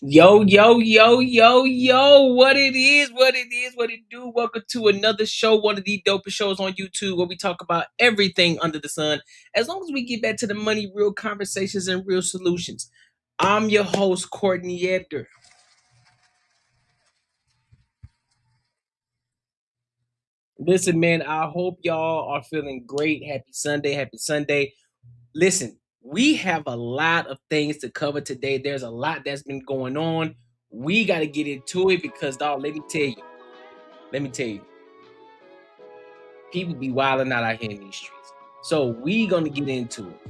Yo, yo, yo, yo, yo, what it is, what it do. Welcome to another show, one of the dopest shows on YouTube where we talk about everything under the sun. As long as we get back to the money, real conversations, and real solutions. I'm your host, Courtney Edgar. Listen, man, I hope y'all are feeling great. Happy Sunday, happy Sunday. Listen, we have a lot of things to cover today. There's a lot that's been going on. We got to get into it because, dog, let me tell you, people be wilding out here in these streets. So we gonna get into it.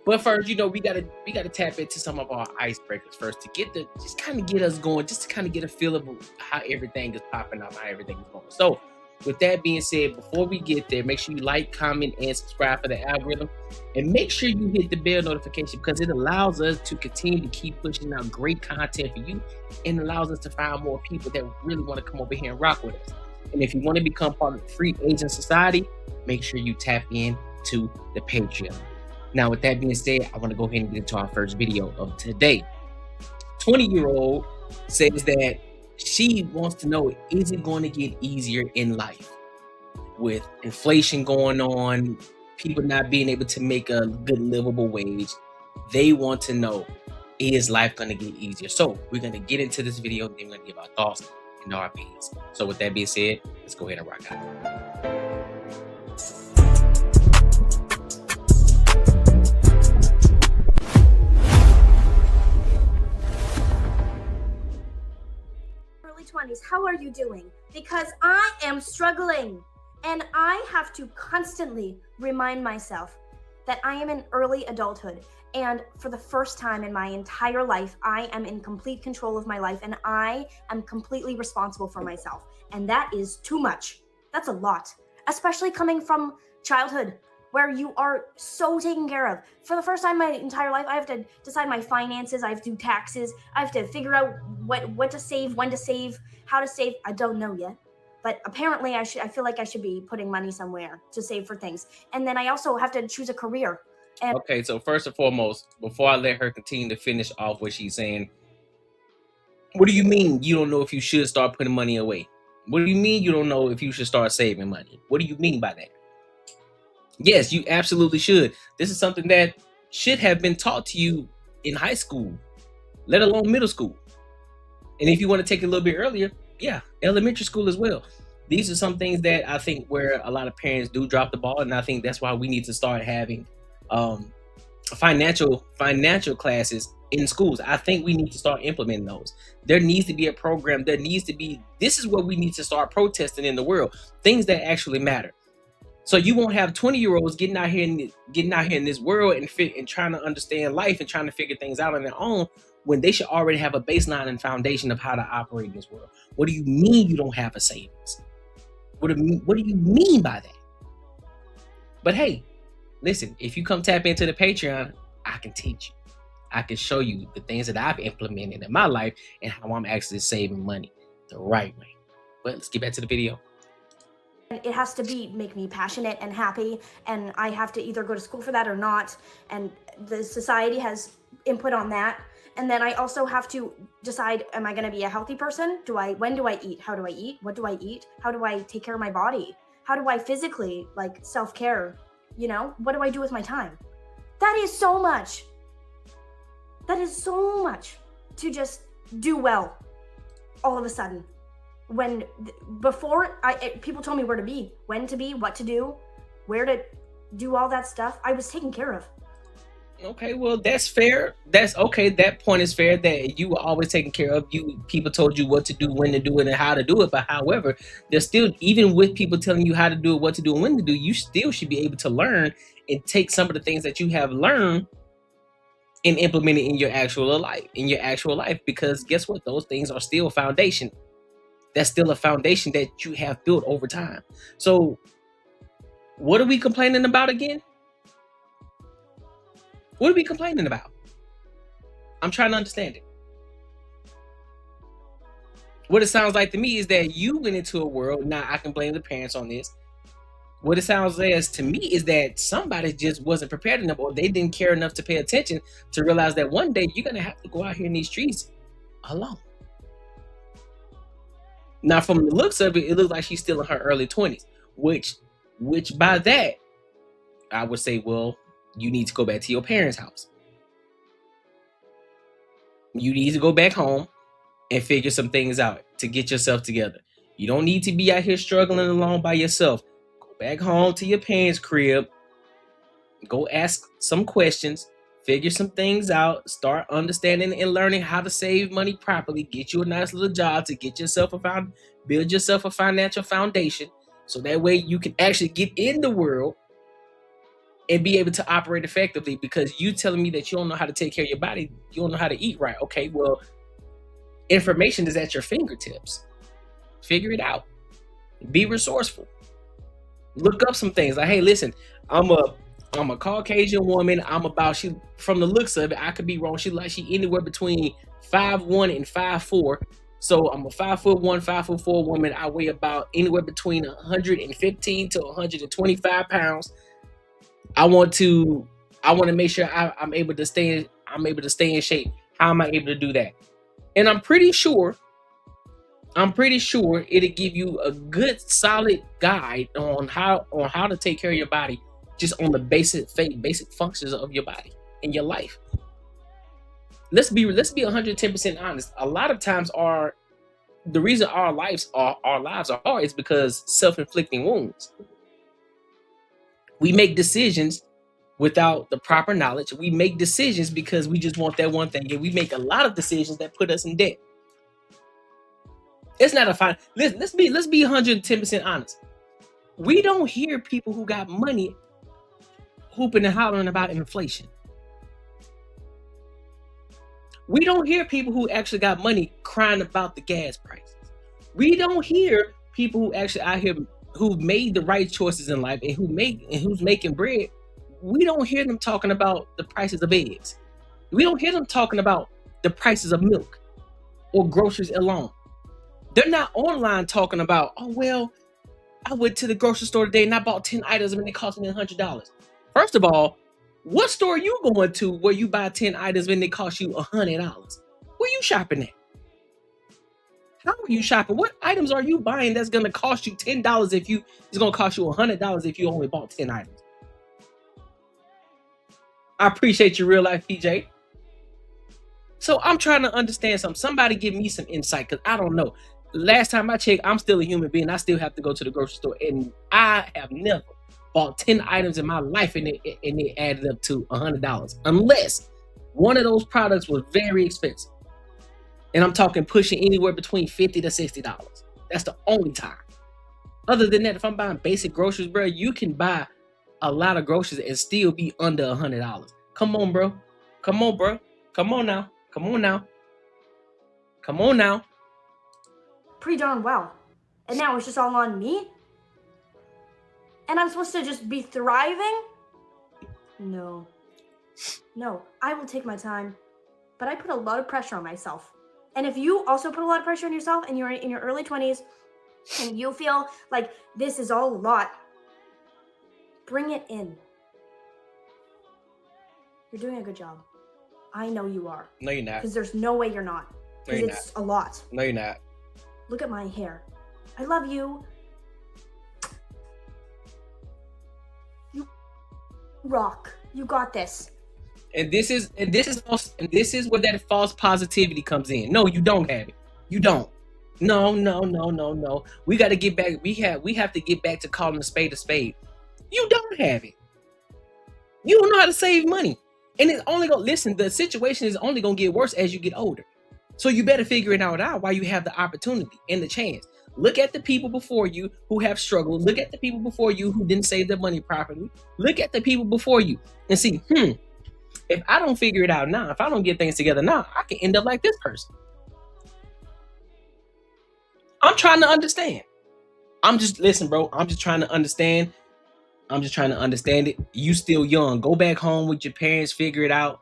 But first, we gotta tap into some of our icebreakers first to get the just kind of get us going, just to kind of get a feel of how everything is popping up, how everything is going. So with that being said, before we get there, make sure you like, comment, and subscribe for the algorithm. And make sure you hit the bell notification because it allows us to continue to keep pushing out great content for you and allows us to find more people that really want to come over here and rock with us. And if you want to become part of the Free Agent Society, make sure you tap in to the Patreon. Now, with that being said, I want to go ahead and get into our first video of today. 20-year-old says that she wants to know, is it going to get easier in life? With inflation going on, people not being able to make a good livable wage, they want to know, is life going to get easier? So we're going to get into this video and we're going to give our thoughts and our opinions. So with that being said, let's go ahead and rock out. Early 20s, how are you doing? Because I am struggling and I have to constantly remind myself that I am in early adulthood. And for the first time in my entire life, I am in complete control of my life and I am completely responsible for myself. And that is too much. That's a lot, especially coming from childhood where you are so taken care of. For the first time in my entire life, I have to decide my finances. I have to do taxes. I have to figure out what to save, when to save, how to save. I don't know yet. But apparently I feel like I should be putting money somewhere to save for things. And then I also have to choose a career. Okay, so first and foremost, before I let her continue to finish off what she's saying, what do you mean you don't know if you should start putting money away? What do you mean you don't know if you should start saving money? What do you mean by that? Yes, you absolutely should. This is something that should have been taught to you in high school, let alone middle school. And if you want to take it a little bit earlier, yeah, elementary school as well. These are some things that I think where a lot of parents do drop the ball, and I think that's why we need to start having financial classes in schools. I think we need to start implementing those. There needs to be a program. This is what we need to start protesting in the world, things that actually matter. So you won't have 20-year-olds getting out here in this world and trying to understand life and trying to figure things out on their own when they should already have a baseline and foundation of how to operate in this world. What do you mean you don't have a savings? What do you mean by that? But hey, listen, if you come tap into the Patreon, I can teach you. I can show you the things that I've implemented in my life and how I'm actually saving money the right way. But let's get back to the video. It has to make me passionate and happy, and I have to either go to school for that or not, and the society has input on that. And then I also have to decide, am I going to be a healthy person? When do I eat? How do I eat? What do I eat? How do I take care of my body? How do I physically, like, self-care? What do I do with my time? That is so much. That is so much to just do well all of a sudden. When before people told me where to be, when to be, what to do, where to do all that stuff, I was taken care of. Okay, well, that's fair. That's okay. That point is fair that you were always taken care of. People told you what to do, when to do it, and how to do it. But however, there's still, even with people telling you how to do it, what to do, and when to do, you still should be able to learn and take some of the things that you have learned and implement it in your actual life. Because guess what? Those things are still a foundation. That's still a foundation that you have built over time. So what are we complaining about again? What are we complaining about? I'm trying to understand it. What it sounds like to me is that you went into a world. Now I can blame the parents on this. What it sounds as to me is that somebody just wasn't prepared enough, or they didn't care enough to pay attention to realize that one day you're gonna have to go out here in these streets alone. Now, from the looks of it, it looks like she's still in her early 20s, which by that, I would say, well, you need to go back to your parents' house. You need to go back home and figure some things out to get yourself together. You don't need to be out here struggling alone by yourself. Go back home to your parents' crib. Go ask some questions, figure some things out, start understanding and learning how to save money properly, get you a nice little job to get yourself build yourself a financial foundation, so that way you can actually get in the world and be able to operate effectively. Because you telling me that you don't know how to take care of your body, you don't know how to eat right. Okay, well, information is at your fingertips. Figure it out. Be resourceful. Look up some things. Like, hey, listen, I'm a Caucasian woman. She, from the looks of it, I could be wrong. She anywhere between 5'1" and 5'4". So I'm a 5'1", 5'4" woman. I weigh about anywhere between 115 to 125 pounds. I want to make sure I'm able to stay in shape. How am I able to do that? And I'm pretty sure it'll give you a good solid guide on how to take care of your body, just on the basic functions of your body and your life. Let's be 110% honest. A lot of times the reason our lives are hard is because self-inflicting wounds. We make decisions without the proper knowledge. We make decisions because we just want that one thing, and we make a lot of decisions that put us in debt. It's not a fine. Let's be 110% honest. We don't hear people who got money hooping and hollering about inflation. We don't hear people who actually got money crying about the gas prices. We don't hear people who actually out here who made the right choices in life and who's making bread. We don't hear them talking about the prices of eggs. We don't hear them talking about the prices of milk or groceries alone. They're not online talking about, oh, well, I went to the grocery store today and I bought 10 items and it cost me $100. First of all, what store are you going to where you buy 10 items and it costs you $100? Where you shopping at? How are you shopping? What items are you buying that's going to cost you $10 it's going to cost you $100 if you only bought 10 items? I appreciate your real life, PJ. So I'm trying to understand something. Somebody give me some insight, because I don't know. Last time I checked, I'm still a human being. I still have to go to the grocery store, and I have never bought 10 items in my life and it added up to $100, unless one of those products was very expensive. And I'm talking pushing anywhere between $50 to $60. That's the only time. Other than that, if I'm buying basic groceries, bro, you can buy a lot of groceries and still be under $100. Come on, bro. Come on, bro. Come on now. Come on now. Come on now. Pretty darn well. And now it's just all on me? And I'm supposed to just be thriving? No, I will take my time, but I put a lot of pressure on myself. And if you also put a lot of pressure on yourself and you're in your early 20s and you feel like this is all a lot, bring it in. You're doing a good job. I know you are. No, you're not. Because there's no way you're not. Because it's a lot. No, you're not. Look at my hair. I love you. You rock. You got this. And this is where that false positivity comes in. No, you don't have it. You don't. No. We got to get back. We have to get back to calling a spade a spade. You don't have it. You don't know how to save money. And it's only going to, listen, the situation is only going to get worse as you get older. So you better figure it out while you have the opportunity and the chance. Look at the people before you who have struggled. Look at the people before you who didn't save their money properly. Look at the people before you and see, if I don't figure it out now, if I don't get things together now, I can end up like this person. I'm trying to understand. Listen, bro, I'm just trying to understand. I'm just trying to understand it. You still young. Go back home with your parents, figure it out.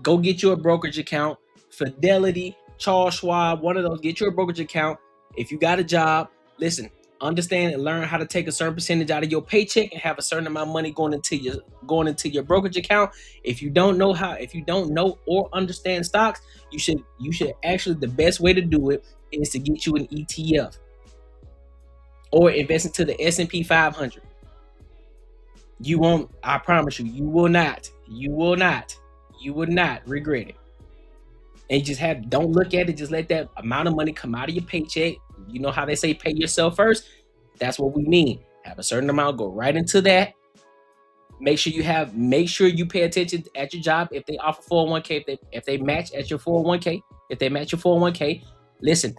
Go get you a brokerage account. Fidelity, Charles Schwab, one of those. Get your brokerage account. If you got a job, listen, understand and learn how to take a certain percentage out of your paycheck and have a certain amount of money going into your brokerage account. If you don't know or understand stocks, you should actually, the best way to do it is to get you an ETF or invest into the S&P 500. You won't, I promise you will not regret it. And just don't look at it, just let that amount of money come out of your paycheck. You know how they say pay yourself first? That's what we mean. Have a certain amount go right into that. Make sure you pay attention at your job if they offer 401k, if they match at your 401k, if they match your 401k, listen,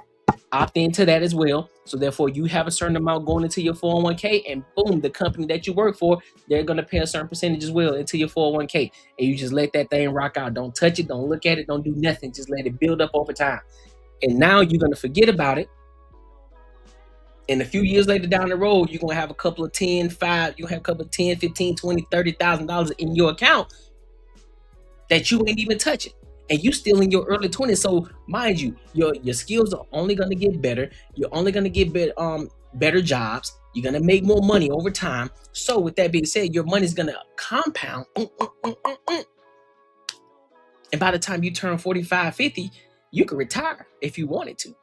opt into that as well. So therefore you have a certain amount going into your 401k, and boom, the company that you work for, they're going to pay a certain percentage as well into your 401k. And you just let that thing rock out. Don't touch it. Don't look at it. Don't do nothing. Just let it build up over time. And now you're going to forget about it. And a few years later down the road, you're going to have a couple of 10, 5, you're going to have a couple of 10, 15, 20, $30,000 in your account that you ain't even touching. And you still in your early 20s. So mind you, your skills are only going to get better. You're only going to get better jobs. You're going to make more money over time. So with that being said, your money is going to compound. And by the time you turn 45, 50, you can retire if you wanted to.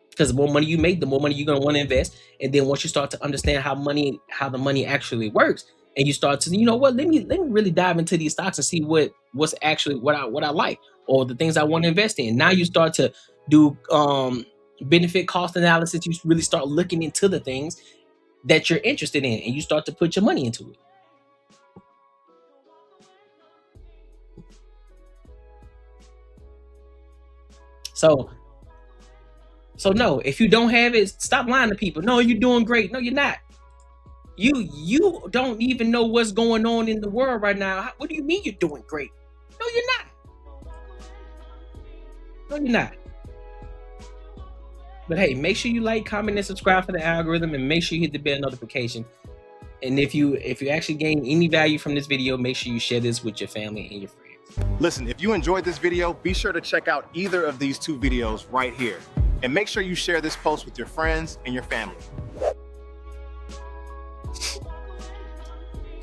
Because the more money you make, the more money you're going to want to invest. And then once you start to understand how the money actually works, and you start to, you know what, let me really dive into these stocks and see what's actually what I like, or the things I want to invest in. Now you start to do benefit cost analysis. You really start looking into the things that you're interested in, and you start to put your money into it. So no, if you don't have it, stop lying to people. No, you're doing great. No, you're not. You don't even know what's going on in the world right now. What do you mean you're doing great? No, you're not. No, you're not. But hey, make sure you like, comment, and subscribe for the algorithm, and make sure you hit the bell notification. And if you actually gain any value from this video, make sure you share this with your family and your friends. Listen, if you enjoyed this video, be sure to check out either of these two videos right here. And make sure you share this post with your friends and your family.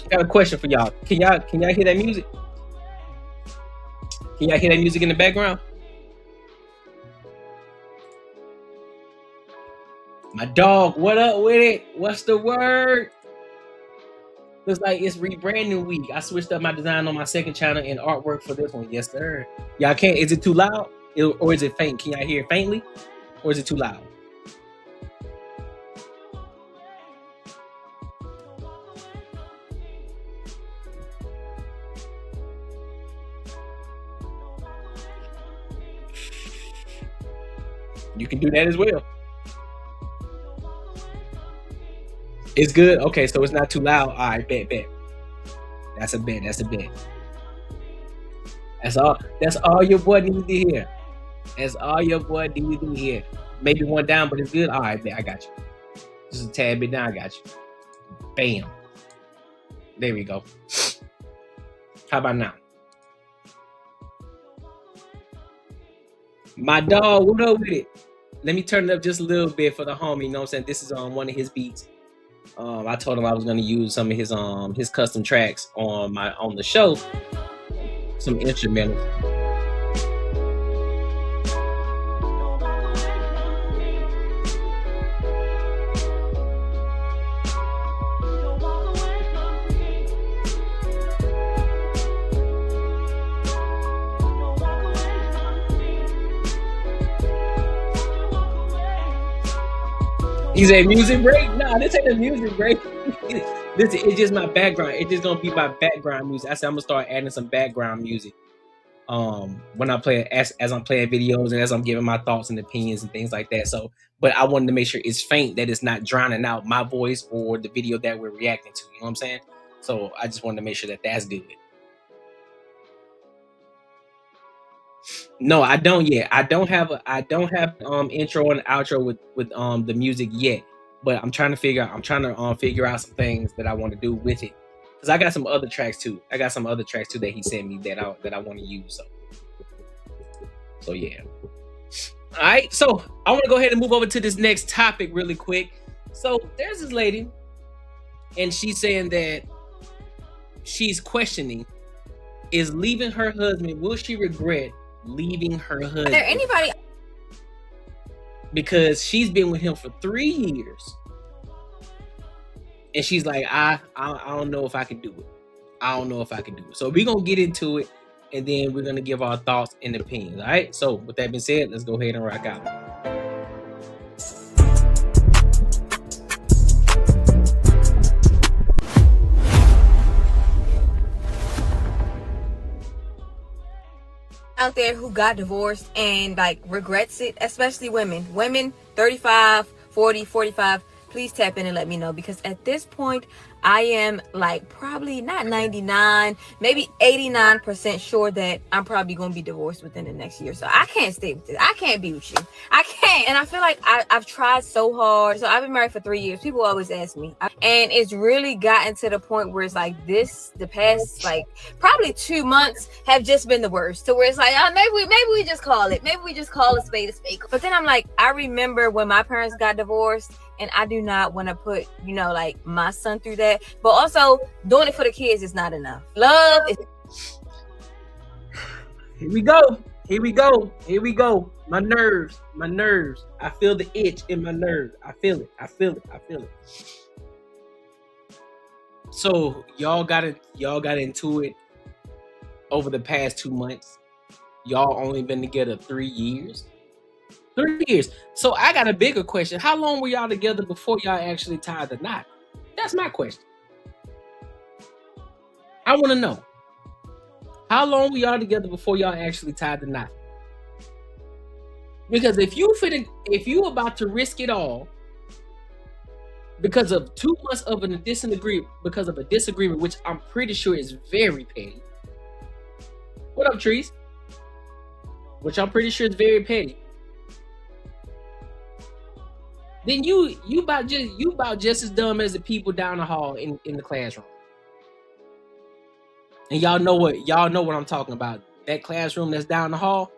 I got a question for y'all. Can y'all hear that music? Can y'all hear that music in the background? My dog, what up with it? What's the word? Looks like it's rebranding week. I switched up my design on my second channel and artwork for this one. Yes, sir. Y'all can't, is it too loud? Or is it faint? Can y'all hear it faintly? Or is it too loud? You can do that as well. It's good. Okay, so it's not too loud. All right, bet. That's a bet. That's all your boy needs to hear. That's all your boy needs to hear. Maybe one down, but it's good. All right, bet. I got you. Just a tad bit down. I got you. Bam. There we go. How about now? My dog, what up with it? Let me turn it up just a little bit for the homie. You know what I'm saying? This is on one of his beats. I told him I was going to use some of his custom tracks on the show. Some instrumentals. He said music break? Nah, this ain't a music break. It's just my background. It's just gonna be my background music. I said I'm gonna start adding some background music. When I play as I'm playing videos and as I'm giving my thoughts and opinions and things like that. So, but I wanted to make sure it's faint, that it's not drowning out my voice or the video that we're reacting to. You know what I'm saying? So I just wanted to make sure that that's good. No, I don't yet. I don't have intro and outro with the music yet. But I'm trying to figure out some things that I want to do with it. because I got some other tracks too. I got some other tracks too that he sent me that I want to use. So yeah. All right. So I want to go ahead and move over to this next topic really quick. So there's this lady, and she's saying that she's questioning, is leaving her husband, will she regret leaving her husband? Is there anybody? Because she's been with him for 3 years. And she's like, I don't know if I can do it. I don't know if I can do it. So we're going to get into it, and then we're going to give our thoughts and opinions. All right. So with that being said, let's go ahead and rock out. Out there who got divorced and like regrets it, especially women 35, 40, 45, please tap in and let me know, because at this point I am like probably not 99, maybe 89% sure that I'm probably going to be divorced within the next year. So I can't stay with this. I can't be with you. I can't. And I feel like I've tried so hard. So I've been married for 3 years. People always ask me. And it's really gotten to the point where it's like the past like probably 2 months have just been the worst. So where it's like, oh, maybe we just call it. Maybe we just call a spade a spade. But then I'm like, I remember when my parents got divorced, and I do not want to put, like my son through that. But also doing it for the kids is not enough. Love is. Here we go. My nerves. I feel the itch in my nerves. I feel it. So y'all got into it over the past 2 months. Y'all only been together 3 years. 3 years. So I got a bigger question. How long were y'all together before y'all actually tied the knot? That's my question. I want to know. How long were y'all together before y'all actually tied the knot? Because if you about to risk it all because of 2 months of a disagreement, which I'm pretty sure is very petty. What up, Trees? Which I'm pretty sure is very petty. Then you about just as dumb as the people down the hall in the classroom. And y'all know what I'm talking about. That classroom that's down the hall,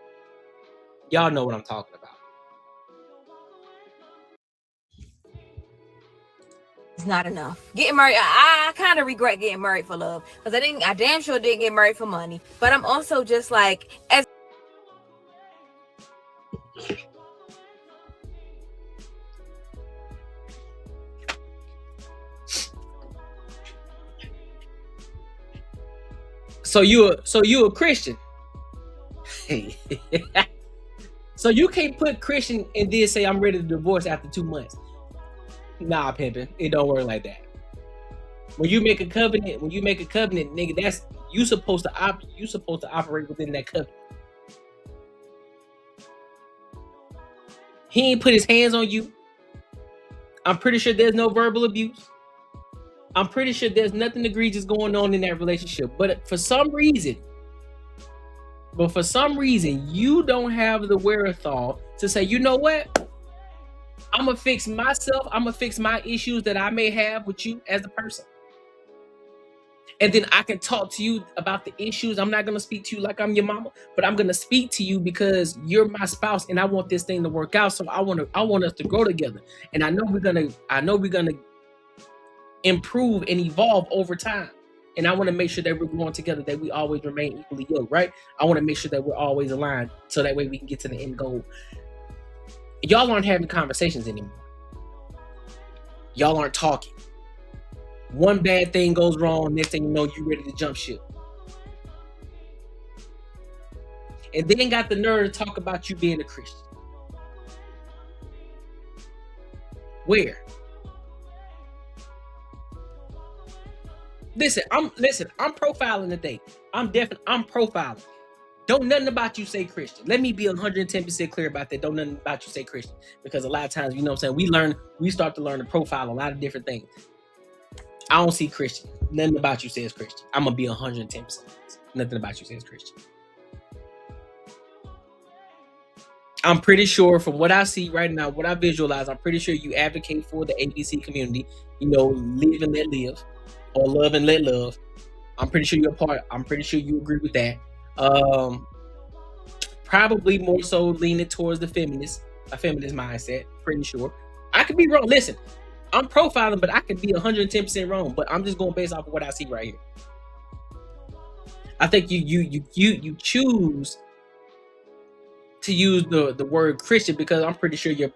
y'all know what I'm talking about. It's not enough. Getting married, I kind of regret getting married for love, because I damn sure didn't get married for money. But I'm also just like, as So you a Christian. So you can't put Christian and then say I'm ready to divorce after 2 months. Nah, pimpin', it don't work like that. When you make a covenant, nigga, that's you supposed to operate within that covenant. He ain't put his hands on you. I'm pretty sure there's no verbal abuse. I'm pretty sure there's nothing egregious going on in that relationship. But for some reason, you don't have the wherewithal to say, you know what? I'm going to fix myself. I'm going to fix my issues that I may have with you as a person. And then I can talk to you about the issues. I'm not going to speak to you like I'm your mama, but I'm going to speak to you because you're my spouse and I want this thing to work out. So I want us to grow together. And I know we're going to improve and evolve over time. And I want to make sure that we're growing together, that we always remain equally yoked, right? I want to make sure that we're always aligned so that way we can get to the end goal. Y'all aren't having conversations anymore. Y'all aren't talking. One bad thing goes wrong, next thing you know, you're ready to jump ship. And then got the nerve to talk about you being a Christian. Where? Listen, I'm profiling today. I'm profiling. Don't nothing about you say Christian. Let me be 110% clear about that. Don't nothing about you say Christian. Because a lot of times, you know what I'm saying, we start to learn to profile a lot of different things. I don't see Christian. Nothing about you says Christian. I'm gonna be 110%. Nothing about you says Christian. I'm pretty sure from what I see right now, what I visualize, I'm pretty sure you advocate for the ABC community. You know, live and let live. Or love and let love. I'm pretty sure you agree with that. Probably more so leaning towards a feminist mindset. Pretty sure. I could be wrong. Listen, I'm profiling, but I could be 110% wrong. But I'm just going based off of what I see right here. I think you choose to use the word Christian because I'm pretty sure your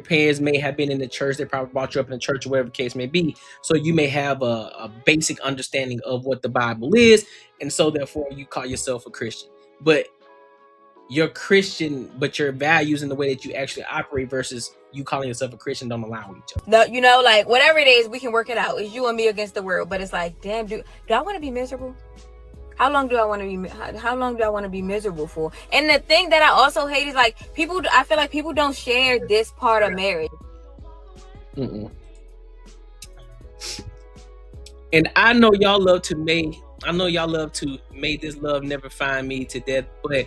parents may have been in the church. They probably brought you up in the church or whatever the case may be. So you may have a basic understanding of what the Bible is, and so therefore you call yourself a Christian. But you're Christian, but your values and the way that you actually operate versus you calling yourself a Christian don't align with each other. No, you know, like whatever it is, we can work it out. It's you and me against the world. But it's like, damn, do I want to be miserable? How long do I want to be miserable for? And the thing that I also hate is like I feel like people don't share this part of marriage. And I know y'all love to make this love never find me to death, but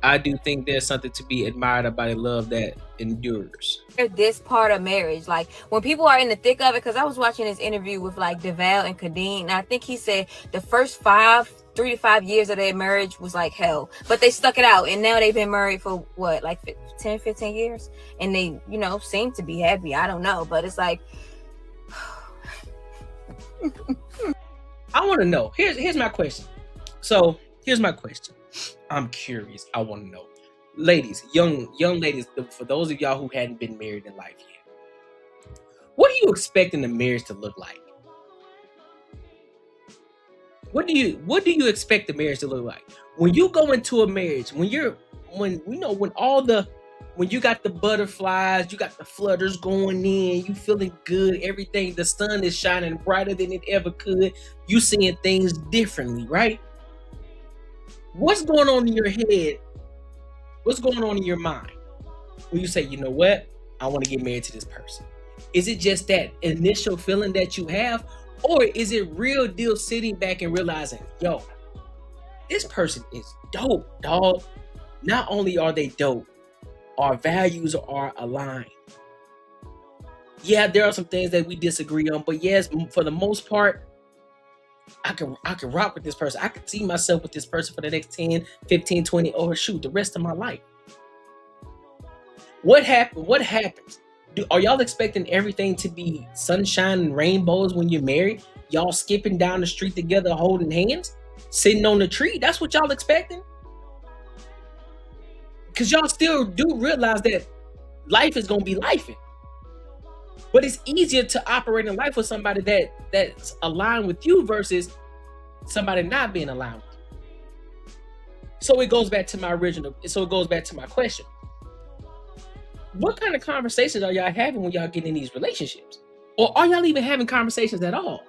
I do think there's something to be admired about a love that endures. This part of marriage, like when people are in the thick of it, because I was watching this interview with like DeVal and Kadeen, and I think he said the first 3 to 5 years of their marriage was like hell, but they stuck it out, and now they've been married for what, like 10, 15 years, and they, you know, seem to be happy. I don't know, but it's like I want to know. Here's my question. So here's my question. I'm curious. I want to know, ladies, young ladies, for those of y'all who hadn't been married in life yet, what do you expect in a marriage to look like? What do you expect the marriage to look like when you go into a marriage? When you got the butterflies, you got the flutters going in, you feeling good, everything, the sun is shining brighter than it ever could, you seeing things differently, right? What's going on in your head? What's going on in your mind when you say, you know what, I want to get married to this person? Is it just that initial feeling that you have, or is it real deal sitting back and realizing, yo, this person is dope, dog? Not only are they dope, our values are aligned. Yeah, there are some things that we disagree on, but yes, for the most part, I can rock with this person. I can see myself with this person for the next 10, 15, 20, or shoot, the rest of my life. What happens? Are y'all expecting everything to be sunshine and rainbows when you're married? Y'all skipping down the street together, holding hands, sitting on the tree? That's what y'all expecting? Because y'all still do realize that life is going to be lifing. But it's easier to operate in life with somebody that's aligned with you versus somebody not being aligned with you. So it goes back to my question. What kind of conversations are y'all having when y'all get in these relationships? Or are y'all even having conversations at all?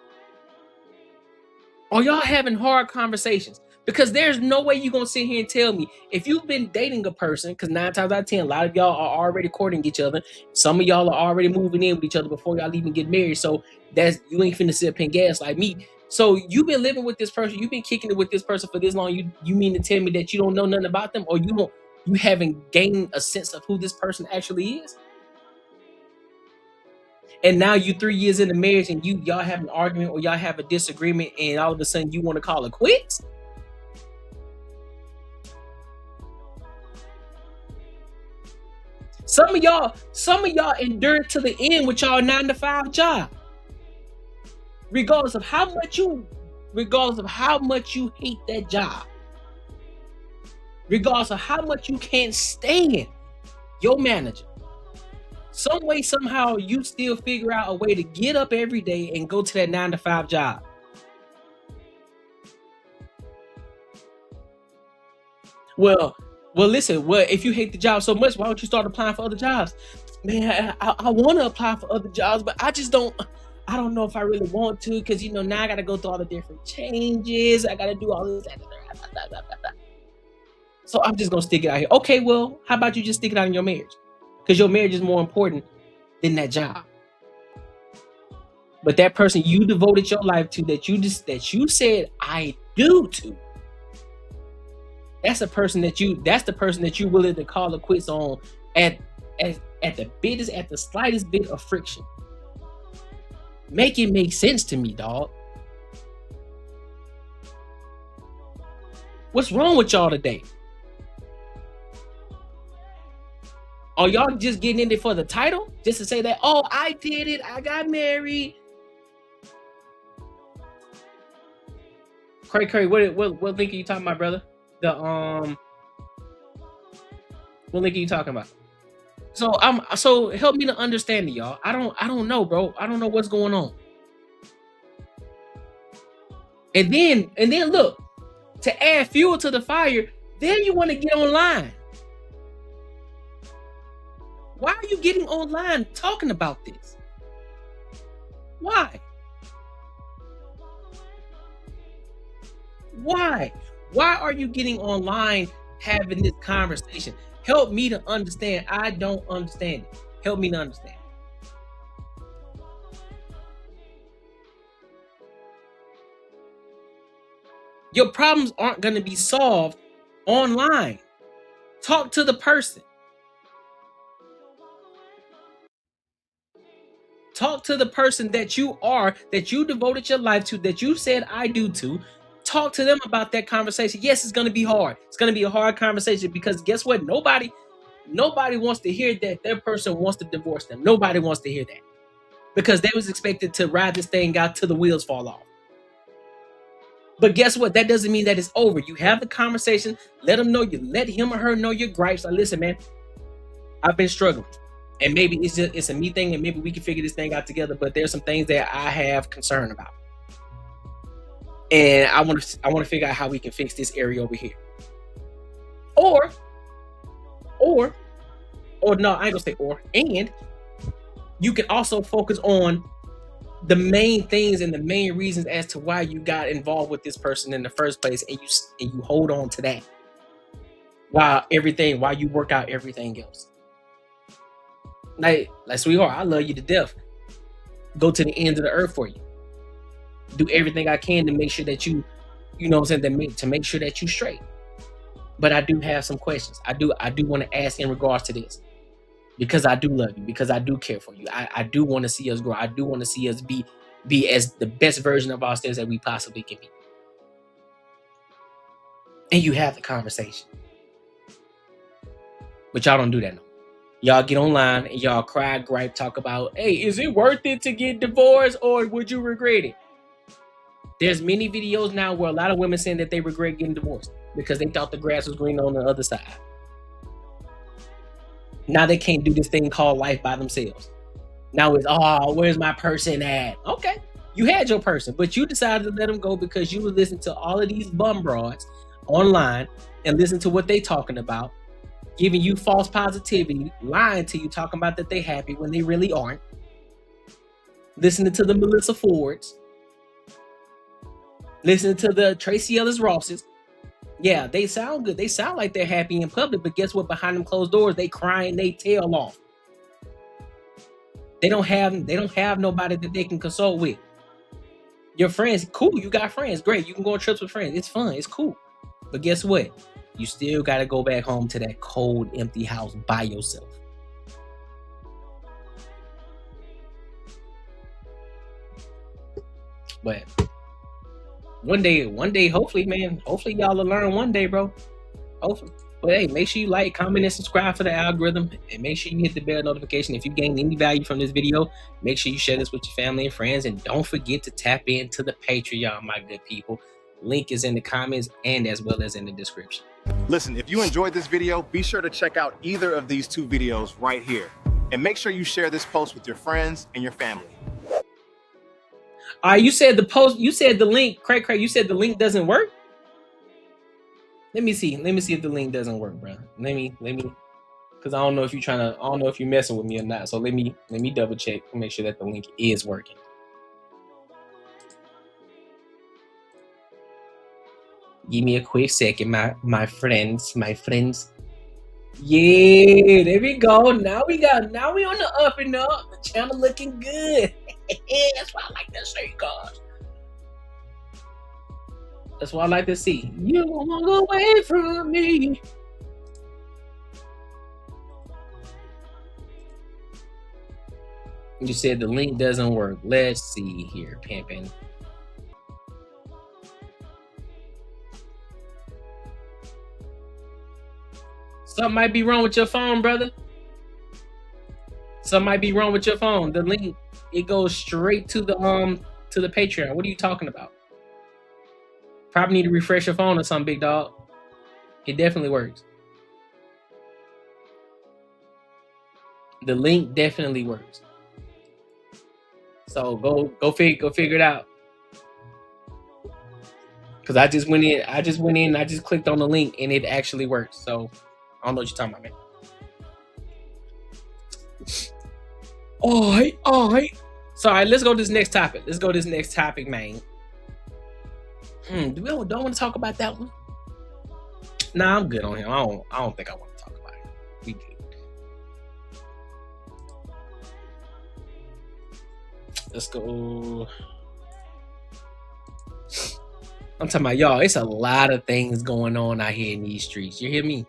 Are y'all having hard conversations? Because there's no way you're going to sit here and tell me, if you've been dating a person, because 9 times out of 10, a lot of y'all are already courting each other. Some of y'all are already moving in with each other before y'all even get married. So you ain't finna sit up and gas like me. So you've been living with this person, you've been kicking it with this person for this long. You mean to tell me that you don't know nothing about them, or you haven't gained a sense of who this person actually is? And now you 3 years into marriage and y'all have an argument or y'all have a disagreement, and all of a sudden you want to call it quits? Some of y'all endured to the end with y'all 9-to-5 job. Regardless of how much you hate that job. Regardless of how much you can't stand your manager. Some way, somehow, you still figure out a way to get up every day and go to that 9-to-5 job. Well, listen, if you hate the job so much, why don't you start applying for other jobs? Man, I want to apply for other jobs, but I don't know if I really want to, because, now I got to go through all the different changes. I got to do all this. So I'm just going to stick it out here. Okay, well, how about you just stick it out in your marriage? Because your marriage is more important than that job. But that person you devoted your life to, that you said I do to, that's the person that you're willing to call it quits on at the slightest bit of friction. Make it make sense to me, dog. What's wrong with y'all today? Are y'all just getting in it for the title? Just to say that, oh, I did it, I got married. Cray, what link are you talking about, brother? What link are you talking about? So help me to understand it, y'all. I don't know, bro. I don't know what's going on. And then look, to add fuel to the fire, then you want to get online. Why are you getting online talking about this? Why? Why are you getting online having this conversation? Help me to understand. I don't understand it. Help me to understand. Your problems aren't going to be solved online. Talk to the person. Talk to the person that you are, that you devoted your life to, that you said I do to. Talk to them about that conversation. Yes, it's going to be hard. It's going to be a hard conversation because guess what? Nobody wants to hear that their person wants to divorce them. Nobody wants to hear that because they was expected to ride this thing out till the wheels fall off. But guess what? That doesn't mean that it's over. You have the conversation. Let them know. You let him or her know your gripes. Like, listen, man, I've been struggling. And maybe it's a me thing and maybe we can figure this thing out together. But there's some things that I have concern about. And I want to figure out how we can fix this area over here. Or no, I ain't gonna say or. And you can also focus on the main things and the main reasons as to why you got involved with this person in the first place, and you hold on to that while you work out everything else. Like sweetheart, I love you to death. Go to the ends of the earth for you. Do everything I can to make sure that you know what I'm saying, to make sure that you straight. But I do have some questions. I do want to ask in regards to this. Because I do love you, because I do care for you. I do want to see us grow. I do want to see us be as the best version of ourselves that we possibly can be. And you have the conversation. But y'all don't do that no more. Y'all get online and y'all cry, gripe, talk about, hey, is it worth it to get divorced or would you regret it? There's many videos now where a lot of women saying that they regret getting divorced because they thought the grass was green on the other side. Now they can't do this thing called life by themselves. Now it's, where's my person at? Okay, you had your person, but you decided to let them go because you would listen to all of these bum broads online and listen to what they talking about, giving you false positivity, lying to you, talking about that they happy when they really aren't. Listening to the Melissa Fords, listening to the Tracy Ellis Rosses. Yeah, they sound good. They sound like they're happy in public, but guess what? Behind them closed doors, they crying they tail off. They don't have nobody that they can consult with. Your friends, cool, you got friends, great. You can go on trips with friends. It's fun, it's cool. But guess what? You still got to go back home to that cold, empty house by yourself. But one day, hopefully, man. Hopefully y'all will learn one day, bro. Hopefully. But hey, make sure you like, comment, and subscribe for the algorithm. And make sure you hit the bell notification. If you gain any value from this video, make sure you share this with your family and friends. And don't forget to tap into the Patreon, my good people. Link is in the comments and as well as in the description. Listen, if you enjoyed this video, be sure to check out either of these two videos right here. And make sure you share this post with your friends and your family. You said the link, Craig, you said the link doesn't work? Let me see if the link doesn't work, bro. Let me, because I don't know if you're messing with me or not. So let me double check and make sure that the link is working. Give me a quick second, my friends. Yeah, there we go. Now we on the up and up. The channel looking good. That's why I like that shit, guys. That's what I like to see. You won't go away from me. You said the link doesn't work. Let's see here, pimping. Something might be wrong with your phone, brother. Something might be wrong with your phone. The link, it goes straight to the Patreon. What are you talking about? Probably need to refresh your phone or something, big dog. It definitely works. The link definitely works. So go figure it out. Cause I just went in, I just clicked on the link and it actually works. So I don't know what you're talking about, man. All right. So let's go to this next topic. Man. Don't want to talk about that one. Nah, I'm good on him. I don't think I want to talk about it. We good. Let's go. I'm talking about, y'all, it's a lot of things going on out here in these streets. You hear me?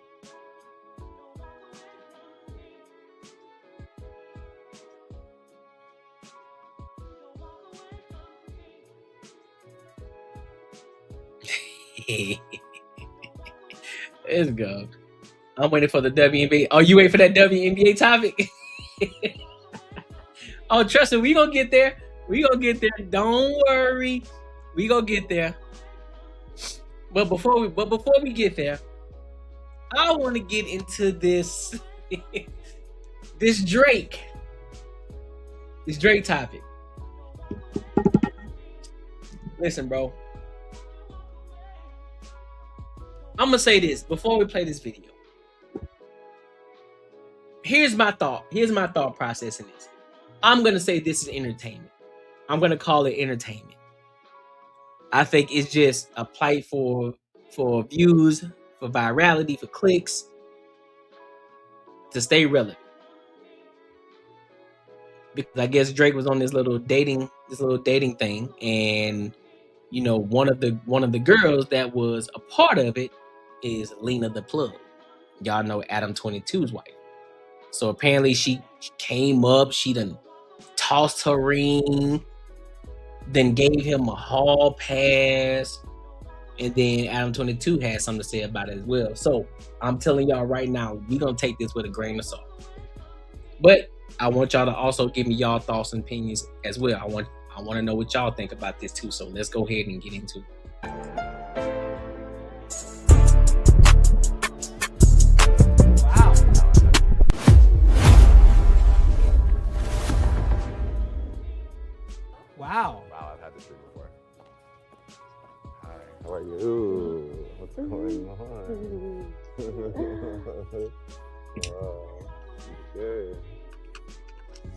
Let's go. I'm waiting for the WNBA. Oh, you wait for that WNBA topic? Oh, trust me, we gonna get there. Don't worry. We gonna get there. But before we get there, I want to get into this this Drake topic. Listen, bro. I'm gonna say this before we play this video. Here's my thought process in this. I'm gonna say this is entertainment. I'm gonna call it entertainment. I think it's just a plight for views, for virality, for clicks, to stay relevant. Because I guess Drake was on this little dating thing, and you know, one of the girls that was a part of it is Lena the Plug. Y'all know Adam 22's wife. So apparently she came up, she done tossed her ring, then gave him a hall pass, and then Adam 22 had something to say about it as well. So I'm telling y'all right now, we're gonna take this with a grain of salt. But I want y'all to also give me y'all thoughts and opinions as well. I want to know what y'all think about this too. So let's go ahead and get into it. Wow. Wow, I've had this drink before. Hi, how are you? What's going on? Wow, good.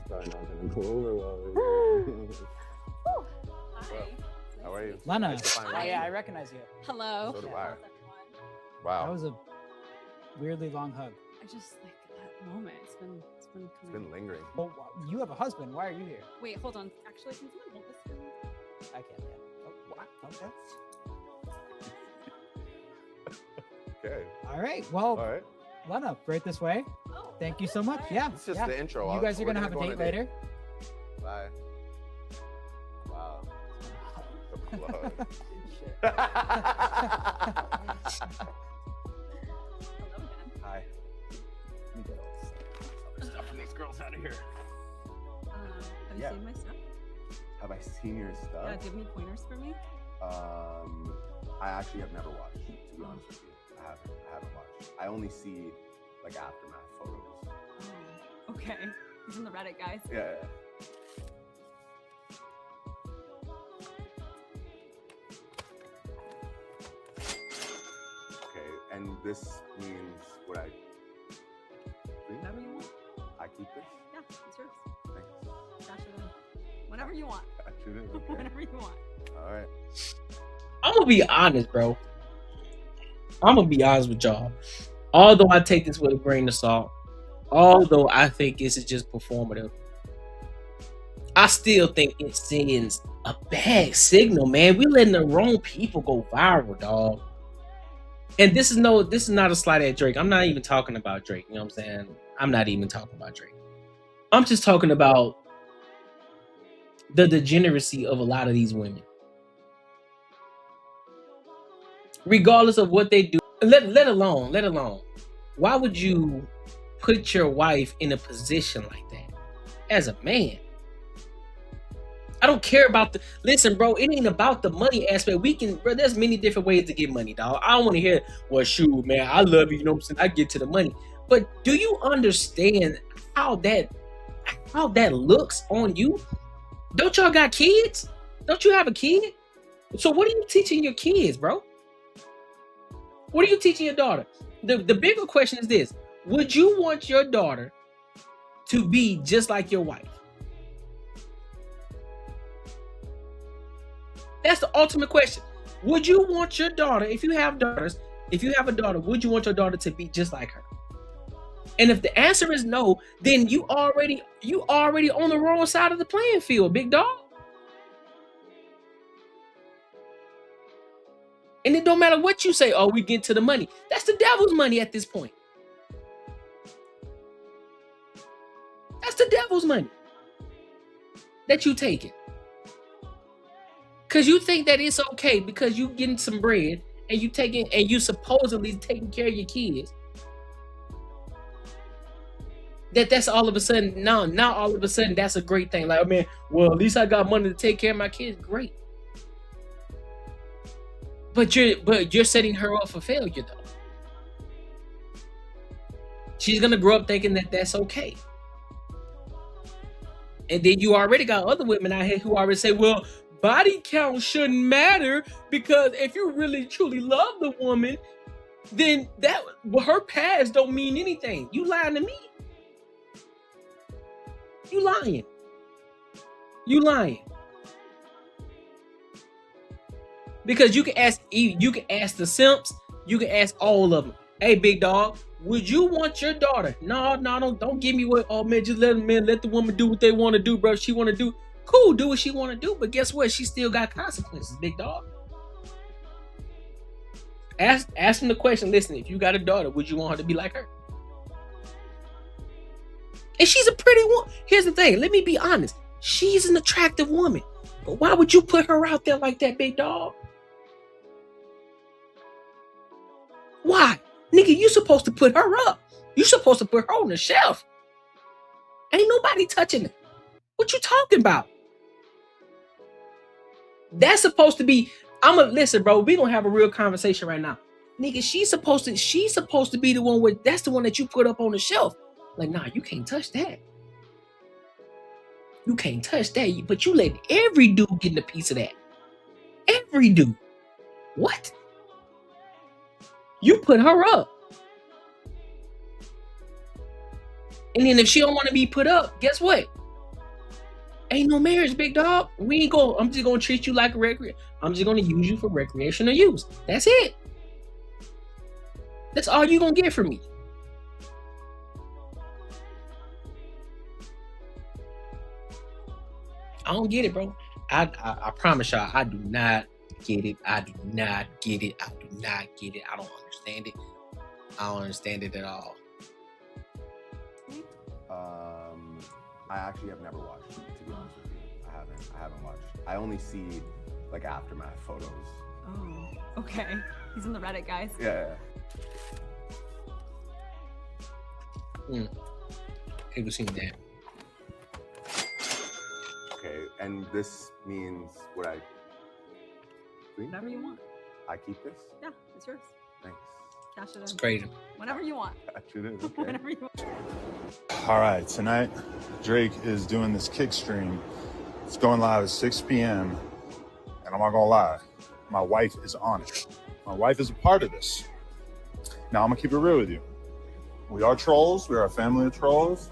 Starting off in a cooler one. Hi. How are you? Lena. Nice to finally Oh, meet yeah, you. I recognize you. Hello. So do I. That Wow, was a weirdly long hug. I just like that moment. It's been it's coming. been lingering. Well, you have a husband. Why are you here? Wait, hold on. Actually, can someone hold this for me? I can't. Yeah. Oh, wow. Okay. Okay. All right. Well, All right. Lena, right this way. Oh, Thank you so much. Yeah. It's just yeah. the intro. You guys are We're gonna have a go on date later. Bye. Wow. The plug. Shit. hello again. Hi. Stuffing these girls out of here. Have you Yeah. seen my stuff? Have I seen your Yeah. stuff? Do you have any pointers for me? I actually have never watched, to be honest with you. I haven't watched. I only see like aftermath photos. Oh, okay. He's in the Reddit, guys. Yeah. Okay, and this means what I Whatever you want. I keep this? Yeah, it's yours. Thanks. Cash it in. Whenever you want. Actually, okay. Whenever you want. All right. I'm gonna be honest, bro. I'm gonna be honest with y'all. Although I take this with a grain of salt, although I think this is just performative, I still think it sends a bad signal, man. We letting the wrong people go viral, dog. And this is not a slight at Drake. I'm not even talking about Drake. You know what I'm saying? I'm not even talking about Drake. I'm just talking about the degeneracy of a lot of these women. Regardless of what they do, let alone why would you put your wife in a position like that as a man? I don't care about the listen, bro. It ain't about the money aspect. We can, bro. There's many different ways to get money, dog. I don't want to hear, well, shoot, man, I love you. You know what I'm saying? I get to the money, but do you understand how that looks on you? Don't y'all got kids? Don't you have a kid? So what are you teaching your kids, bro? What are you teaching your daughter? The bigger question is this: would you want your daughter to be just like your wife? That's the ultimate question. Would you want your daughter, if you have daughters, if you have a daughter, would you want your daughter to be just like her? And if the answer is no, then you already on the wrong side of the playing field, big dog. And it don't matter what you say, oh, we get to the money. That's the devil's money at this point. That's the devil's money that you taking. Because you think that it's okay because you getting some bread and you supposedly taking care of your kids. That's all of a sudden, now all of a sudden that's a great thing. Like, man, well, at least I got money to take care of my kids. Great. But you're setting her up for failure though. She's gonna grow up thinking that that's okay. And then you already got other women out here who already say, well, body count shouldn't matter because if you really truly love the woman, then her past don't mean anything. You lying to me. You lying. You lying. Because you can ask the simps, you can ask all of them. Hey, big dog, would you want your daughter? No, don't give me what. Oh man, just let the woman do what they want to do, bro. She want to do. Cool, do what she want to do, but guess what? She still got consequences, big dog. Ask them the question. Listen, if you got a daughter, would you want her to be like her? And she's a pretty woman. Here's the thing. Let me be honest. She's an attractive woman, but why would you put her out there like that, big dog? Why? Nigga, you supposed to put her up. You supposed to put her on the shelf. Ain't nobody touching it. What you talking about? That's supposed to be, listen, bro, we gonna have a real conversation right now. Nigga, she's supposed to be the one that's the one that you put up on the shelf. Like, nah, you can't touch that. You can't touch that. But you let every dude get a piece of that. Every dude. What? You put her up. And then if she don't want to be put up, guess what? Ain't no marriage, big dog. I'm just gonna treat you like a recreation. I'm just gonna use you for recreational use. That's it. That's all you gonna get from me. I don't get it, bro. I promise y'all, I do not get it. I do not get it. I do not get it. I don't understand it. I don't understand it at all. I actually have never watched, to be honest with you. I haven't watched. I only see like aftermath photos. Oh, okay. He's in the Reddit, guys. Yeah. People seen that. Okay, and this means what I Whatever you want. I keep this? Yeah, it's yours. Thanks. Cash it in. It's crazy. Whenever you want. Catch it in, okay. Whenever you want. All right, tonight Drake is doing this kick stream. It's going live at 6 p.m. And I'm not gonna lie, my wife is on it. My wife is a part of this. Now I'm gonna keep it real with you. We are trolls. We are a family of trolls.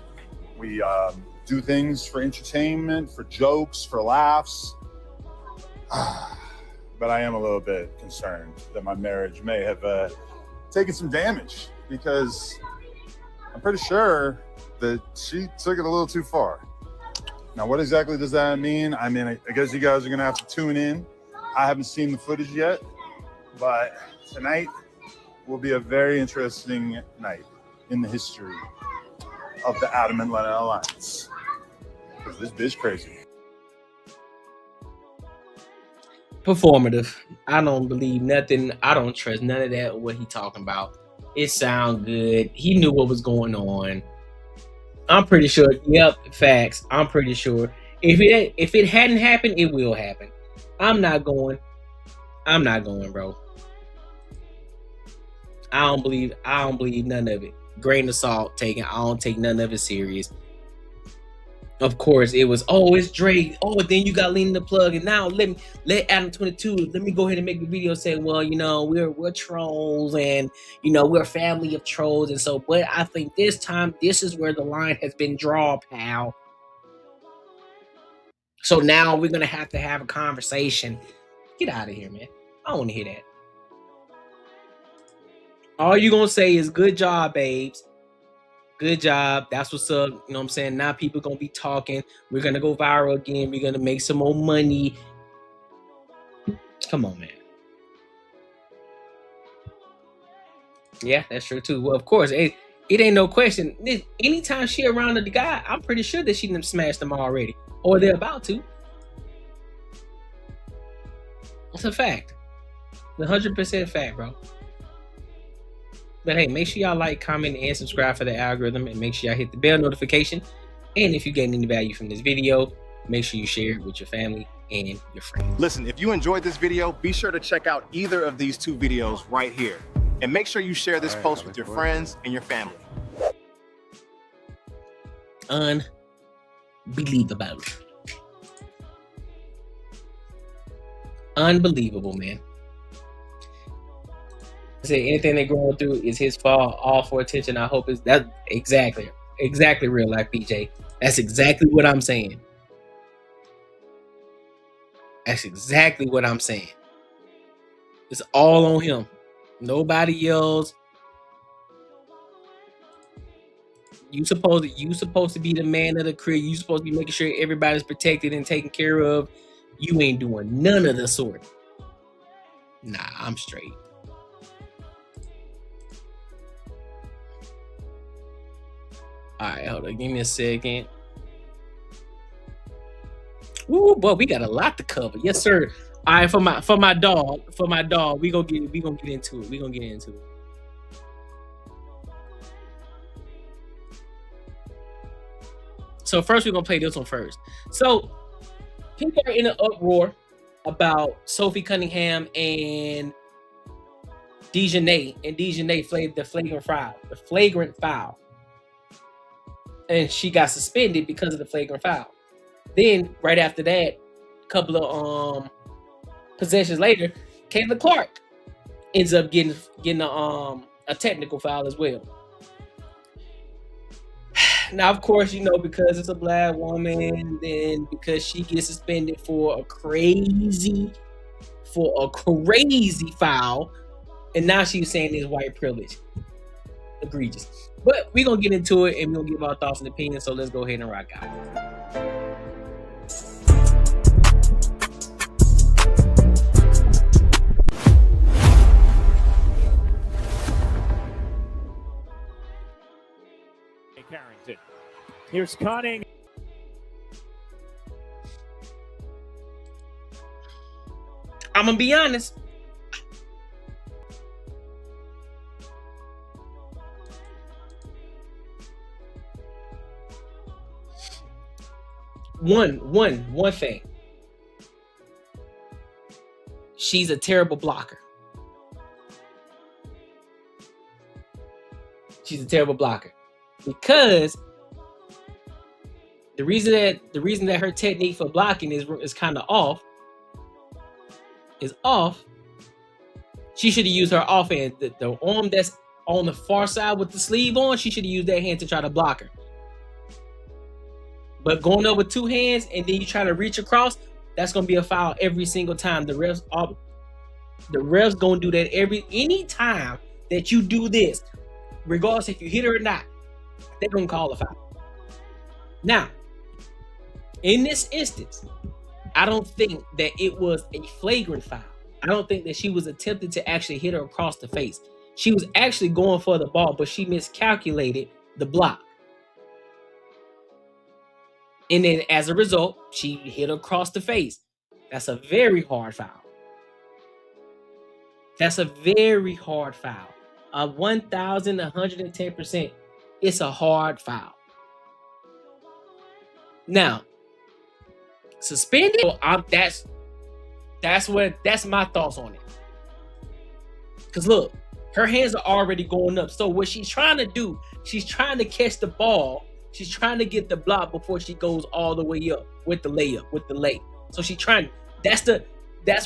We do things for entertainment, for jokes, for laughs. But I am a little bit concerned that my marriage may have taken some damage because I'm pretty sure that she took it a little too far. Now, what exactly does that mean? I mean, I guess you guys are gonna have to tune in. I haven't seen the footage yet, but tonight will be a very interesting night in the history of the Adam and Lena Alliance. Because this bitch crazy. Performative. I don't believe nothing. I don't trust none of that. What he talking about? It sound good. He knew what was going on. I'm pretty sure. Yep, facts. I'm pretty sure. If it hadn't happened, it will happen. I'm not going. I'm not going, bro. I don't believe none of it. Grain of salt taken. I don't take none of it serious. Of course, it was, oh, it's Drake. Oh, then you got leaning the plug, and now let Adam 22. Let me go ahead and make a video saying, well, you know, we're trolls, and you know, we're a family of trolls, and so. But I think this time, this is where the line has been drawn, pal. So now we're gonna have to have a conversation. Get out of here, man. I don't want to hear that. All you gonna say is good job, babes. Good job. That's what's up. You know what I'm saying? Now people gonna be talking. We're gonna go viral again. We're gonna make some more money. Come on, man. Yeah, that's true too. Well, of course, it ain't no question. Anytime she around the guy, I'm pretty sure that she done smashed them already, or they're about to. It's a fact. 100% fact, bro. But hey, make sure y'all like, comment, and subscribe for the algorithm, and make sure y'all hit the bell notification. And if you gain any value from this video, make sure you share it with your family and your friends. Listen, if you enjoyed this video, be sure to check out either of these two videos right here. And make sure you share this post with your friends and your family. Unbelievable. Unbelievable, man. Say anything they're going through is his fault, all for attention. I hope it's that exactly real life, BJ. That's exactly what I'm saying. That's exactly what I'm saying. It's all on him. Nobody else. You supposed to be the man of the crib. You supposed to be making sure everybody's protected and taken care of. You ain't doing none of the sort. Nah, I'm straight. All right, hold on. Give me a second. Ooh, boy, we got a lot to cover. Yes, sir. All right, for my dog, we gonna get into it. So first, we're gonna play this one first. So people are in an uproar about Sophie Cunningham and Dejanay played the flagrant foul. And she got suspended because of the flagrant foul. Then right after that, a couple of possessions later, Kayla Clark ends up getting a technical foul as well. Now, of course, you know, because it's a black woman, then because she gets suspended for a crazy foul, and now she's saying it's white privilege. Egregious. But we're gonna get into it and we're gonna give our thoughts and opinions. So let's go ahead and rock out. Carrington. Here's Cunning. I'm gonna be honest. One thing. She's a terrible blocker. She's a terrible blocker. Because the reason that her technique for blocking is kind of off. She should have used her offhand. The arm that's on the far side with the sleeve on, she should have used that hand to try to block her. But going up with two hands and then you try to reach across, that's gonna be a foul every single time. The refs gonna do that any time that you do this, regardless if you hit her or not. They're gonna call a foul. Now, in this instance, I don't think that it was a flagrant foul. I don't think that she was attempting to actually hit her across the face. She was actually going for the ball, but she miscalculated the block. And then as a result, she hit her across the face. That's a very hard foul. 1,110%. It's a hard foul. Now, suspended. That's my thoughts on it. Because look, her hands are already going up. So what she's trying to do, she's trying to catch the ball. She's trying to get the block before she goes all the way up with the layup, with the lay. So she's trying. That's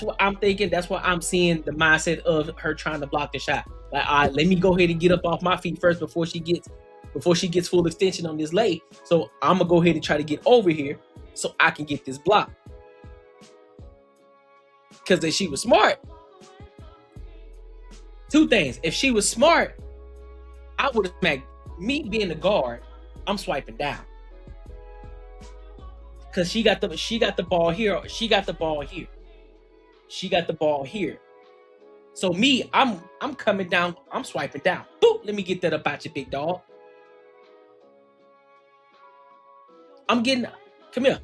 what I'm thinking. That's what I'm seeing the mindset of her trying to block the shot. Like, all right, let me go ahead and get up off my feet first before she gets full extension on this lay. So I'm gonna go ahead and try to get over here so I can get this block. Because if she was smart, two things. If she was smart, I would have smacked. Me being the guard, I'm swiping down. Because she got the ball here. She got the ball here. She got the ball here. So me, I'm coming down. I'm swiping down. Boop. Let me get that up out your big dog. I'm getting. Come here.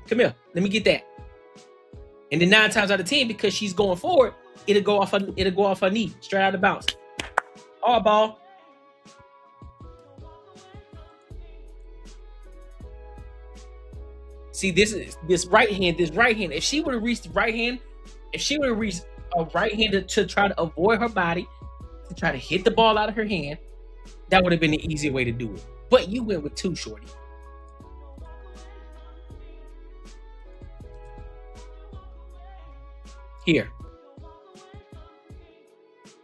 Come here. Let me get that. And then 9 times out of 10, because she's going forward, it'll go off her knee, straight out of bounds. All ball. See, this right hand. If she would have reached the right hand, if she would have reached a right hand to try to avoid her body, to try to hit the ball out of her hand, that would have been the easier way to do it. But you went with 2, shorty. Here.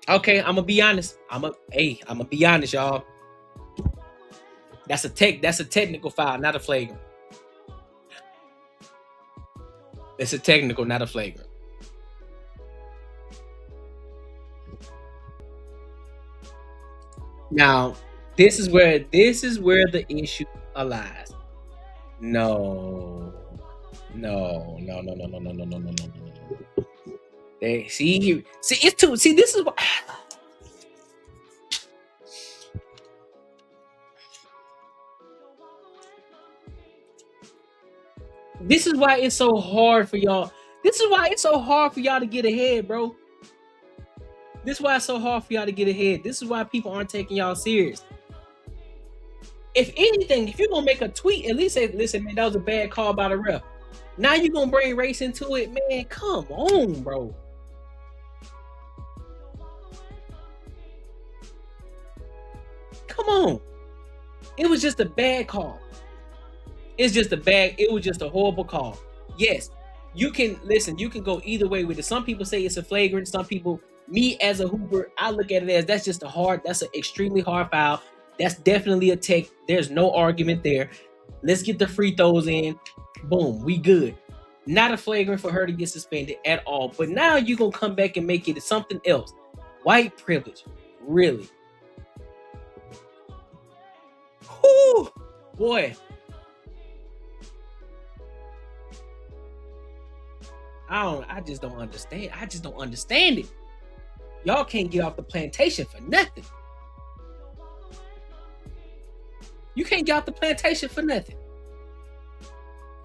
Okay, I'm gonna be honest. I'm gonna be honest, y'all. That's a technical foul, not a flagrant. It's a technical, not a flagrant. Now, this is where the issue lies. No. They see it's too. See, this is what. This is why it's so hard for y'all. This is why it's so hard for y'all to get ahead, bro. This is why it's so hard for y'all to get ahead. This is why people aren't taking y'all serious. If anything, if you're gonna make a tweet, at least say, listen, man, that was a bad call by the ref. Now you're gonna bring race into it, man. Come on, bro. Come on. It was just a bad call. It was just a horrible call. Yes, you can go either way with it. Some people say it's a flagrant. Some people, me as a hooper, I look at it as that's an extremely hard foul. That's definitely a tech. There's no argument there. Let's get the free throws in. Boom, we good. Not a flagrant for her to get suspended at all. But now you're going to come back and make it something else. White privilege. Really? Whew, boy. I just don't understand. I just don't understand it. Y'all can't get off the plantation for nothing. You can't get off the plantation for nothing.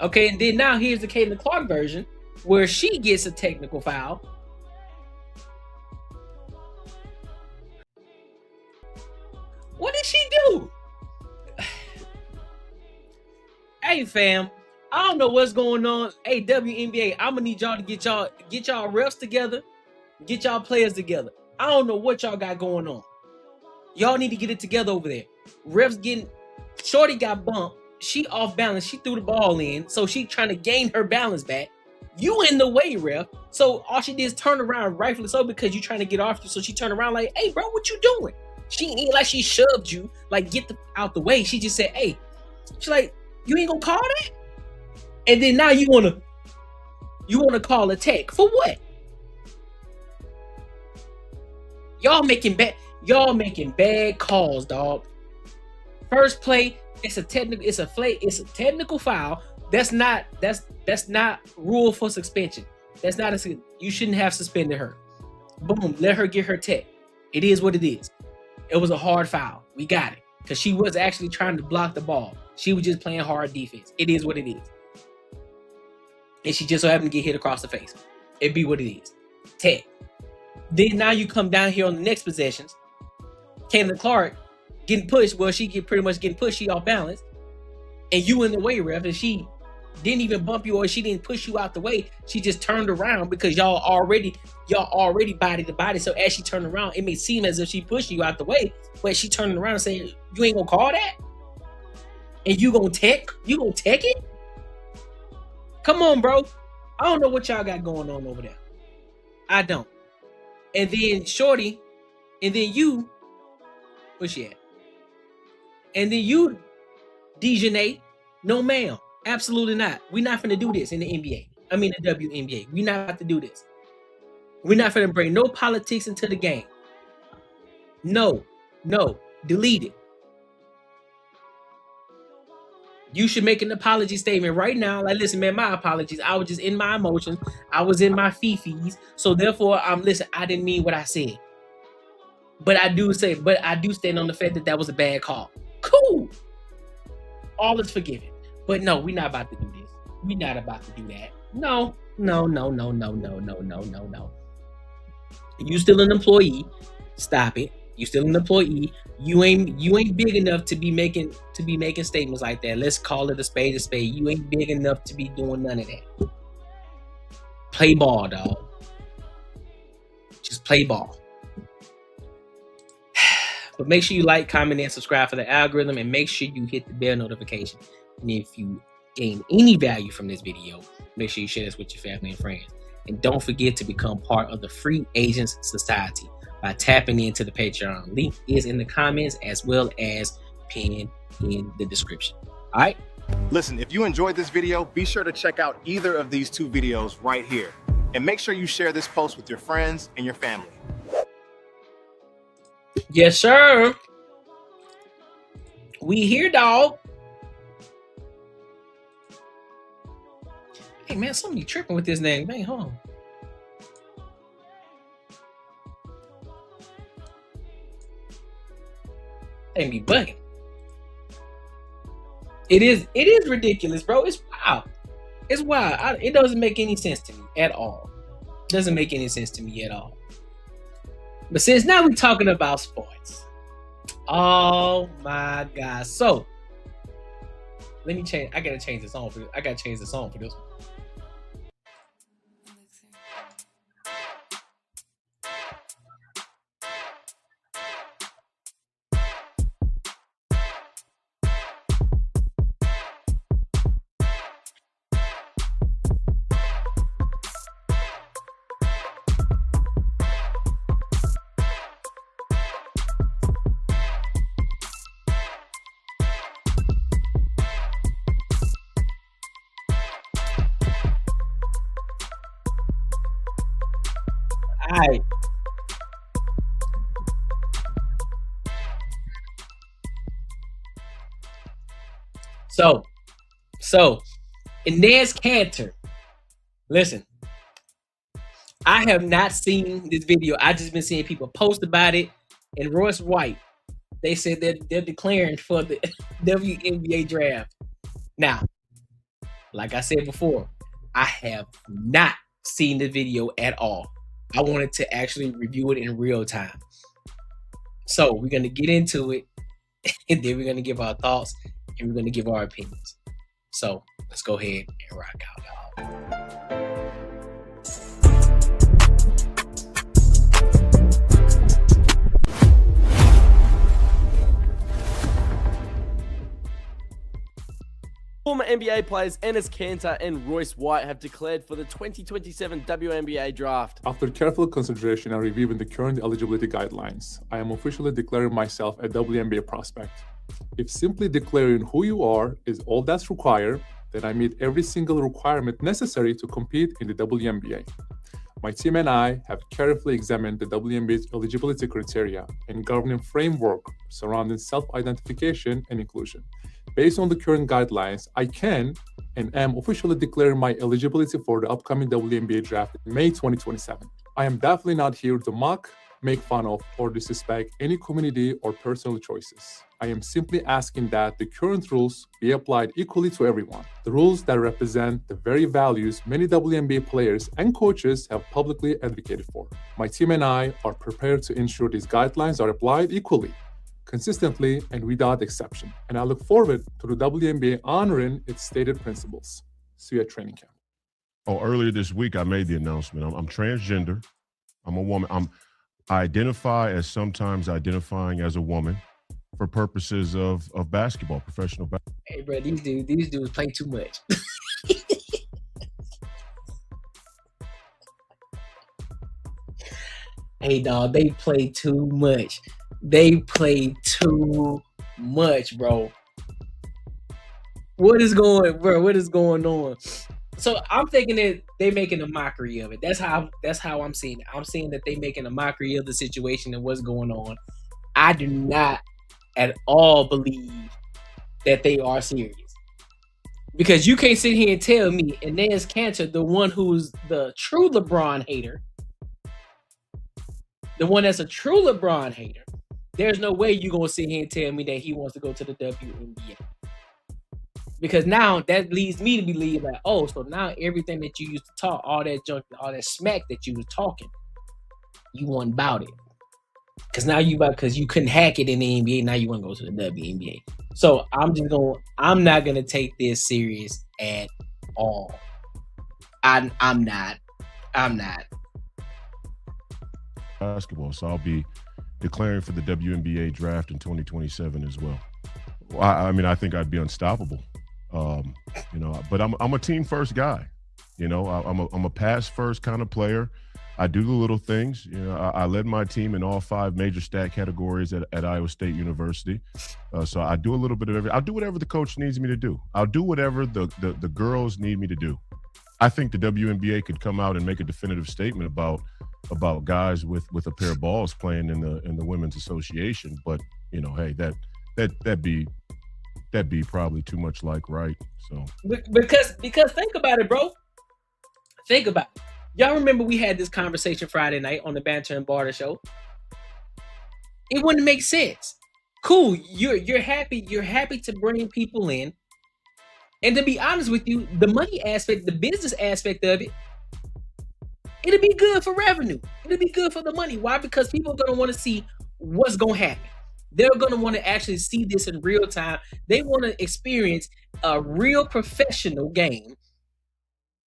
Okay, and then now here's the Caitlin Clark version where she gets a technical foul. What did she do? Hey fam, I don't know what's going on. Hey WNBA, I'm gonna need y'all to get y'all refs together, get y'all players together. I don't know what y'all got going on. Y'all need to get it together over there. Refs getting, shorty got bumped. She off balance. She threw the ball in, so she trying to gain her balance back. You in the way, ref. So all she did is turn around, rightfully so, because you trying to get off you. So she turned around like, hey bro, what you doing? She ain't like she shoved you, like get out the way. She just said, hey. She's like, you ain't gonna call that? And then now you wanna call a tech for what? Y'all making bad calls, dog. First play, it's a technical foul. That's not rule for suspension. You shouldn't have suspended her. Boom, let her get her tech. It is what it is. It was a hard foul. We got it. Because she was actually trying to block the ball. She was just playing hard defense. It is what it is. And she just so happened to get hit across the face. It be what it is. Tech. Then now you come down here on the next possessions. Caitlin Clark getting pushed. Well, she pretty much getting pushed. She off balance, and you in the way, ref, and she didn't even bump you or she didn't push you out the way. She just turned around because y'all already body to body. So as she turned around, it may seem as if she pushed you out the way, but she turning around and saying, "You ain't gonna call that, and you gonna take it." Come on, bro. I don't know what y'all got going on over there. I don't. And then Shorty, and then you, where's she at? And then you, Dejanay, no ma'am, absolutely not. We're not finna do this in the NBA. I mean the WNBA. We're not about to do this. We're not finna bring no politics into the game. No, delete it. You should make an apology statement right now. Like, listen, man, my apologies. I was just in my emotions. I was in my fifis. So therefore, listen, I didn't mean what I said. But I do stand on the fact that was a bad call. Cool. All is forgiven. But no, we're not about to do this. We're not about to do that. No. You still an employee. Stop it. You still an employee. You ain't big enough to be making statements like that. Let's call it a spade a spade. You ain't big enough to be doing none of that. Play ball, dog. Just play ball. But make sure you like, comment, and subscribe for the algorithm, and make sure you hit the bell notification. And if you gain any value from this video, make sure you share this with your family and friends. And don't forget to become part of the Free Agents Society by tapping into the Patreon. Link is in the comments as well as pinned in the description. All right? Listen, if you enjoyed this video, be sure to check out either of these two videos right here. And make sure you share this post with your friends and your family. Yes, sir. We here, dog. Hey, man, somebody tripping with this name. Man, hold on. They be bugging. It is ridiculous, bro. It's wild. It's wild. It doesn't make any sense to me at all. Doesn't make any sense to me at all. But since now we're talking about sports. Oh my God. So let me change. I gotta change the song for this. I gotta change the song for this one. All right. So Enes Kanter. Listen, I have not seen this video. I just been seeing people post about it. And Royce White, they said that they're declaring for the WNBA draft. Now, like I said before, I have not seen the video at all. I wanted to actually review it in real time. So we're going to get into it, and then we're going to give our thoughts, and we're going to give our opinions. So let's go ahead and rock out, y'all. Former NBA players Enes Kanter and Royce White have declared for the 2027 WNBA draft. After careful consideration and reviewing the current eligibility guidelines, I am officially declaring myself a WNBA prospect. If simply declaring who you are is all that's required, then I meet every single requirement necessary to compete in the WNBA. My team and I have carefully examined the WNBA's eligibility criteria and governing framework surrounding self-identification and inclusion. Based on the current guidelines, I can and am officially declaring my eligibility for the upcoming WNBA draft in May 2027. I am definitely not here to mock, make fun of, or disrespect any community or personal choices. I am simply asking that the current rules be applied equally to everyone. The rules that represent the very values many WNBA players and coaches have publicly advocated for. My team and I are prepared to ensure these guidelines are applied equally, consistently, and without exception. And I look forward to the WNBA honoring its stated principles. See you at training camp. Oh, earlier this week, I made the announcement. I'm transgender. I'm a woman. I identify as sometimes identifying as a woman for purposes of basketball, professional basketball. Hey, bro, these dudes play too much. Hey, dog, they play too much. They play too much, bro. What is going on? So I'm thinking that they making a mockery of it. That's how I'm seeing it. I'm seeing that they making a mockery of the situation and what's going on. I do not at all believe that they are serious. Because you can't sit here and tell me, Enes Kanter, the one who's the true LeBron hater, the one that's a true LeBron hater, there's no way you're going to sit here and tell me that he wants to go to the WNBA. Because now that leads me to believe like, oh, so now everything that you used to talk, all that junk, all that smack that you was talking, you want about it. Because now because you couldn't hack it in the NBA, now you want to go to the WNBA. So I'm not gonna take this serious at all. I'm not. Basketball, so I'll be declaring for the WNBA draft in 2027 as well. I mean, I think I'd be unstoppable. But I'm a team first guy. I'm a pass first kind of player. I do the little things. I led my team in all 5 major stat categories at Iowa State University. So I do a little bit of everything. I'll do whatever the coach needs me to do. I'll do whatever the girls need me to do. I think the WNBA could come out and make a definitive statement about guys with a pair of balls playing in the Women's Association. But hey, that'd be probably too much like right. So because think about it, bro. Think about it. Y'all remember we had this conversation Friday night on the Banter and Barter show? It wouldn't make sense. Cool, you're happy to bring people in. And to be honest with you, the money aspect, the business aspect of it, it'll be good for revenue. It'll be good for the money. Why? Because people are going to want to see what's going to happen. They're going to want to actually see this in real time. They want to experience a real professional game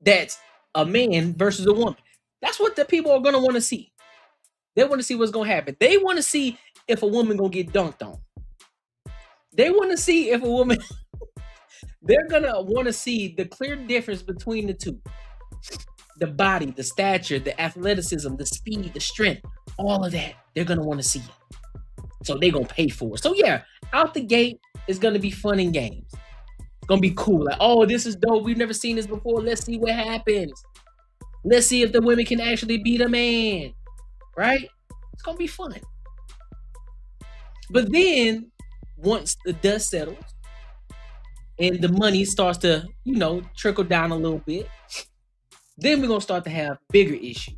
that's a man versus a woman. That's what the people are going to want to see. They want to see what's going to happen. They want to see if a woman going to get dunked on. They want to see if a woman... They're going to want to see the clear difference between the two. The body, the stature, the athleticism, the speed, the strength, all of that. They're going to want to see it. So they're going to pay for it. So yeah, out the gate, it's going to be fun and games. It's going to be cool. Like, oh, this is dope. We've never seen this before. Let's see what happens. Let's see if the women can actually beat a man. Right? It's going to be fun. But then, once the dust settles, and the money starts to, trickle down a little bit, then we're going to start to have bigger issues.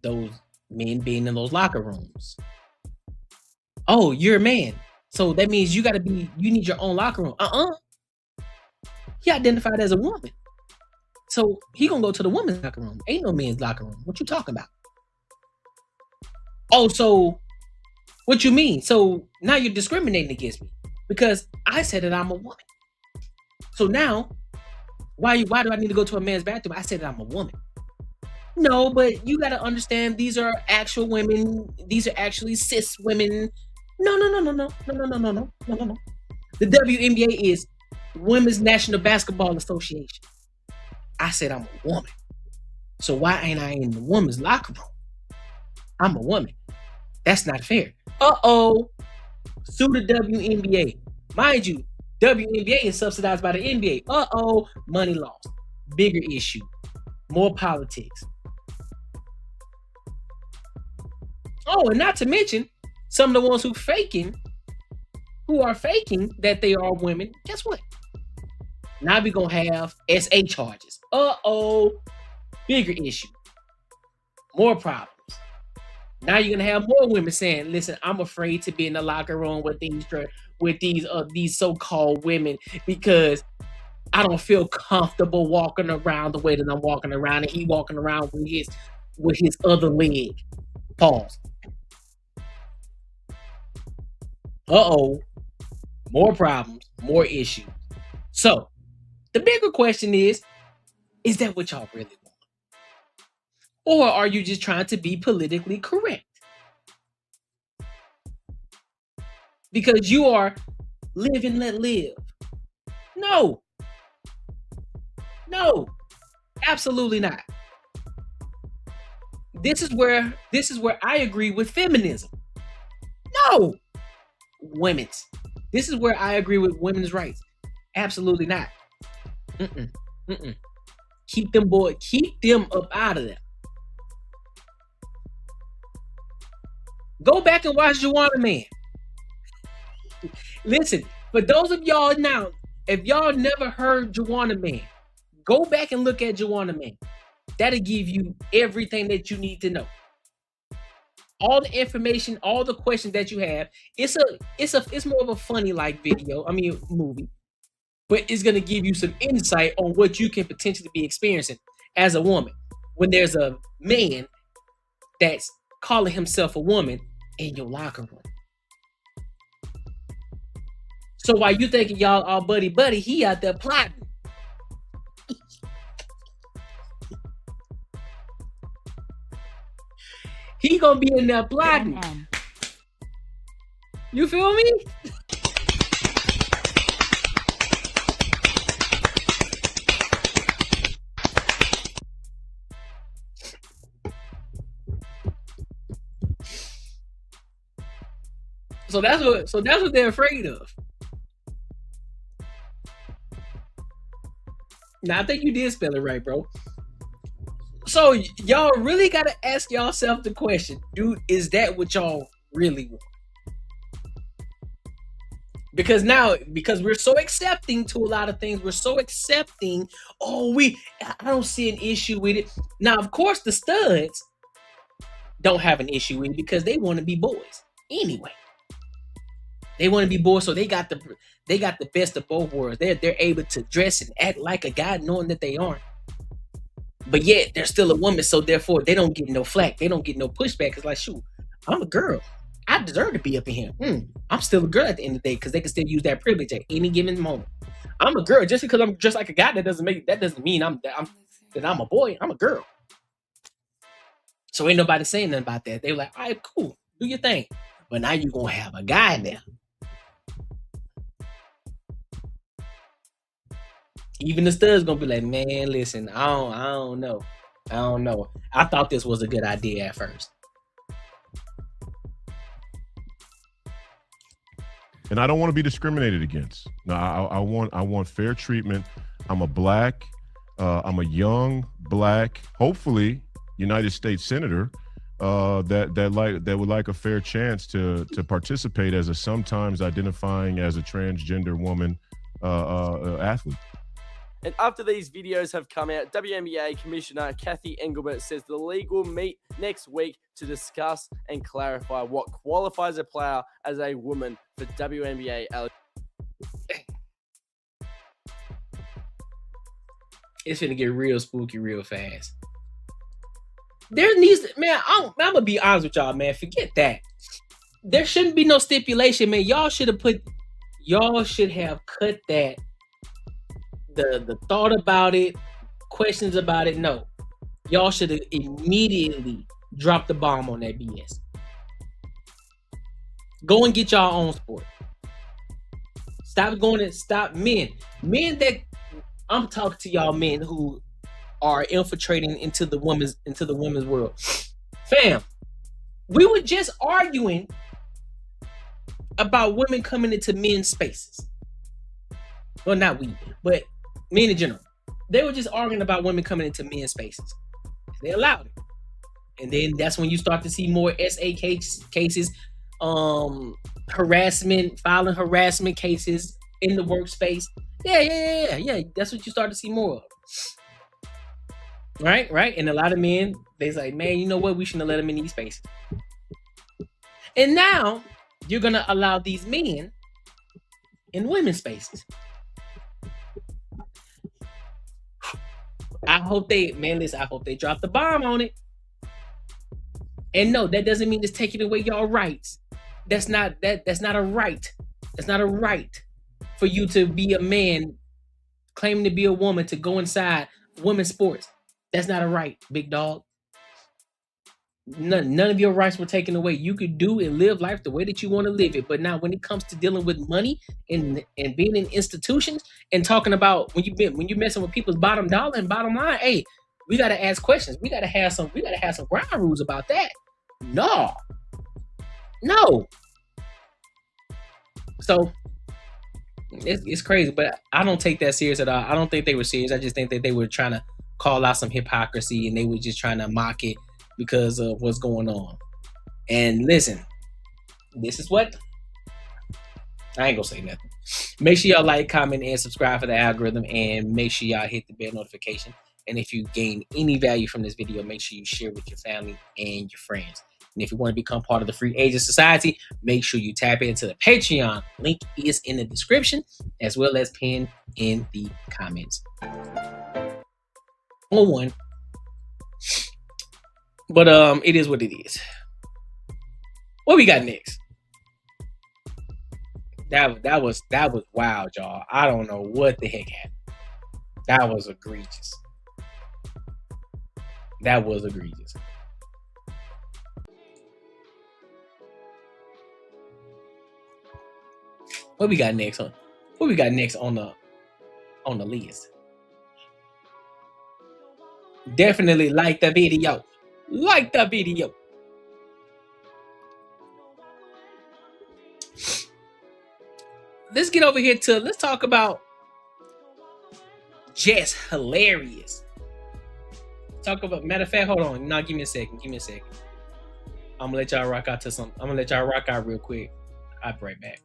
Those men being in those locker rooms. Oh, you're a man. So that means you need your own locker room. He identified as a woman. So he going to go to the women's locker room. Ain't no men's locker room. What you talking about? Oh, so what you mean? So now you're discriminating against me because I said that I'm a woman. So now, why do I need to go to a man's bathroom? I said that I'm a woman. No, but you got to understand these are actual women. These are actually cis women. No. The WNBA is Women's National Basketball Association. I said I'm a woman. So why ain't I in the women's locker room? I'm a woman. That's not fair. Sue the WNBA. Mind you, WNBA is subsidized by the NBA. Money lost. Bigger issue. More politics. Oh, and not to mention, some of the ones who are faking that they are women, guess what? Now we're going to have SA charges. Bigger issue. More problems. Now you're gonna have more women saying, "Listen, I'm afraid to be in the locker room with these so-called women because I don't feel comfortable walking around the way that I'm walking around, and he walking around with his other leg." Pause. Uh-oh. More problems, more issues. So the bigger question is that what y'all really want? Or are you just trying to be politically correct? Because you are live and let live. No. No. Absolutely not. This is where I agree with feminism. No. Women's. This is where I agree with women's rights. Absolutely not. Mm-mm. Mm-mm. Keep them up out of there. Go back and watch Juwanna Mann. Listen, for those of y'all now, if y'all never heard Juwanna Mann, go back and look at Juwanna Mann. That'll give you everything that you need to know. All the information, all the questions that you have. It's more of a funny like movie, but it's gonna give you some insight on what you can potentially be experiencing as a woman when there's a man that's calling himself a woman in your locker room. So while you thinking y'all all buddy, he out there plotting. He gonna be in there plotting. You feel me? So that's what they're afraid of. Now I think you did spell it right, bro. So y'all really gotta ask yourself the question, dude, is that what y'all really want? Because we're so accepting to a lot of things, we're so accepting, I don't see an issue with it. Now, of course, the studs don't have an issue with it because they want to be boys anyway. They want to be boys, so they got the best of both worlds. They're able to dress and act like a guy knowing that they aren't. But yet they're still a woman, so therefore they don't get no flack. They don't get no pushback. It's like, shoot, I'm a girl. I deserve to be up in here. I'm still a girl at the end of the day because they can still use that privilege at any given moment. I'm a girl. Just because I'm just like a guy, that doesn't mean I'm a boy. I'm a girl. So ain't nobody saying nothing about that. They were like, all right, cool, do your thing. But now you're gonna have a guy there. Even the studs gonna be like, man, listen, I don't know. I thought this was a good idea at first. And I don't want to be discriminated against. No, I want fair treatment. I'm a black, I'm a young black, hopefully United States senator that would like a fair chance to participate as a sometimes identifying as a transgender woman athlete. And after these videos have come out, WNBA Commissioner Kathy Engelbert says the league will meet next week to discuss and clarify what qualifies a player as a woman for WNBA eligibility. It's gonna get real spooky real fast. There needs to, man, I'm gonna be honest with y'all, man. Forget that. There shouldn't be no stipulation, man. Y'all should have cut that. The thought about it, questions about it, no. Y'all should have immediately dropped the bomb on that BS. Go and get y'all own sport. Stop men that I'm talking to y'all men who are infiltrating into the women's world. Fam, we were just arguing about women coming into men's spaces. Well, not we, but men in general. They were just arguing about women coming into men's spaces. They allowed it. And then that's when you start to see more SA cases, filing harassment cases in the workspace. Yeah. That's what you start to see more of. Right? And a lot of men, they's like, man, you know what? We shouldn't have let them in these spaces. And now you're gonna allow these men in women's spaces. I hope they drop the bomb on it. And no, that doesn't mean it's taking away y'all rights. That's not a right. That's not a right for you to be a man claiming to be a woman to go inside women's sports. That's not a right, big dog. None of your rights were taken away. You could do and live life the way that you want to live it. But now when it comes to dealing with money and being in institutions and talking about when you're messing with people's bottom dollar and bottom line, hey, we gotta ask questions. We gotta have some ground rules about that. No. So it's crazy, but I don't take that serious at all. I don't think they were serious. I just think that they were trying to call out some hypocrisy and they were just trying to mock it because of what's going on. And listen, this is what I ain't gonna say nothing. Make sure y'all like, comment, and subscribe for the algorithm, and make sure y'all hit the bell notification. And if you gain any value from this video, make sure you share with your family and your friends. And if you want to become part of the Free Agent Society, make sure you tap into the Patreon. Link is in the description, as well as pinned in the comments. On one. But it is what it is. What we got next? That was wild, y'all. I don't know what the heck happened. That was egregious. That was egregious. What we got next on? What we got next on the list? Definitely like the video. Like the video. Let's get over here to, let's talk about just hilarious. Talk about, matter of fact, hold on. No, give me a second. I'm gonna let y'all rock out to some. I'm gonna let y'all rock out real quick. I'll be right back.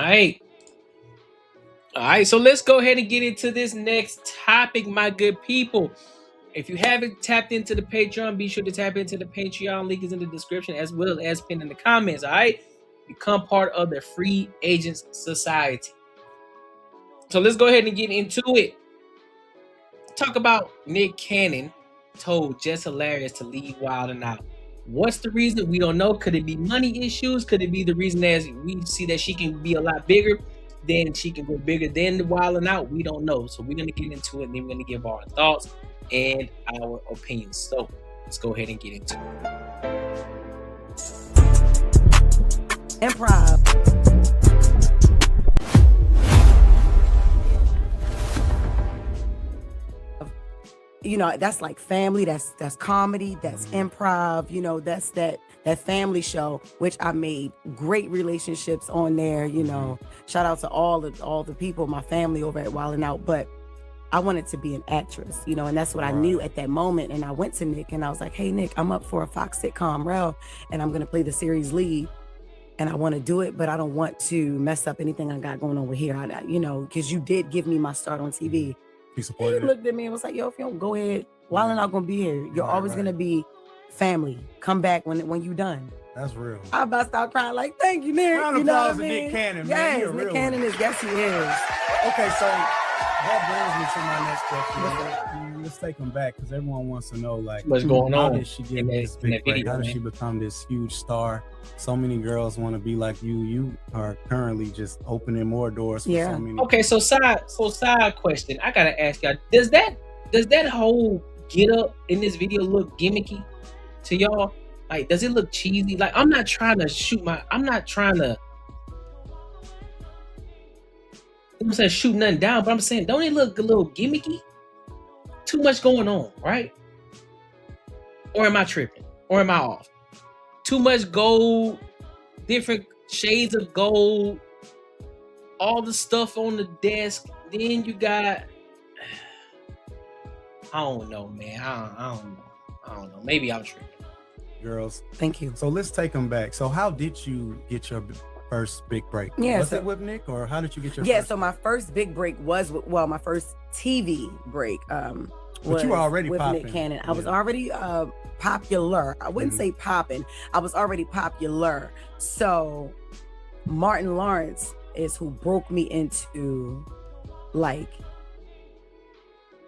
right. All right, so let's go ahead and get into this next topic, my good people. If you haven't tapped into the Patreon, be sure to tap into the Patreon. Link is in the description as well as pinned in the comments. All right, become part of the Free Agents Society. So let's go ahead and get into it. Talk about Nick Cannon told Just Hilarious to leave Wild 'N Out. What's the reason? We don't know. Could it be money issues? Could it be the reason as we see that she can be a lot bigger? Then she can go bigger than the Wild 'N Out. We don't know. So we're going to get into it, and then we're going to give our thoughts and our opinions. So let's go ahead and get into it. Improv. You know, that's like family, that's comedy, that's improv, you know, that's that family show, which I made great relationships on there, you know. Shout out to all the people, my family over at Wild 'N Out, but I wanted to be an actress, you know, and that's what I knew at that moment. And I went to Nick and I was like, hey, Nick, I'm up for a Fox sitcom role and I'm going to play the series lead. And I want to do it, but I don't want to mess up anything I got going over here. You know, because you did give me my start on TV. He supported He looked at me and was like, yo, if you don't go ahead, Wild 'N Out gonna be here. You're always gonna be family. Come back when you done. That's real. I about to start crying like, thank you, Nick. Round of You know applause what I to mean? Nick Cannon, man. Yes, He a Nick real Cannon one. is, yes, he is. Okay, so that brings me to my next question. Let's take them back because everyone wants to know, like, What's going how on did she get in this that big break? video, How did man? she become this huge star? So many girls want to be like you. You are currently just opening more doors for so many. Okay, so side question. I gotta ask y'all: Does that whole get up in this video look gimmicky to y'all? Like, does it look cheesy? Like, I'm not trying to shoot nothing down, but I'm saying, don't it look a little gimmicky? Too much going on, right? Or am I tripping? Or am I off? Too much gold, different shades of gold, all the stuff on the desk. Then you got, I don't know, man. I don't know. Maybe I'm tripping. Girls, thank you. So let's take them back. So how did you get your first big break? Yeah, was so- it with Nick, or how did you get your Yeah, first? so my first big break was my first TV break was you were already with popping. Nick Cannon. I was already popular. I wouldn't say popping. I was already popular. So Martin Lawrence is who broke me into like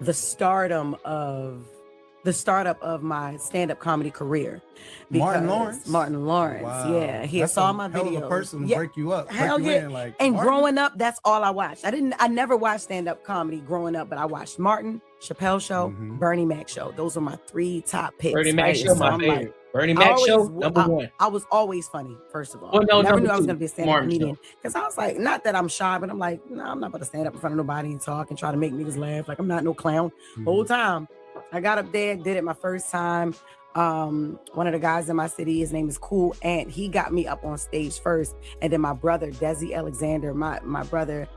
the startup of my stand-up comedy career. Martin Because Lawrence? Wow. Yeah, he That's saw a my hell of videos. a person to Yeah. break you up. break Hell you yeah. in, like, And Martin? growing up, that's all I watched. I never watched stand-up comedy growing up, but I watched Martin, Chappelle Show, Bernie Mac Show. Those are my 3 top picks. Bernie Mac right? Show, So my I'm favorite. like, Bernie I Mac always- Show, number one. I was always funny, first of all. Well, no, Never number knew I was two, gonna be a stand-up Martin comedian. Show. Because I was like, not that I'm shy, but I'm like, no, I'm not about to stand up in front of nobody and talk and try to make niggas laugh. Like, I'm not no clown. Whole time. I got up there, did it my first time. One of the guys in my city, his name is Cool Ant. He got me up on stage first. And then my brother, Desi Alexander, my brother,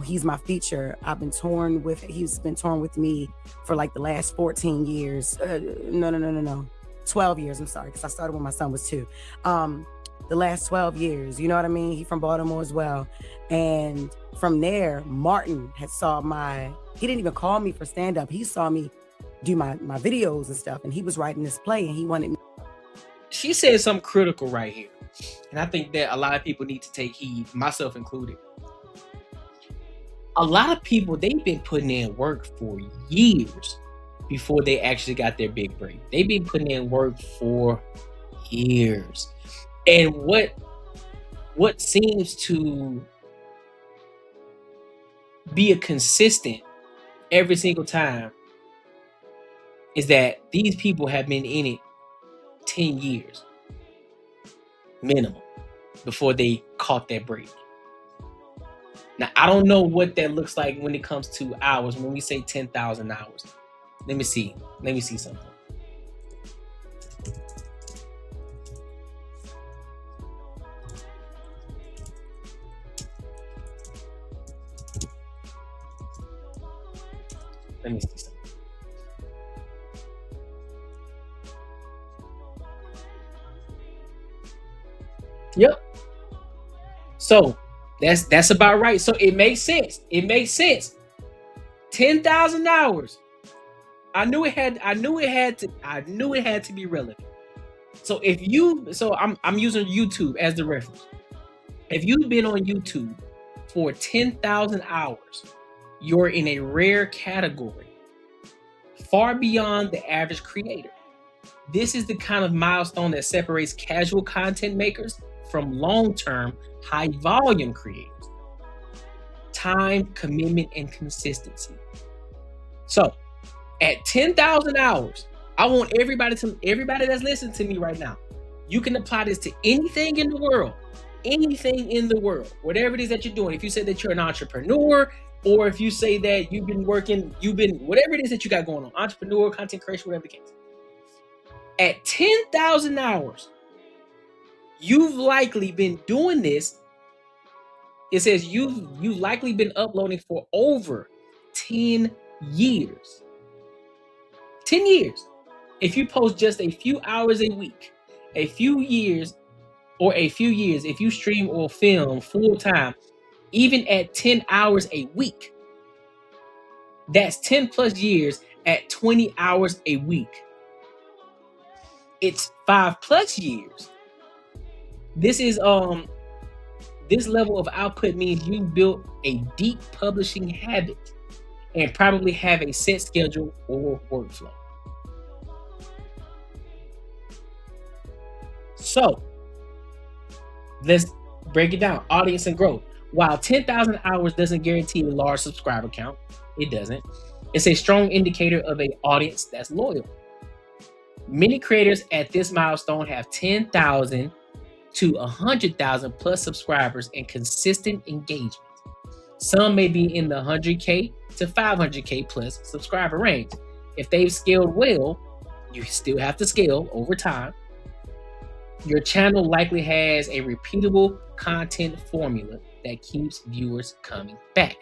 he's my feature. He's been touring with me for like the last 14 years. No. 12 years, I'm sorry, because I started when my son was 2. The last 12 years, you know what I mean? He from Baltimore as well. And from there, Martin he didn't even call me for stand-up. He saw me do my videos and stuff, and he was writing this play, and he wanted me. She said something critical right here. And I think that a lot of people need to take heed, myself included. A lot of people, they've been putting in work for years before they actually got their big break. They've been putting in work for years. And what seems to be a consistent every single time is that these people have been in it 10 years minimum before they caught that break. Now, I don't know what that looks like when it comes to hours. When we say 10,000 hours, let me see something. Let me see something. Yep. So That's about right. So it makes sense. It makes sense. 10,000 hours. I knew it had to be relevant. So I'm using YouTube as the reference. If you've been on YouTube for 10,000 hours, you're in a rare category, far beyond the average creator. This is the kind of milestone that separates casual content makers from long-term, high-volume creators. Time, commitment, and consistency. So, at 10,000 hours, I want everybody that's listening to me right now, you can apply this to anything in the world, whatever it is that you're doing. If you say that you're an entrepreneur, or if you say that you've been whatever it is that you got going on, entrepreneur, content creation, whatever the case. At 10,000 hours, you've likely been doing this. It says you've likely been uploading for over 10 years. 10 years. If you post just a few hours a week, a few years, if you stream or film full time, even at 10 hours a week, that's 10 plus years at 20 hours a week. It's 5+ years. This is this level of output means you built a deep publishing habit and probably have a set schedule or workflow. So let's break it down. Audience and growth. While 10,000 hours doesn't guarantee a large subscriber count, it doesn't. It's a strong indicator of an audience that's loyal. Many creators at this milestone have 10,000 to 100,000 plus subscribers and consistent engagement. Some may be in the 100K to 500K plus subscriber range. If they've scaled well, you still have to scale over time. Your channel likely has a repeatable content formula that keeps viewers coming back.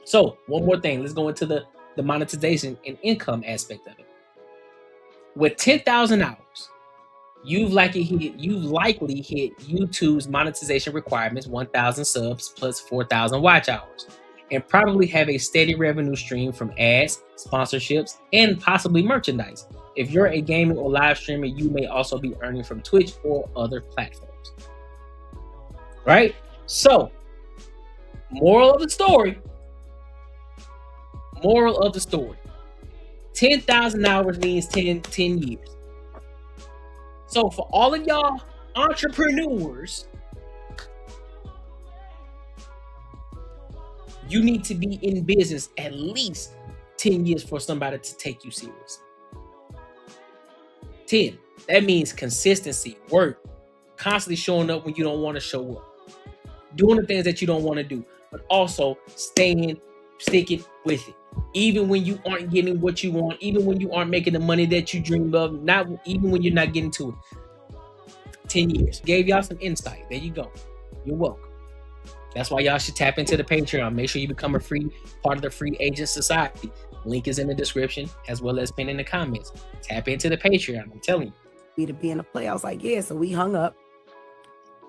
So one more thing, let's go into the monetization and income aspect of it. With 10,000 hours, you've likely hit YouTube's monetization requirements, 1,000 subs plus 4,000 watch hours, and probably have a steady revenue stream from ads, sponsorships, and possibly merchandise. If you're a gaming or live streamer, you may also be earning from Twitch or other platforms. Right? So, moral of the story. 10,000 hours means 10 years. So for all of y'all entrepreneurs, you need to be in business at least 10 years for somebody to take you serious. 10. That means consistency, work, constantly showing up when you don't want to show up, doing the things that you don't want to do, but also sticking with it. Even when you aren't getting what you want, even when you aren't making the money that you dreamed of, even when you're not getting to it. 10 years. Gave y'all some insight. There you go. You're welcome. That's why y'all should tap into the Patreon. Make sure you become a free part of the Free Agent Society. Link is in the description as well as pinned in the comments. Tap into the Patreon. I'm telling you. Me to be in a play. I was like, yeah. So we hung up.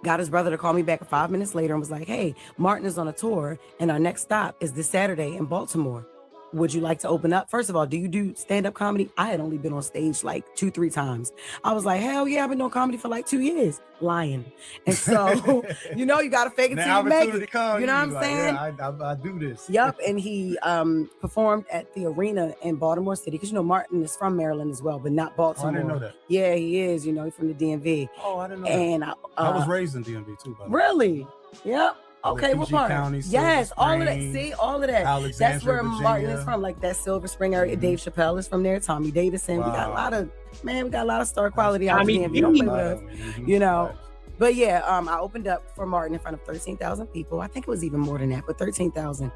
Got his brother to call me back 5 minutes later and was like, hey, Martin is on a tour and our next stop is this Saturday in Baltimore. Would you like to open up? First of all, do you do stand-up comedy? I had only been on stage like 2-3 times. I was like, hell yeah, I've been doing comedy for like 2 years. Lying. And so, you got to fake it till you make it. You know what I'm saying? Yeah, I do this. Yep. And he performed at the arena in Baltimore City. Because, Martin is from Maryland as well, but not Baltimore. Oh, I didn't know that. Yeah, he is. He's from the DMV. Oh, I didn't know and that. I was raised in DMV too. By the way. Really? Yep. Okay, what part? County, yes, Silver all of that. Spring, See, all of that. Alexandria, That's where Virginia. Martin is from, like that Silver Spring area. Dave Chappelle is from there. Tommy Davidson. Wow. We got a lot of star quality out there. Don't play with us, But yeah, I opened up for Martin in front of 13,000 people. I think it was even more than that, but 13,000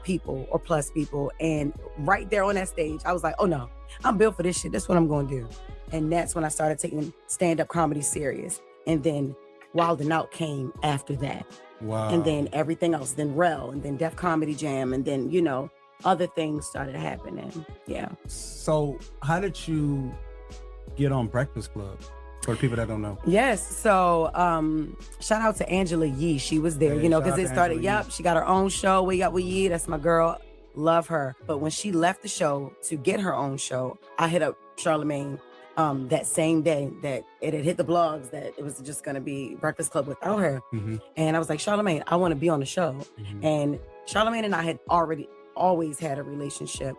people or plus people. And right there on that stage, I was like, oh no, I'm built for this shit. That's what I'm going to do. And that's when I started taking stand-up comedy serious. And then Wild 'N Out came after that. Wow. And then everything else, then Rel, and then Def Comedy Jam, and then, other things started happening. Yeah. So how did you get on Breakfast Club? For people that don't know. Yes. So shout out to Angela Yee. She was there, Hey, you know, shout because out it to started. Angela Yep. She got her own show. We got with Yee. That's my girl. Love her. But when she left the show to get her own show, I hit up Charlamagne that same day that it had hit the blogs that it was just going to be Breakfast Club without her. And I was like, Charlamagne, I want to be on the show. And Charlamagne and I had always had a relationship.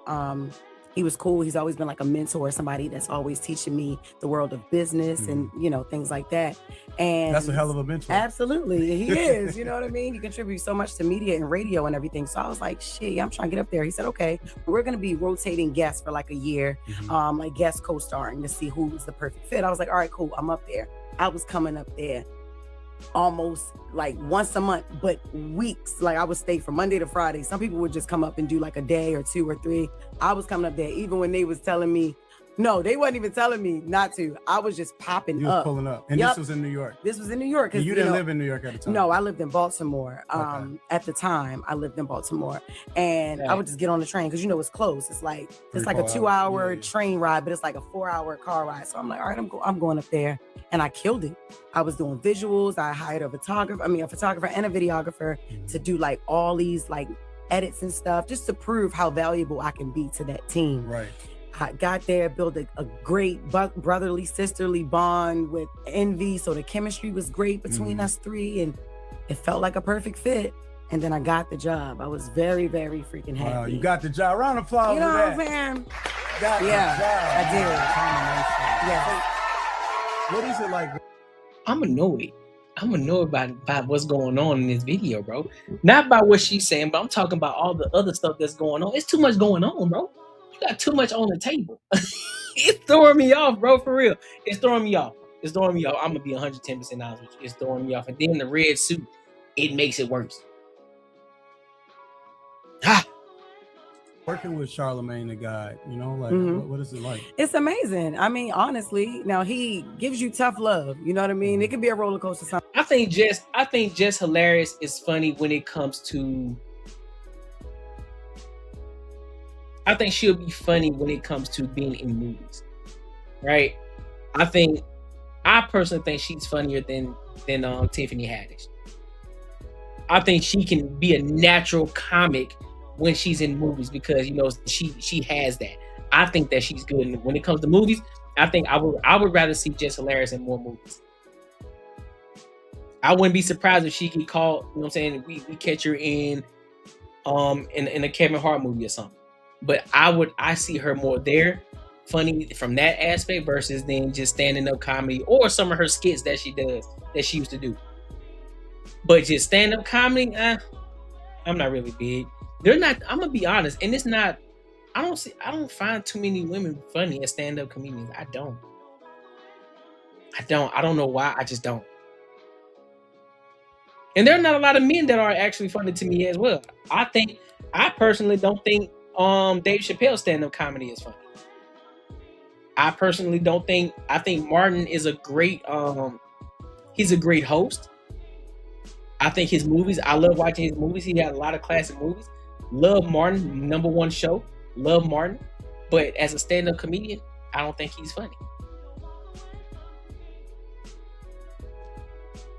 He was cool. He's always been like a mentor, somebody that's always teaching me the world of business and, you know, things like that. And That's a hell of a mentor. Absolutely. He is, you know what I mean? He contributes so much to media and radio and everything. So I was like, shit, I'm trying to get up there. He said, okay, we're going to be rotating guests for like a year, like guest co-starring to see who's the perfect fit. I was like, all right, cool. I'm up there. I was coming up there almost like once a month, but weeks. Like I would stay from Monday to Friday. Some people would just come up and do like a day or 2 or 3. I was coming up there even when they was telling me, no, they wasn't even telling me not to. I was just popping You was up. pulling up. And Yup. this was in New York. This was in New York. And you didn't live in New York at the time. No, I lived in Baltimore. At the time, I lived in Baltimore, and I would just get on the train because you know it's close. It's like a 2-hour train ride, but it's like a 4-hour car ride. So I'm like, all right, I'm going up there, and I killed it. I was doing visuals. I hired a photographer and a videographer to do like all these like edits and stuff, just to prove how valuable I can be to that team. Right. I got there, built a great brotherly, sisterly bond with Envy. So the chemistry was great between us 3, and it felt like a perfect fit. And then I got the job. I was very, very freaking happy. Wow, you got the job. Round of applause. You know for what I'm that. saying? Got the I did. Yeah. What is it like? I'm annoyed. I'm annoyed by what's going on in this video, bro. Not by what she's saying, but I'm talking about all the other stuff that's going on. It's too much going on, bro. You got too much on the table. It's throwing me off, bro, for real. It's throwing me off. I'm gonna be 110% honest with you. It's throwing me off. And then the red suit, it makes it worse. Working with Charlamagne the God, you know, like what is it like? It's amazing. I mean, honestly, now he gives you tough love. You know what I mean? It can be a roller coaster sometimes. I think Jess Hilarious is funny when it comes to. I think she'll be funny when it comes to being in movies, right? I personally think she's funnier than Tiffany Haddish. I think she can be a natural comic when she's in movies because you know she has that. I think that she's good. And when it comes to movies, I think I would rather see Jess Hilarious in more movies. I wouldn't be surprised if she get called. You know what I'm saying? We catch her in a Kevin Hart movie or something. But I see her more there, funny from that aspect versus than just standing up comedy or some of her skits that she does that she used to do. But just stand up comedy, I'm not really big. They're not. I'm gonna be honest, and it's not. I don't find too many women funny as stand up comedians. I don't know why. I just don't. And there are not a lot of men that are actually funny to me as well. I personally don't think Dave Chappelle's stand-up comedy is funny. I personally don't think. I think Martin is a great. He's a great host. I think his movies. I love watching his movies. He had a lot of classic movies. Love Martin, #1 show. Love Martin, but as a stand-up comedian, I don't think he's funny.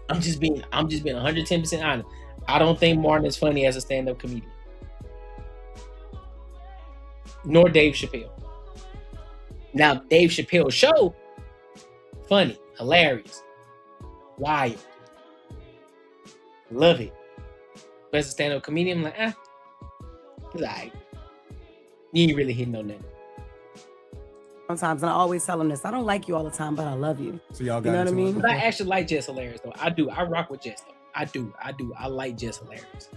I'm just being 110% honest. I don't think Martin is funny as a stand-up comedian. Nor Dave Chappelle. Now, Dave Chappelle's show, funny, hilarious, wild. Love it. But as a stand-up comedian, I'm like, it's all right. You ain't really hitting no nothing. Sometimes, and I always tell them this, I don't like you all the time, but I love you. So y'all got you know what I mean? But I actually like Jess Hilarious, though. I do. I rock with Jess, though. I do. I like Jess Hilarious.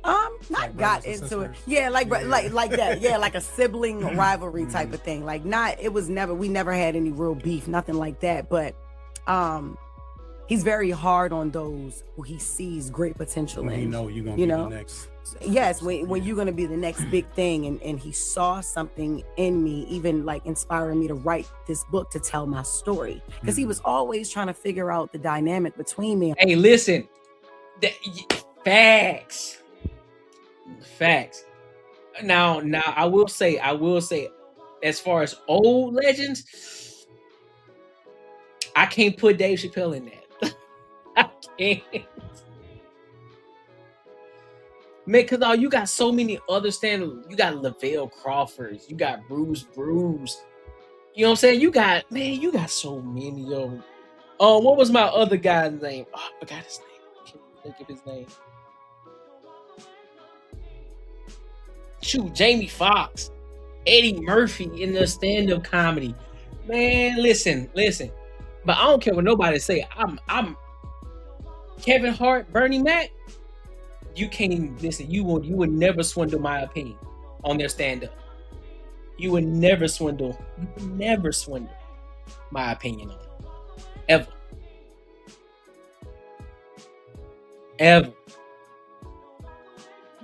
Not Like got brothers and into it. sisters? Yeah, like that. Yeah, like a sibling rivalry type of thing. Like we never had any real beef, nothing like that. But he's very hard on those who he sees great potential When in. you know you're gonna be the next. Yes, when you're gonna be the next big thing, and he saw something in me, even like inspiring me to write this book to tell my story. Because he was always trying to figure out the dynamic between me. Hey, listen. Facts. Now, I will say, as far as old legends, I can't put Dave Chappelle in that. I can't. Man, because you got so many other standards. You got Lavelle Crawford. You got Bruce. You know what I'm saying? You got so many of them. What was my other guy's name? Oh, I forgot his name. I can't think of his name. Shoot, Jamie Foxx, Eddie Murphy in the stand-up comedy. Man, listen. But I don't care what nobody say. I'm Kevin Hart, Bernie Mac. You can't listen. You would never swindle my opinion on their stand-up. You would never swindle my opinion on it. Ever.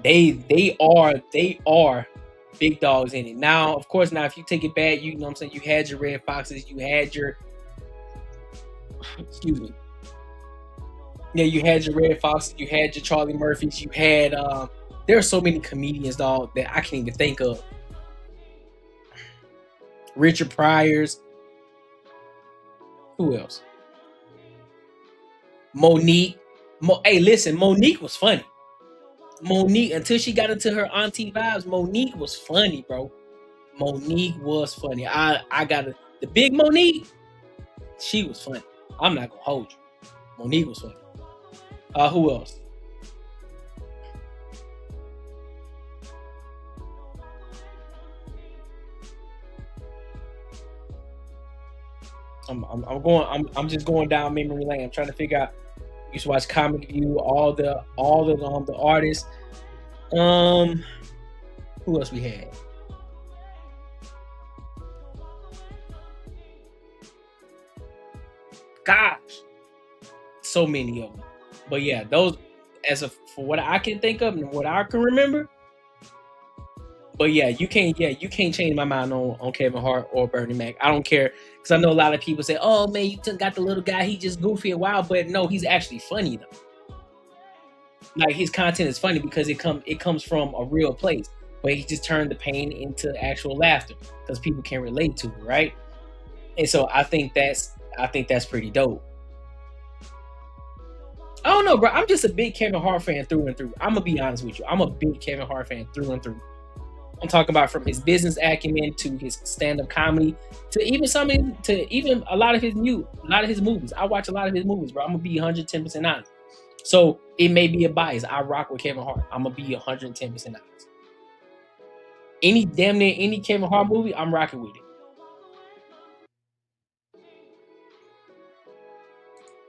They are big dogs in it. Now, of course, if you take it back, you know what I'm saying, you had your Red Foxes, you had your excuse me. Yeah, you had your Red Foxes, you had your Charlie Murphys, you had there are so many comedians, dog, that I can't even think of. Richard Pryors. Who else? Monique. Hey, listen, Monique was funny. Monique, until she got into her auntie vibes, Monique was funny, bro. Monique was funny. I got the big Monique. She was funny. I'm not gonna hold you. Monique was funny. Who else? I'm just going down memory lane. I'm trying to figure out. You should watch Comic View, all the artists. Who else we had? Gosh, so many of them. But yeah, those for what I can think of and what I can remember. But yeah, you can't change my mind on Kevin Hart or Bernie Mac. I don't care, because I know a lot of people say, "Oh man, you got the little guy. He just goofy and wild." But no, he's actually funny though. Like, his content is funny because it comes from a real place, but he just turned the pain into actual laughter because people can relate to it, right? And so I think that's pretty dope. I don't know, bro. I'm just a big Kevin Hart fan through and through. I'm gonna be honest with you. I'm a big Kevin Hart fan through and through. I'm talking about from his business acumen to his stand-up comedy to even a lot of his movies. I watch a lot of his movies, bro. I'm gonna be 110% honest. So it may be a bias. I rock with Kevin Hart. I'm gonna be 110% honest. Any Kevin Hart movie, I'm rocking with it.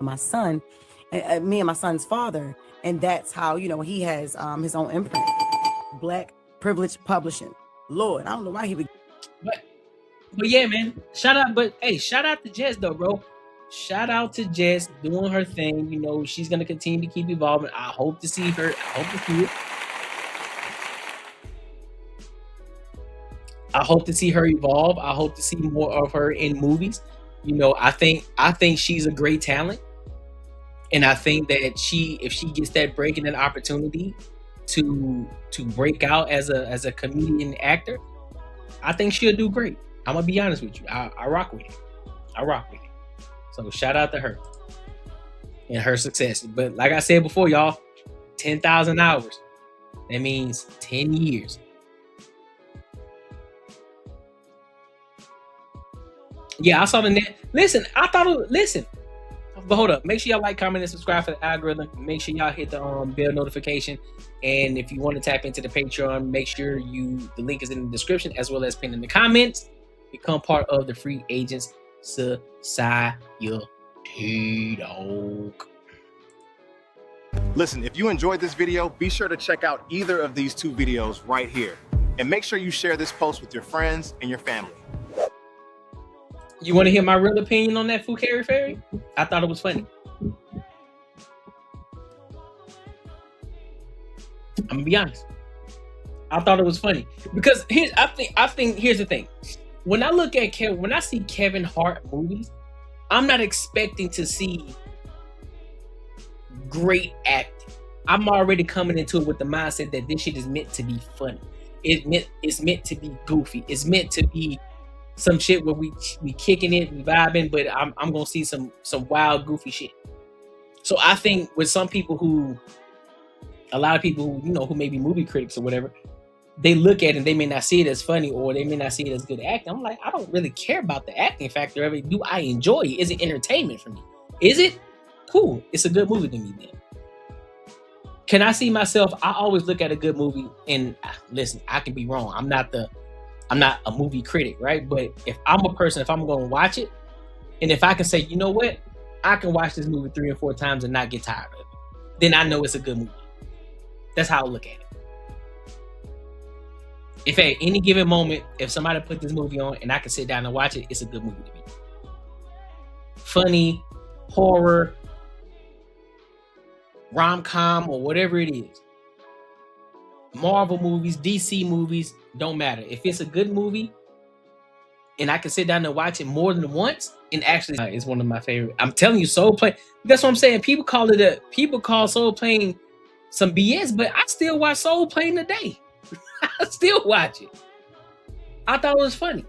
My son, me and my son's father, and that's how, he has his own imprint, Black Privilege Publishing. Lord, I don't know why he would. But yeah, man. Shout out to Jess though, bro. Shout out to Jess doing her thing. She's gonna continue to keep evolving. I hope to see her. I hope to see it. I hope to see her evolve. I hope to see more of her in movies. I think she's a great talent. And I think that if she gets that break and an opportunity to break out as a comedian actor, I think she'll do great. I'm gonna be honest with you. I rock with it. So shout out to her and her success. But like I said before, y'all, 10,000 hours. That means 10 years. Yeah, I saw the net. Listen, but hold up. Make sure y'all like, comment, and subscribe for the algorithm. Make sure y'all hit the bell notification. And if you want to tap into the Patreon, make sure the link is in the description as well as pinned in the comments. Become part of the Free Agents Society, dog. Listen, if you enjoyed this video, be sure to check out either of these two videos right here. And make sure you share this post with your friends and your family. You want to hear my real opinion on that Fukari Ferry? I thought it was funny. I'm gonna be honest. I thought it was funny because I think here's the thing. When I see Kevin Hart movies, I'm not expecting to see great acting. I'm already coming into it with the mindset that this shit is meant to be funny. It's meant to be goofy. It's meant to be some shit where we kicking it, we vibing, but I'm gonna see some wild, goofy shit. So I think with some people a lot of people who, who may be movie critics or whatever, they look at it and they may not see it as funny or they may not see it as good acting. I'm like, I don't really care about the acting factor of it. Do I enjoy it? Is it entertainment for me? Is it? Cool. It's a good movie to me then. Can I see myself? I always look at a good movie and listen, I can be wrong. I'm not a movie critic, right? But if I'm going to watch it, and if I can say, you know what, I can watch this movie 3 or 4 times and not get tired of it, then I know it's a good movie. That's how I look at it. If at any given moment, if somebody put this movie on and I can sit down and watch it, it's a good movie to me. Funny, horror, rom-com, or whatever it is. Marvel movies, DC movies, don't matter. If it's a good movie and I can sit down and watch it more than once, and actually it's one of my favorite. I'm telling you, Soul Plane. That's what I'm saying. People call Soul Plane some BS, but I still watch Soul Plane today. I still watch it. I thought it was funny.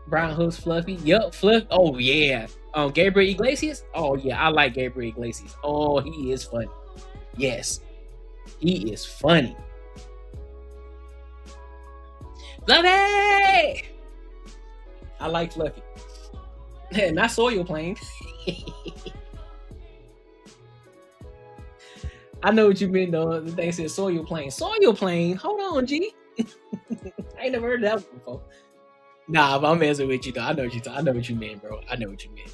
Brown Hook's Fluffy. Yup, Fluff. Oh yeah. Gabriel Iglesias. Oh yeah, I like Gabriel Iglesias. Oh, he is funny. Yes, he is funny. Fluffy. I like Fluffy. Not Soil Plane. I know what you mean though. The thing said Soil Plane. Soil Plane? Hold on, G. I ain't never heard that one before. Nah, but I'm messing with you though. I know what you mean, bro. I know what you mean.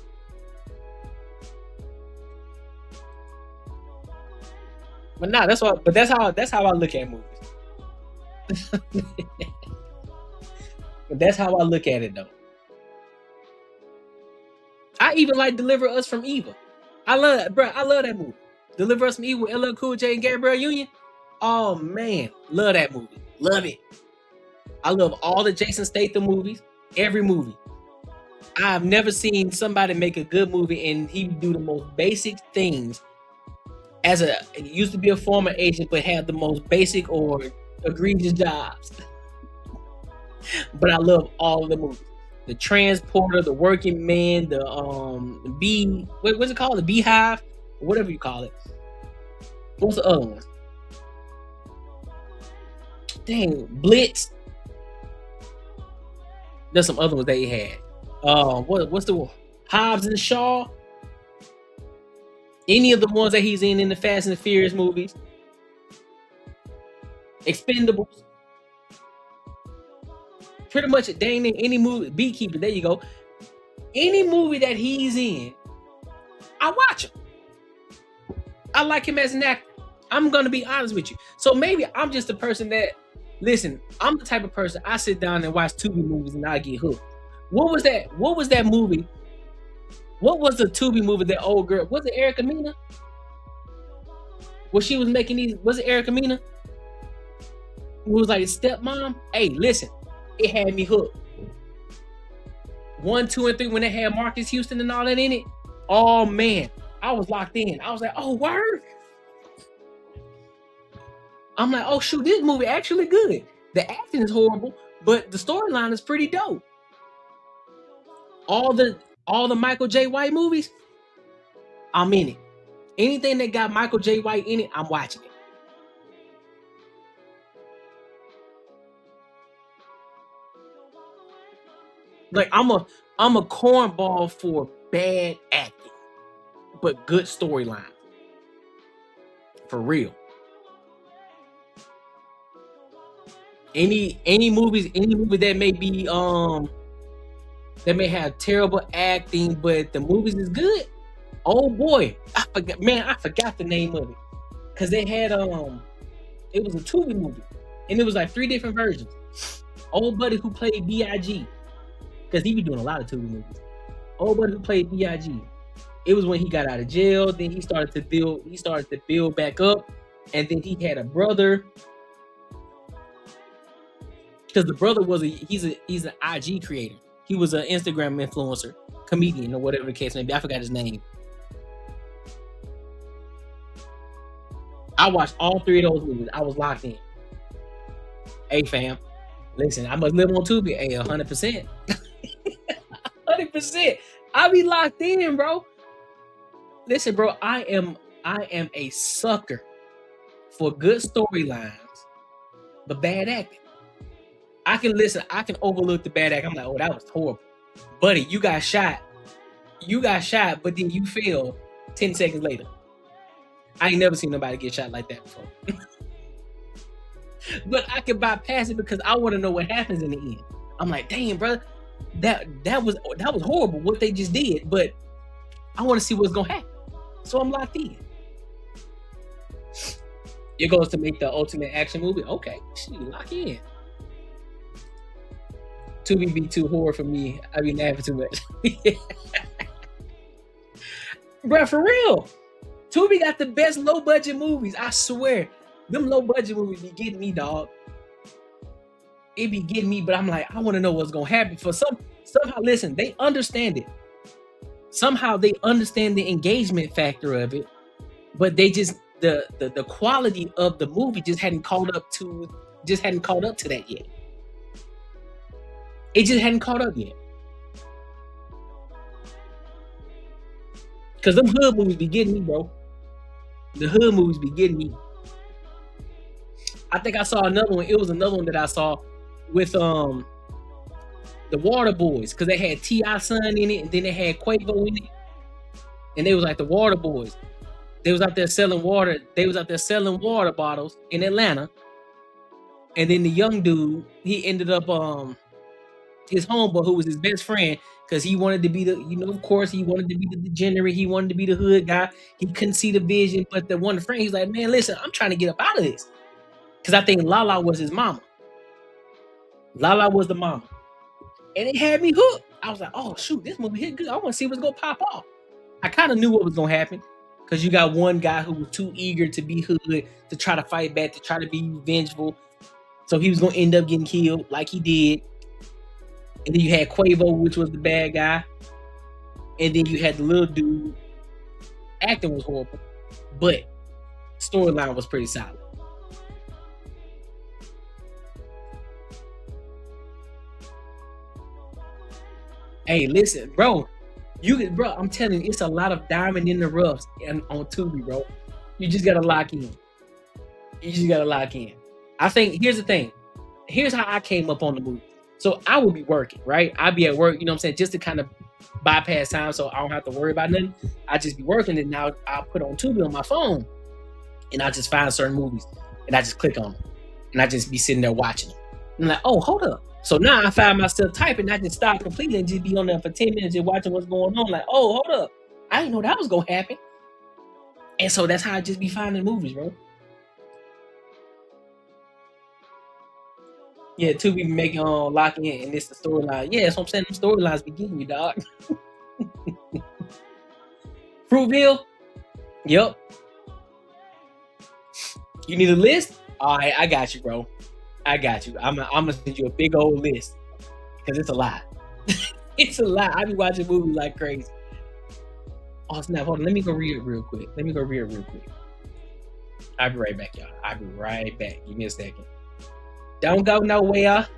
But nah, that's how I look at movies. But that's how I look at it though. I even like Deliver Us from Evil. I love that movie. Deliver Us from Evil with LL Cool J and Gabrielle Union. Oh man, love that movie. Love it. I love all the Jason Statham movies. Every movie. I've never seen somebody make a good movie and he do the most basic things used to be a former agent, but have the most basic or egregious jobs. But I love all of the movies. The Transporter, The Working Man, the what's it called? The Beehive? Whatever you call it. What's the other one? Dang, Blitz. There's some other ones that he had. What's the one? Hobbs and Shaw? Any of the ones that he's in the Fast and the Furious movies. Expendables. Pretty much dang any movie. Beekeeper, there you go. Any movie that he's in, I watch him. I like him as an actor. I'm gonna be honest with you. So maybe I'm just a person that, listen, I'm the type of person, I sit down and watch Tubi movies and I get hooked. What was that movie? What was the Tubi movie, that old girl? Was it Erica Mena? What she was making these, was it Erica Mena? It was like a stepmom. Hey, listen, it had me hooked. 1, 2, and 3, when they had Marcus Houston and all that in it. Oh man, I was locked in. I was like, oh, word. I'm like, oh shoot, this movie actually good. The acting is horrible, but the storyline is pretty dope. All the Michael J. White movies, I'm in it. Anything that got Michael J. White in it, I'm watching it. Like I'm a cornball for bad acting, but good storyline. For real. Any movie that may be that may have terrible acting, but the movies is good. Oh boy, I forgot the name of it. Cause they had it was a Tubi movie. And it was like 3 different versions. Old buddy who played B.I.G. Cause he be doing a lot of Tubi movies. Old buddy who played B.I.G. It was when he got out of jail, then he started to build back up, and then he had a brother. Because the brother he's an IG creator. He was an Instagram influencer, comedian, or whatever the case may be. I forgot his name. I watched all 3 of those movies. I was locked in. Hey fam, Listen, I must live on Tubi. Hey, 100%. 100%. I be locked in, bro. Listen, bro, I am a sucker for good storylines, but bad acting. I can overlook the bad act. I'm like, oh, that was horrible. Buddy, you got shot, but then you fell 10 seconds later. I ain't never seen nobody get shot like that before. But I can bypass it because I want to know what happens in the end. I'm like, damn, bro, that was horrible what they just did, but I want to see what's gonna happen. So I'm locked in. It goes to make the ultimate action movie. Okay, shit, lock in. Tubi be too horror for me. I be laughing too much. Bro, for real. Tubi got the best low budget movies. I swear. Them low budget movies be getting me, dog. It be getting me, but I'm like, I want to know what's gonna happen. Somehow, listen, they understand it. Somehow they understand the engagement factor of it, but they just the quality of the movie just hadn't caught up to that yet. It just hadn't caught up yet. Cause them hood movies be getting me, bro. The hood movies be getting me. I think I saw another one. It was another one that I saw with the Water Boys, because they had T.I. son in it, and then they had Quavo in it, and they was like the Water Boys. They was out there selling water. They was out there selling water bottles in Atlanta, and then the young dude, he ended up his homeboy, who was his best friend, because he wanted to be the, of course, he wanted to be the degenerate. He wanted to be the hood guy. He couldn't see the vision, but the one friend, he's like, man, listen, I'm trying to get up out of this. Because I think Lala was his mama. Lala was the mama. And it had me hooked. I was like, oh, shoot, this movie hit good. I want to see what's going to pop off. I kind of knew what was going to happen. Because you got one guy who was too eager to be hood, to try to fight back, to try to be vengeful. So he was going to end up getting killed like he did. And then you had Quavo, which was the bad guy. And then you had the little dude. Acting was horrible. But storyline was pretty solid. Hey, listen, bro. I'm telling you, it's a lot of diamond in the roughs on Tubi, bro. You just gotta lock in. I think here's the thing. Here's how I came up on the movie. So I would be working, right? I'd be at work, just to kind of bypass time, so I don't have to worry about nothing. I just be working, and now I'll put on Tubi on my phone, and I just find certain movies, and I just click on them, and I just be sitting there watching them. I'm like, oh, hold up. So now I find myself typing, I just stop completely and just be on there for 10 minutes just watching what's going on. Like, oh, hold up. I didn't know that was going to happen. And so that's how I just be finding movies, bro. Yeah, Tubi making lock in, and it's the storyline. Yeah, that's what I'm saying. Them storylines be getting you, dog. Fruitville? Yep. You need a list? All right, I got you, bro. I got you. I'm gonna send you a big old list because it's a lot. It's a lot. I be watching movies like crazy. Oh snap! Hold on. Let me go read it real quick. I'll be right back, y'all. I'll be right back. Give me a second. Don't go nowhere.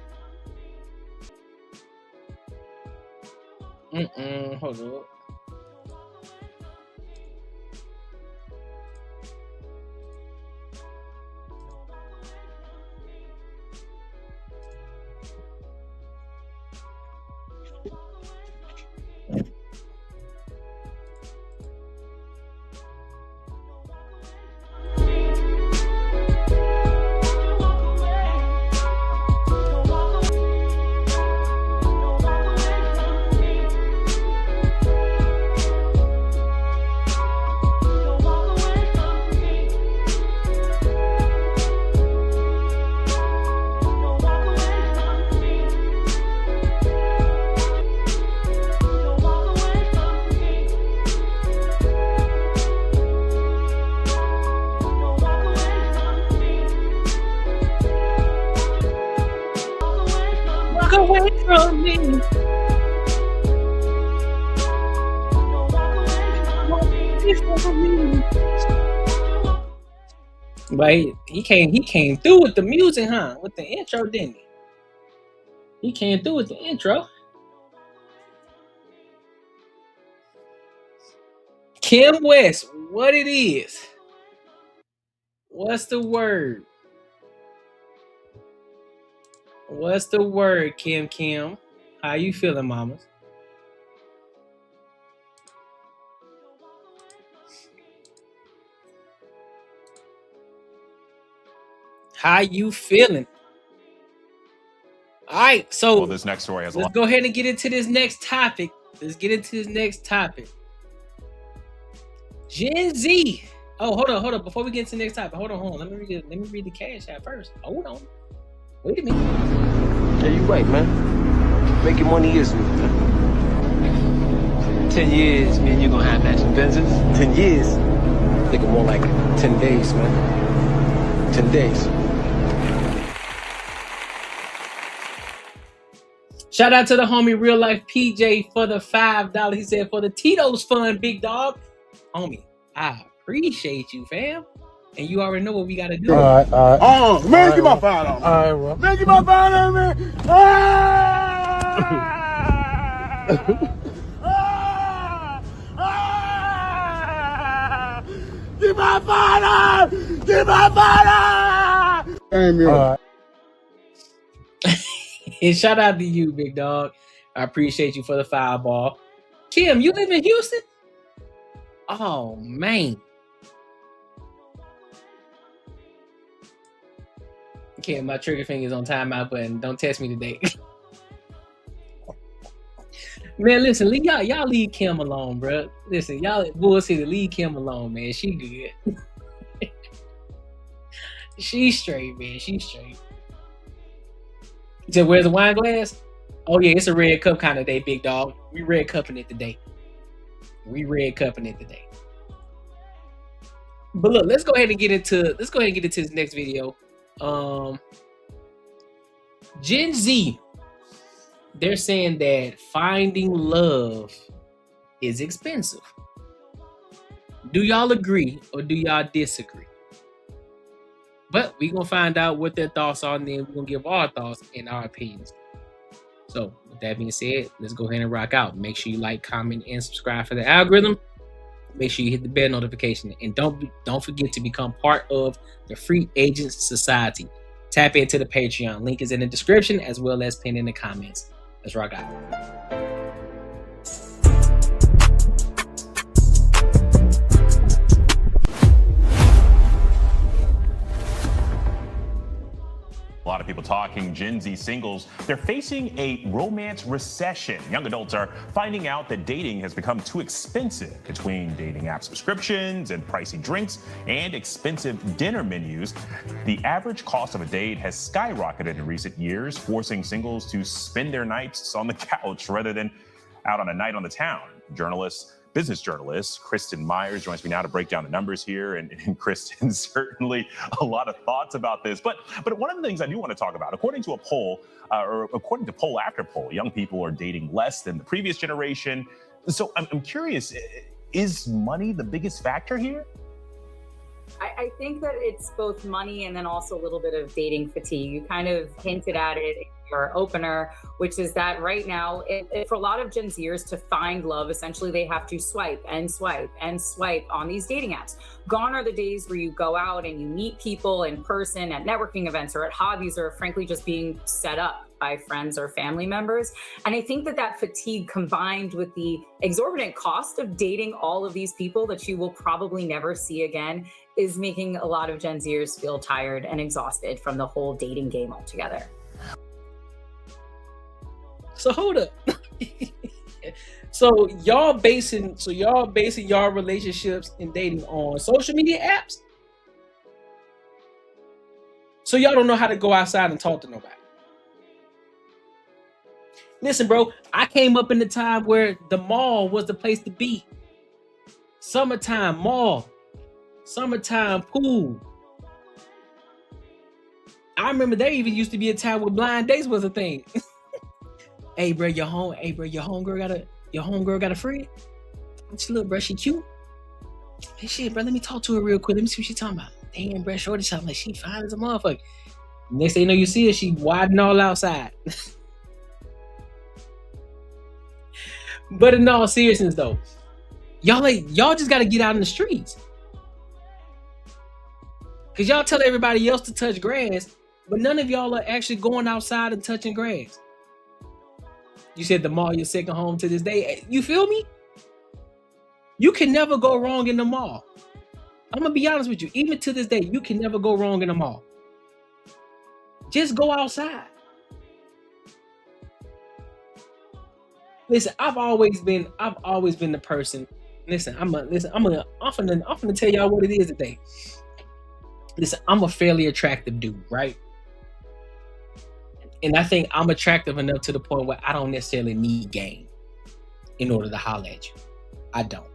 Hold on. Away from me. But he came through with the music, huh? With the intro, didn't he? He came through with the intro. Kim West, what it is? What's the word? What's the word, Kim? How you feeling, mamas? How you feeling? All right, so this next story has let's go ahead and get into this next topic. Gen Z. Oh, hold on. Before we get to the next topic, hold on. Let me read the cash app first. Hold on. Wait a minute. Yeah, you right, man. Making money is me, man. 10 years, man, you gonna have that Benzes. 10 years. Thinking more like 10 days, man. 10 days. Shout out to the homie Real Life PJ for the $5. He said for the Tito's fund, big dog. Homie, I appreciate you, fam. And you already know what we gotta do. All right. Oh, man, get my $5. All right, bro. Man, get my $5, man. Get my $5. Get my $5. All right. And shout out to you, big dog. I appreciate you for the fireball. Kim, you live in Houston? Oh, man. Kim, my trigger finger's on timeout button. Don't test me today. Man, listen, y'all leave Kim alone, bro. Listen, y'all bullshit, leave Kim alone, man. She good. She's straight, man. She's straight. You said, where's the wine glass? Oh, yeah, it's a red cup kind of day, big dog. We red cupping it today. But look, let's go ahead and get into this next video. Gen Z, they're saying that finding love is expensive. Do y'all agree or do y'all disagree? But we're going to find out what their thoughts are, and then we're going to give our thoughts and our opinions. So, with that being said, let's go ahead and rock out. Make sure you like, comment, and subscribe for the algorithm. Make sure you hit the bell notification. And don't forget to become part of the Free Agents Society. Tap into the Patreon. Link is in the description as well as pinned in the comments. Let's rock out. A lot of people talking Gen Z singles. They're facing a romance recession. Young adults are finding out that dating has become too expensive between dating app subscriptions and pricey drinks and expensive dinner menus. The average cost of a date has skyrocketed in recent years, forcing singles to spend their nights on the couch rather than out on a night on the town. Business journalist Kristen Myers joins me now to break down the numbers here. And Kristen, certainly a lot of thoughts about this. But one of the things I do want to talk about, according to a poll, or according to poll after poll, young people are dating less than the previous generation. So I'm curious, is money the biggest factor here? I think that it's both money and then also a little bit of dating fatigue. You kind of hinted at it in your opener, which is that right now, for a lot of Gen Zers to find love, essentially they have to swipe and swipe and swipe on these dating apps. Gone are the days where you go out and you meet people in person at networking events or at hobbies, or frankly just being set up by friends or family members. And I think that fatigue combined with the exorbitant cost of dating all of these people that you will probably never see again is making a lot of Gen Zers feel tired and exhausted from the whole dating game altogether. So hold up. So y'all basing y'all relationships and dating on social media apps? So y'all don't know how to go outside and talk to nobody. Listen, bro, I came up in the time where the mall was the place to be. Summertime mall, summertime pool. I remember there even used to be a time where blind dates was a thing. Hey, bro, your homegirl got a friend. Look, bro, she cute. Hey, shit, bro, let me talk to her real quick. Let me see what she talking about. Damn, bro, shorty talking like she fine as a motherfucker. Next thing you know, you see her, she widening all outside. But in all seriousness, though, y'all just got to get out in the streets. Because y'all tell everybody else to touch grass, but none of y'all are actually going outside and touching grass. You said the mall your second home to this day. You feel me? You can never go wrong in the mall. I'm going to be honest with you. Even to this day, you can never go wrong in the mall. Just go outside. Listen, I've always been the person. Listen, I'm gonna tell y'all what it is today. Listen, I'm a fairly attractive dude, right? And I think I'm attractive enough to the point where I don't necessarily need game in order to holler at you. I don't.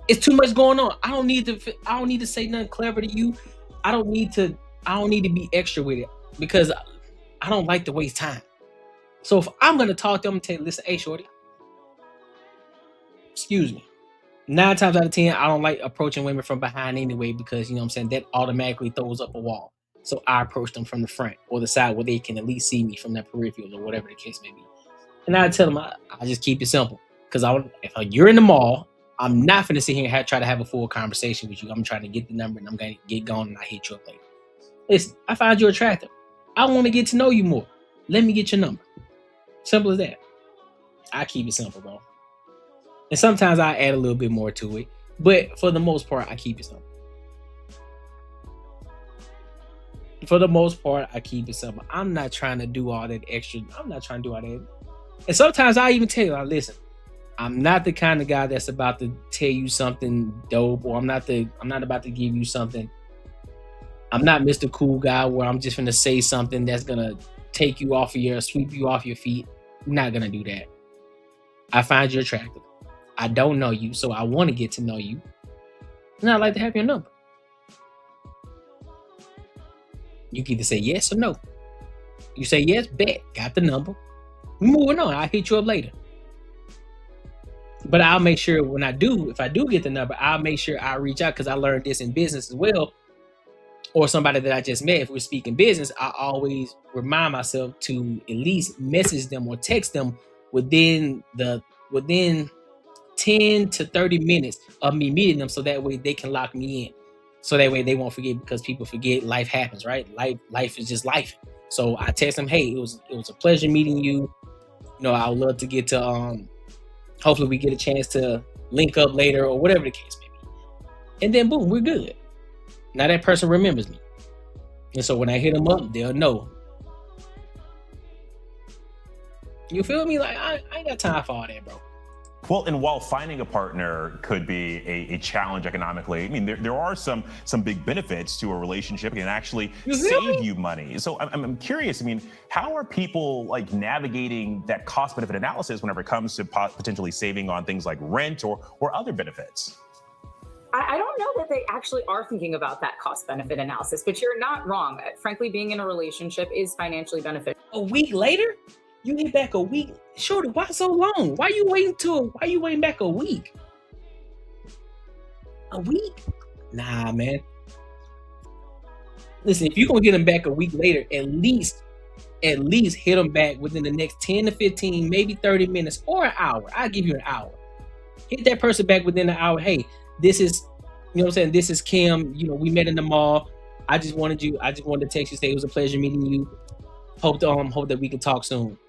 It's too much going on. I don't need to say nothing clever to you. I don't need to be extra with it because I don't like to waste time. So if I'm gonna talk to them and tell you, listen, hey shorty, excuse me. 9 times out of 10, I don't like approaching women from behind anyway, because you know what I'm saying, that automatically throws up a wall. So I approach them from the front or the side where they can at least see me from that peripheral or whatever the case may be. And I tell them I just keep it simple. Because if you're in the mall, I'm not gonna sit here and try to have a full conversation with you. I'm trying to get the number and I'm gonna get going and I hit you up later. Listen, I find you attractive. I want to get to know you more. Let me get your number. Simple as that. I keep it simple, bro. And sometimes I add a little bit more to it. But for the most part, I keep it simple. For the most part, I keep it simple. I'm not trying to do all that extra. I'm not trying to do all that. And sometimes I even tell you, like, listen, I'm not the kind of guy that's about to tell you something dope, or I'm not about to give you something. I'm not Mr. Cool Guy where I'm just gonna say something that's gonna take you off of sweep you off your feet. I'm not gonna do that. I find you attractive. I don't know you, so I want to get to know you. And I'd like to have your number. You can either say yes or no. You say yes, bet, got the number. We're moving on. I'll hit you up later. But I'll make sure if I do get the number, I'll make sure I reach out, because I learned this in business as well. Or somebody that I just met, if we're speaking business, I always remind myself to at least message them or text them within 10 to 30 minutes of me meeting them, so that way they can lock me in. So that way they won't forget, because people forget, life happens, right? Life is just life. So I text them, hey, it was a pleasure meeting you. You know, I would love to get to hopefully we get a chance to link up later or whatever the case may be. And then boom, we're good. Now that person remembers me. And so when I hit them up, they'll know. You feel me? Like, I ain't got time for all that, bro. Well, and while finding a partner could be a challenge economically, I mean, there are some big benefits to a relationship. It can actually save you money. So I'm curious, I mean, how are people like navigating that cost benefit analysis whenever it comes to potentially saving on things like rent or other benefits? I don't know that they actually are thinking about that cost benefit analysis, but you're not wrong. Frankly, being in a relationship is financially beneficial. A week later? You get back a week? Shorty, why so long? Why you waiting back a week? A week? Nah, man. Listen, if you're gonna get them back a week later, at least hit them back within the next 10 to 15, maybe 30 minutes or an hour. I'll give you an hour. Hit that person back within an hour. Hey, this is, you know what I'm saying? This is Kim. You know, we met in the mall. I just wanted to text you, say it was a pleasure meeting you. Hope that we can talk soon.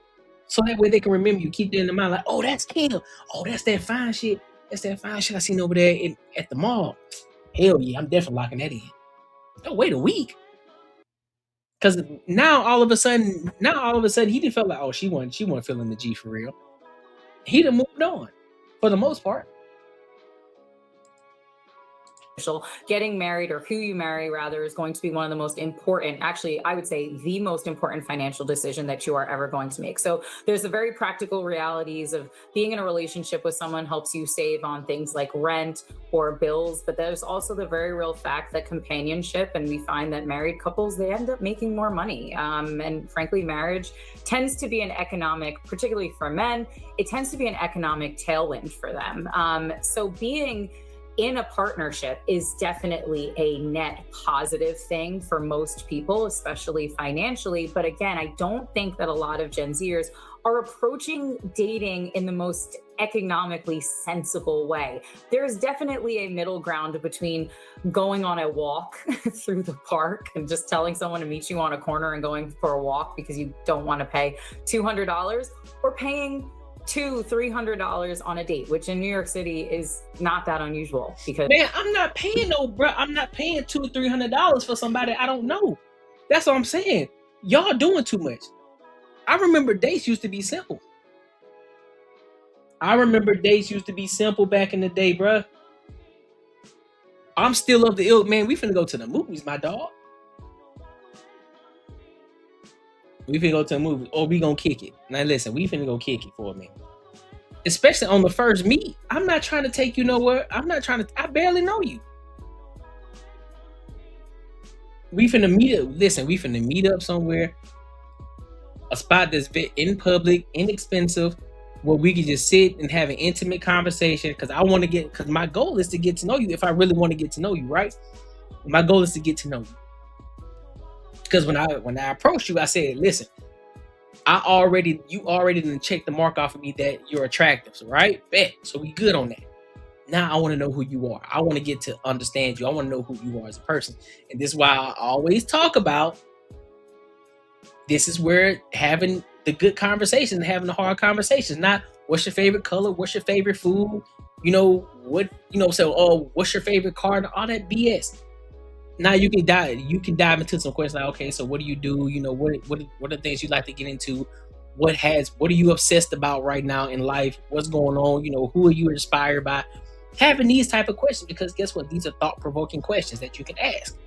So that way they can remember you. Keep that in the mind, like, oh, that's Kim. Oh, that's that fine shit. That's that fine shit I seen over there at the mall. Hell yeah, I'm definitely locking that in. Don't wait a week. Cause now all of a sudden he didn't feel like, oh, she wasn't feeling the G for real. He done moved on for the most part. Getting married, or who you marry rather, is going to be one of the most important, actually, I would say the most important financial decision that you are ever going to make. So there's the very practical realities of being in a relationship with someone helps you save on things like rent or bills, but there's also the very real fact that companionship, and we find that married couples, they end up making more money. And frankly, marriage tends to be an economic, particularly for men, it tends to be an economic tailwind for them. So being in a partnership is definitely a net positive thing for most people, especially financially. But again, I don't think that a lot of Gen Zers are approaching dating in the most economically sensible way. There's definitely a middle ground between going on a walk through the park and just telling someone to meet you on a corner and going for a walk because you don't want to pay $200, or paying $200-$300 on a date, which in New York City is not that unusual. Because man, I'm not paying I'm not paying $200-$300 for somebody I don't know. That's what I'm saying. Y'all doing too much. I remember dates used to be simple. back in the day, bruh. I'm still of the ilk, man. We finna go to the movies, my dog. We finna go to the movies, or we gonna kick it. Now listen, we finna go kick it for a minute. Especially on the first meet. I'm not trying to take you nowhere. I barely know you. We finna meet up. Listen, we finna meet up somewhere. A spot that's in public, inexpensive, where we can just sit and have an intimate conversation. Because my goal is to get to know you. If I really want to get to know you, right? My goal is to get to know you. Because when I approached you, I said, listen, you already didn't check the mark off of me that you're attractive, right? Bet. So we good on that. Now I want to know who you are. I want to get to understand you. I want to know who you are as a person. And this is why I always talk about, this is where having the good conversations and having the hard conversations, not what's your favorite color, what's your favorite food, what's your favorite car, and all that BS. Now you can dive into some questions like, okay, so what do you do? What are the things you like to get into? What are you obsessed about right now in life? What's going on? Who are you inspired by? Having these type of questions, because guess what? These are thought-provoking questions that you can ask,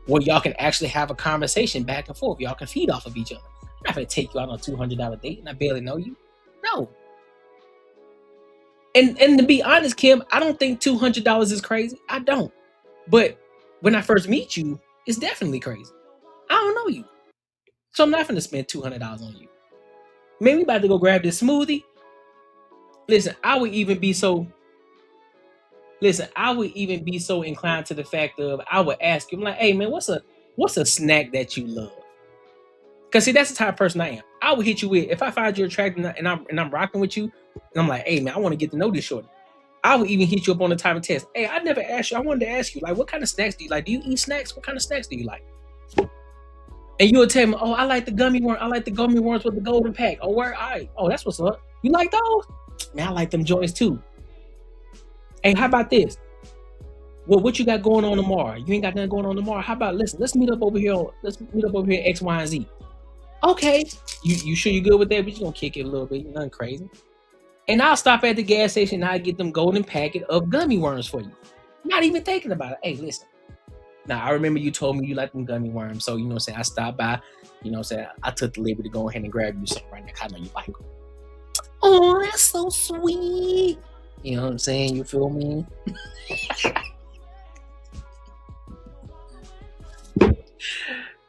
where y'all can actually have a conversation back and forth. Y'all can feed off of each other. I'm not gonna take you out on a $200 date and I barely know you. No. And to be honest, Kim, I don't think $200 is crazy. I don't. But when I first meet you, it's definitely crazy. I don't know you. So I'm not gonna spend $200 on you. Man, we about to go grab this smoothie. Listen, I would even be so inclined to the fact of, I would ask you, I'm like, hey man, what's a snack that you love? Because see, that's the type of person I am. I would hit you with, if I find you attractive and I'm rocking with you, and I'm like, hey man, I want to get to know this shorty. I would even hit you up on the time of test. Hey, I never asked you. I wanted to ask you, like, what kind of snacks do you like? Do you eat snacks? What kind of snacks do you like? And you would tell me, oh, I like the gummy worm. I like the gummy worms with the golden pack. Oh, where? All right. Oh, that's what's up. You like those? Man, I like them joints too. Hey, how about this? Well, what you got going on tomorrow? You ain't got nothing going on tomorrow. How about, listen, let's meet up over here. X, Y, and Z. Okay. You sure you good with that? But you gonna kick it a little bit. Nothing crazy. And I'll stop at the gas station and I'll get them golden packet of gummy worms for you. Not even thinking about it. Hey, listen. Now, I remember you told me you like them gummy worms. So, I stopped by, I took the liberty to go ahead and grab you something right now. I know you like them. Oh, that's so sweet. You know what I'm saying? You feel me?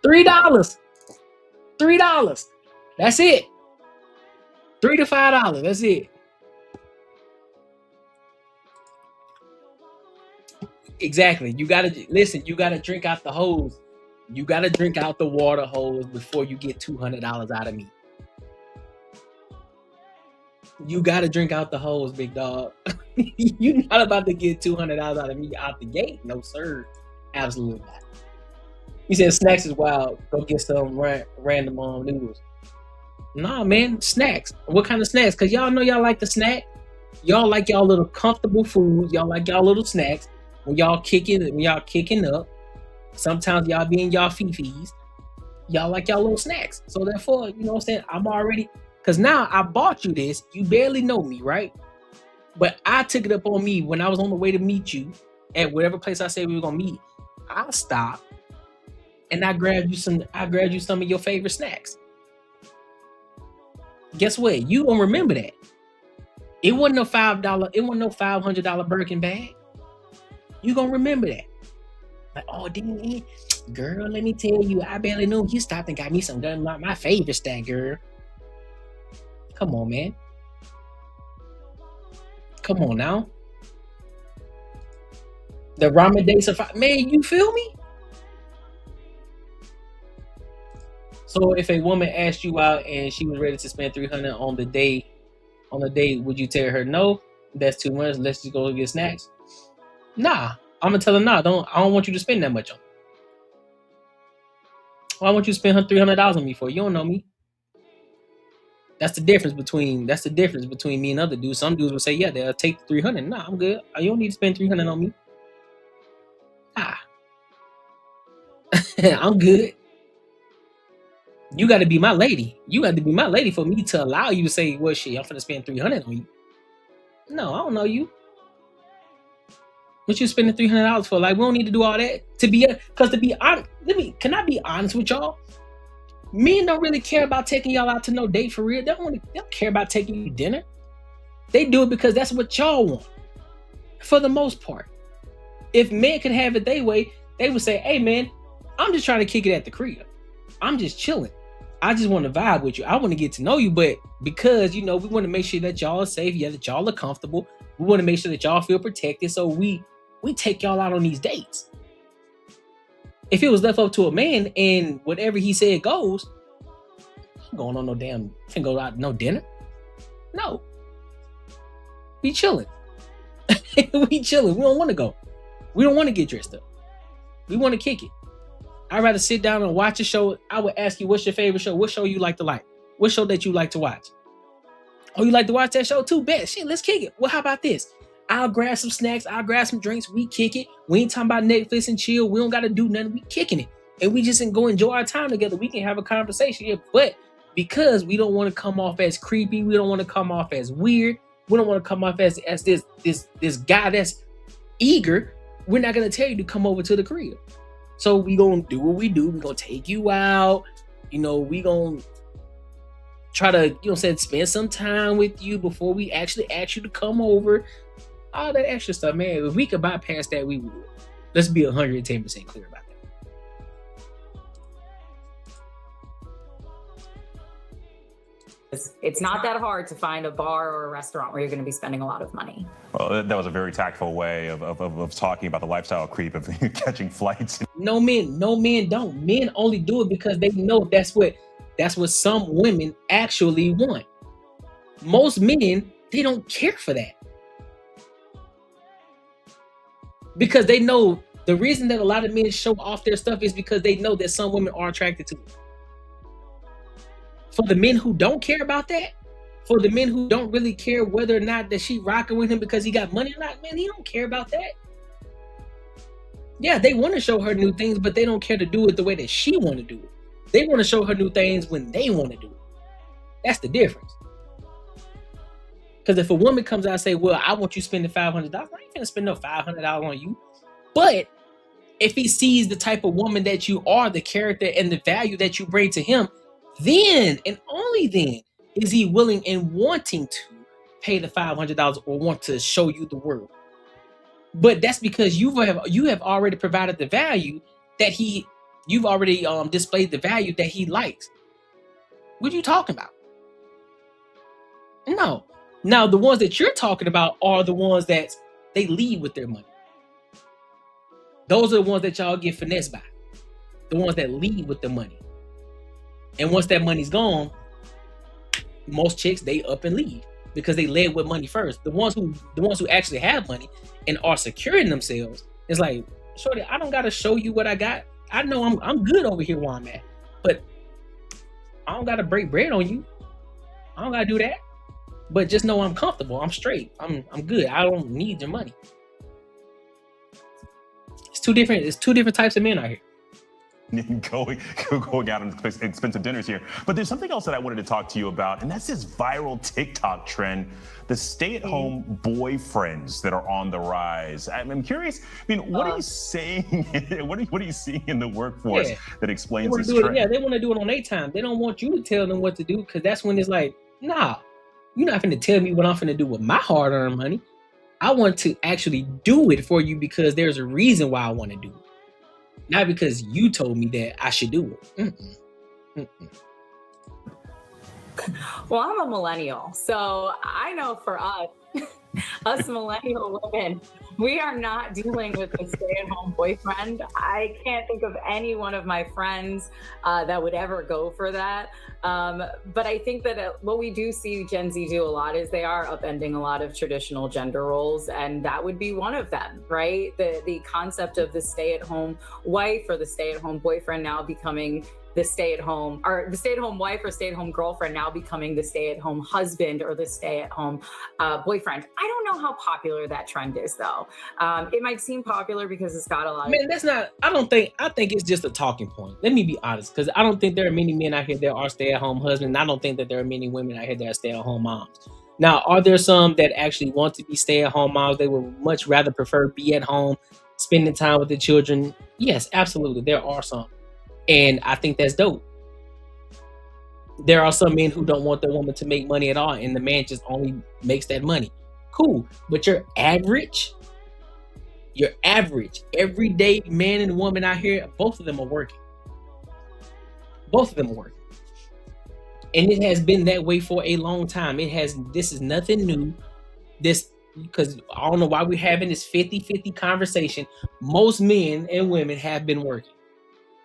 $3. That's it. $3 to $5. That's it. Exactly. You gotta drink out the hose. You gotta drink out the water hose before you get $200 out of me. You gotta drink out the hose, big dog. You're not about to get $200 out of me out the gate. No, sir. Absolutely not. You said snacks is wild. Go get some random noodles. Nah, man, snacks. What kind of snacks? Because y'all know y'all like the snack. Y'all like y'all little comfortable foods. Y'all like y'all little snacks. When y'all kicking up. Sometimes y'all be in y'all fifis. Y'all like y'all little snacks. So therefore, you know what I'm saying? I'm already, because now I bought you this. You barely know me, right? But I took it up on me when I was on the way to meet you at whatever place I said we were gonna meet. I stopped and I grabbed you some of your favorite snacks. Guess what? You gonna remember that. It wasn't no $500 Birkin bag. You gonna remember that. Like, oh, dang, girl, let me tell you, I barely knew you stopped and got me some gun, my favorite snack, girl. Come on, man. Come on now. The ramen dates are fine. Man, you feel me? So if a woman asked you out and she was ready to spend $300 on the date, would you tell her no? That's too much. Let's just go get snacks. Nah, I'm gonna tell her nah. I don't want you to spend that much on me. Why want you to spend $300 on me for? You don't know me. That's the difference between me and other dudes. Some dudes will say, yeah, they'll take the $300. Nah, I'm good. You don't need to spend $300 on me. Nah. I'm good. You got to be my lady. You got to be my lady for me to allow you to say, well, shit, I'm finna spend $300 on you. No, I don't know you. What you spending $300 for? Like, we don't need to do all that. Because to be honest, can I be honest with y'all? Men don't really care about taking y'all out to no date for real. They don't care about taking you dinner. They do it because that's what y'all want. For the most part. If men could have it their way, they would say, hey man, I'm just trying to kick it at the crib. I'm just chilling. I just want to vibe with you. I want to get to know you, but because, we want to make sure that y'all are safe, that y'all are comfortable. We want to make sure that y'all feel protected. So we take y'all out on these dates. If it was left up to a man and whatever he said goes, ain't going on no damn, can't go out no dinner. No. We chilling. We chilling. We don't want to go. We don't want to get dressed up. We want to kick it. I'd rather sit down and watch a show. I would ask you, what's your favorite show? What show you like to like? What show that you like to watch? Oh, you like to watch that show too? Bet. Shit, let's kick it. Well, how about this? I'll grab some snacks. I'll grab some drinks. We kick it. We ain't talking about Netflix and chill. We don't got to do nothing. We kicking it. And we just go enjoy our time together. We can have a conversation here. But because we don't want to come off as creepy, we don't want to come off as weird, we don't want to come off as this guy that's eager, we're not going to tell you to come over to the crib. So we going to do what we do. We're going to take you out. We going to try to, spend some time with you before we actually ask you to come over. All that extra stuff, man. If we could bypass that, we would. Let's be 110% clear about that. It's not that hard to find a bar or a restaurant where you're going to be spending a lot of money. Well, that was a very tactful way of talking about the lifestyle creep of catching flights. No men don't. Men only do it because they know that's what some women actually want. Most men, they don't care for that. Because they know the reason that a lot of men show off their stuff is because they know that some women are attracted to it. For the men who don't care about that, for the men who don't really care whether or not that she rocking with him because he got money or not, man, he don't care about that. Yeah, they want to show her new things, but they don't care to do it the way that she want to do it. They want to show her new things when they want to do it. That's the difference. Because if a woman comes out and say, well, I want you spending $500, I ain't gonna spend no $500 on you. But if he sees the type of woman that you are, the character and the value that you bring to him, then and only then is he willing and wanting to pay the $500 or want to show you the world. But that's because you have already provided the value that you've already displayed the value that he likes. What are you talking about? No. Now, the ones that you're talking about are the ones that they lead with their money. Those are the ones that y'all get finessed by. The ones that lead with the money. And once that money's gone, most chicks, they up and leave because they led with money first. The ones who actually have money and are securing themselves, it's like, shorty, I don't got to show you what I got. I know I'm good over here where I'm at, but I don't got to break bread on you. I don't got to do that. But just know I'm comfortable. I'm straight. I'm good. I don't need your money. It's two different types of men out here. Going out on expensive dinners here. But there's something else that I wanted to talk to you about, and that's this viral TikTok trend, the stay-at-home boyfriends that are on the rise. I'm curious, what are you saying? What are you seeing in the workforce that explains this trend? Yeah, they want to do it on their time. They don't want you to tell them what to do because that's when it's like, nah, you're not finna tell me what I'm finna do with my hard-earned money. I want to actually do it for you because there's a reason why I want to do it. Not because you told me that I should do it. Well, I'm a millennial, so I know for us millennial women, We are not dealing with a stay-at-home boyfriend. I can't think of any one of my friends that would ever go for that. But I think that what we do see Gen Z do a lot is they are upending a lot of traditional gender roles, and that would be one of them, right? The concept of the stay-at-home wife or the stay-at-home boyfriend now becoming the stay-at-home, or the stay-at-home wife or stay-at-home girlfriend now becoming the stay-at-home husband or the stay-at-home boyfriend. I don't know how popular that trend is, though. It might seem popular because it's got a lot Man, that's not. I think it's just a talking point. Let me be honest, because I don't think there are many men out here that are stay-at-home husbands. And I don't think that there are many women out here that are stay-at-home moms. Now, are there some that actually want to be stay-at-home moms? They would much rather prefer be at home, spending time with the children. Yes, absolutely, there are some. And I think that's dope. There are some men who don't want the woman to make money at all, and the man just only makes that money. Cool. But your average, everyday man and woman out here, both of them are working. Both of them are working. And it has been that way for a long time. This is nothing new. Because I don't know why we're having this 50-50 conversation. Most men and women have been working.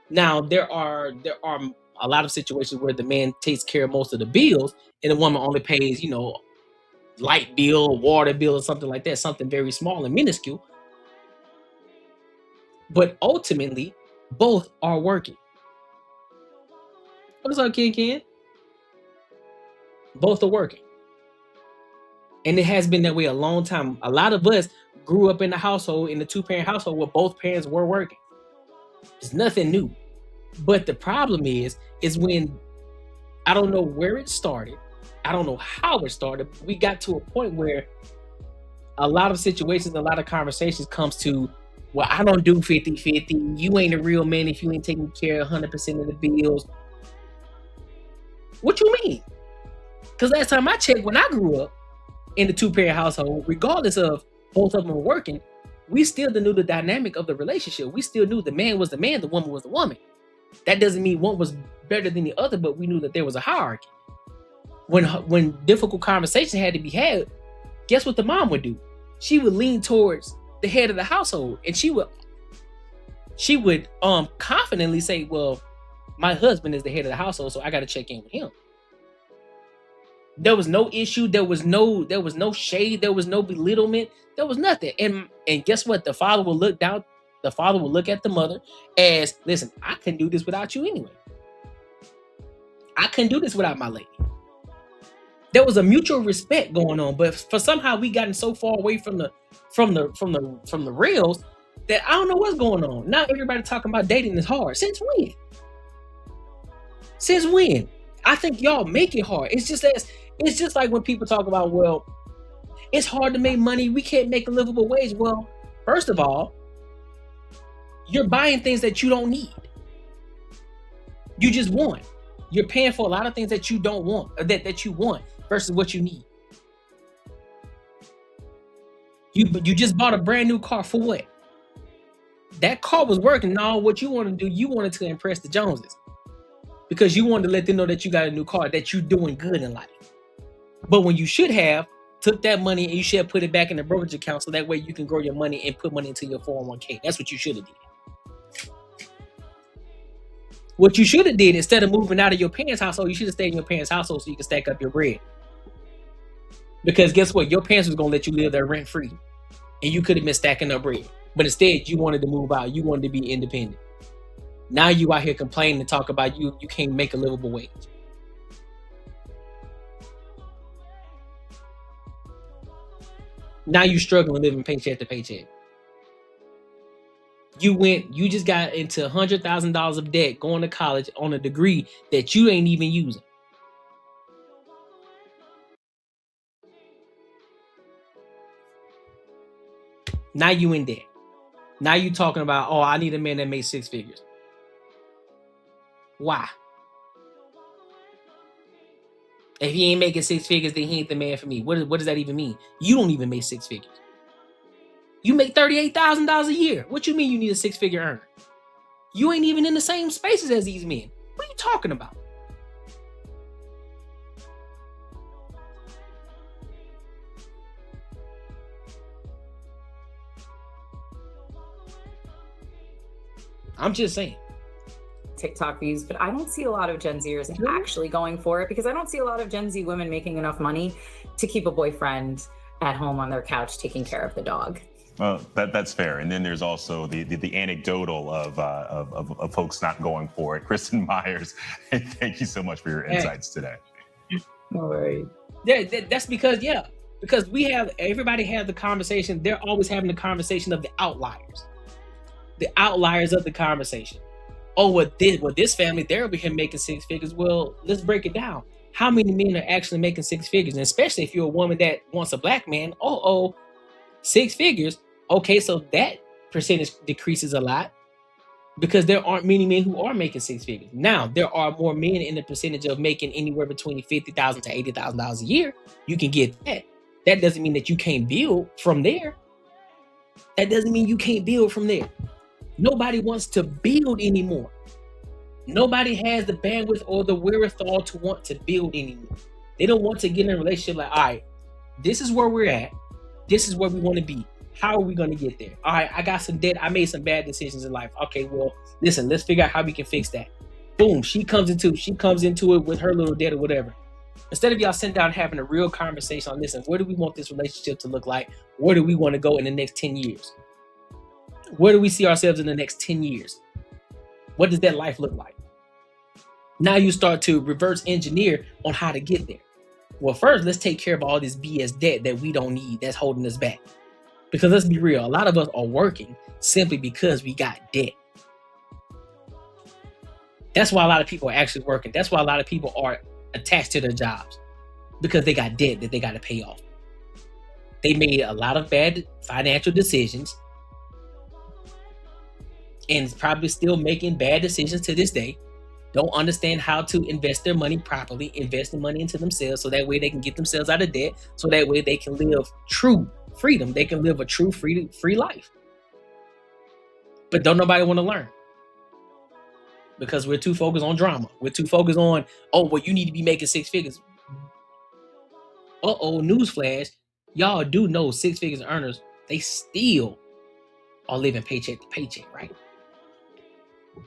Now, there are a lot of situations where the man takes care of most of the bills and the woman only pays, light bill, water bill, or something like that, something very small and minuscule. But ultimately, both are working. What's up, Ken? Both are working. And it has been that way a long time. A lot of us grew up in the household, in the two-parent household, where both parents were working. It's nothing new. But the problem is when, I don't know where it started, I don't know how it started, but we got to a point where a lot of situations, a lot of conversations comes to, well, I don't do 50-50. You ain't a real man if you ain't taking care of 100% of the bills. What you mean? Because last time I checked, when I grew up in the two-parent household, regardless of both of them were working, we still knew the dynamic of the relationship. We still knew the man was the man, the woman was the woman. That doesn't mean one was better than the other, but we knew that there was a hierarchy. When difficult conversation had to be had, guess what the mom would do? She would lean towards the head of the household, and she would confidently say, well, my husband is the head of the household, so I got to check in with him. There was no issue, there was no shade, there was no belittlement, there was nothing. And guess what? The father will look down. The father will look at the mother as, listen, I couldn't do this without you anyway. I couldn't do this without my lady. There was a mutual respect going on, but for somehow we gotten so far away from the rails that I don't know what's going on. Now everybody talking about dating is hard. Since when? Since when? I think y'all make it hard. It's just like when people talk about, well, it's hard to make money. We can't make a livable wage. Well, first of all, you're buying things that you don't need. You just want. You're paying for a lot of things that you don't want, or that you want versus what you need. You just bought a brand new car for what? That car was working. Now what you want to do, you wanted to impress the Joneses because you wanted to let them know that you got a new car, that you're doing good in life. But when you should have took that money and you should have put it back in the brokerage account so that way you can grow your money and put money into your 401k. That's what you should have did. What you should have did, instead of moving out of your parents' household, you should have stayed in your parents' household so you can stack up your bread. Because guess what? Your parents was going to let you live there rent free. And you could have been stacking up bread. But instead, you wanted to move out. You wanted to be independent. Now you out here complaining and talk about you can't make a livable wage. Now you struggling living paycheck to paycheck. You just got into $100,000 of debt going to college on a degree that you ain't even using. Now you in debt. Now you talking about, oh, I need a man that makes 6 figures. Why? If he ain't making 6 figures, then he ain't the man for me. What does that even mean? You don't even make 6 figures. You make $38,000 a year. What you mean you need a 6-figure earner? You ain't even in the same spaces as these men. What are you talking about? I'm just saying. TikTok views, but I don't see a lot of Gen Zers actually going for it because I don't see a lot of Gen Z women making enough money to keep a boyfriend at home on their couch taking care of the dog. Well, that's fair. And then there's also the anecdotal of folks not going for it. Kristen Myers, thank you so much for your insights today. No worries. Yeah, that's because everybody has the conversation. They're always having the conversation of the outliers of the conversation. Oh, what this family, they're over here making 6 figures. Well, let's break it down. How many men are actually making 6 figures? And especially if you're a woman that wants a black man, 6 figures. Okay, so that percentage decreases a lot because there aren't many men who are making 6 figures. Now, there are more men in the percentage of making anywhere between $50,000 to $80,000 a year. You can get that. That doesn't mean that you can't build from there. Nobody wants to build anymore. Nobody has the bandwidth or the wherewithal to want to build anymore. They don't want to get in a relationship like, all right, this is where we're at. This is where we want to be. How are we going to get there? All right, I got some debt. I made some bad decisions in life. Okay, well, listen, let's figure out how we can fix that. Boom, she comes into it with her little debt or whatever. Instead of y'all sitting down and having a real conversation on, listen, where do we want this relationship to look like? Where do we want to go in the next 10 years? Where do we see ourselves in the next 10 years? What does that life look like? Now you start to reverse engineer on how to get there. Well, first, let's take care of all this BS debt that we don't need that's holding us back. Because let's be real, a lot of us are working simply because we got debt. That's why a lot of people are actually working. That's why a lot of people are attached to their jobs, because they got debt that they got to pay off. They made a lot of bad financial decisions and probably still making bad decisions to this day. Don't understand how to invest their money properly, invest the money into themselves so that way they can get themselves out of debt, so that way they can live true freedom. They can live a true free life. But don't nobody want to learn because we're too focused on drama. We're too focused on, you need to be making 6 figures. Newsflash. Y'all do know 6 figures earners, they still are living paycheck to paycheck, right?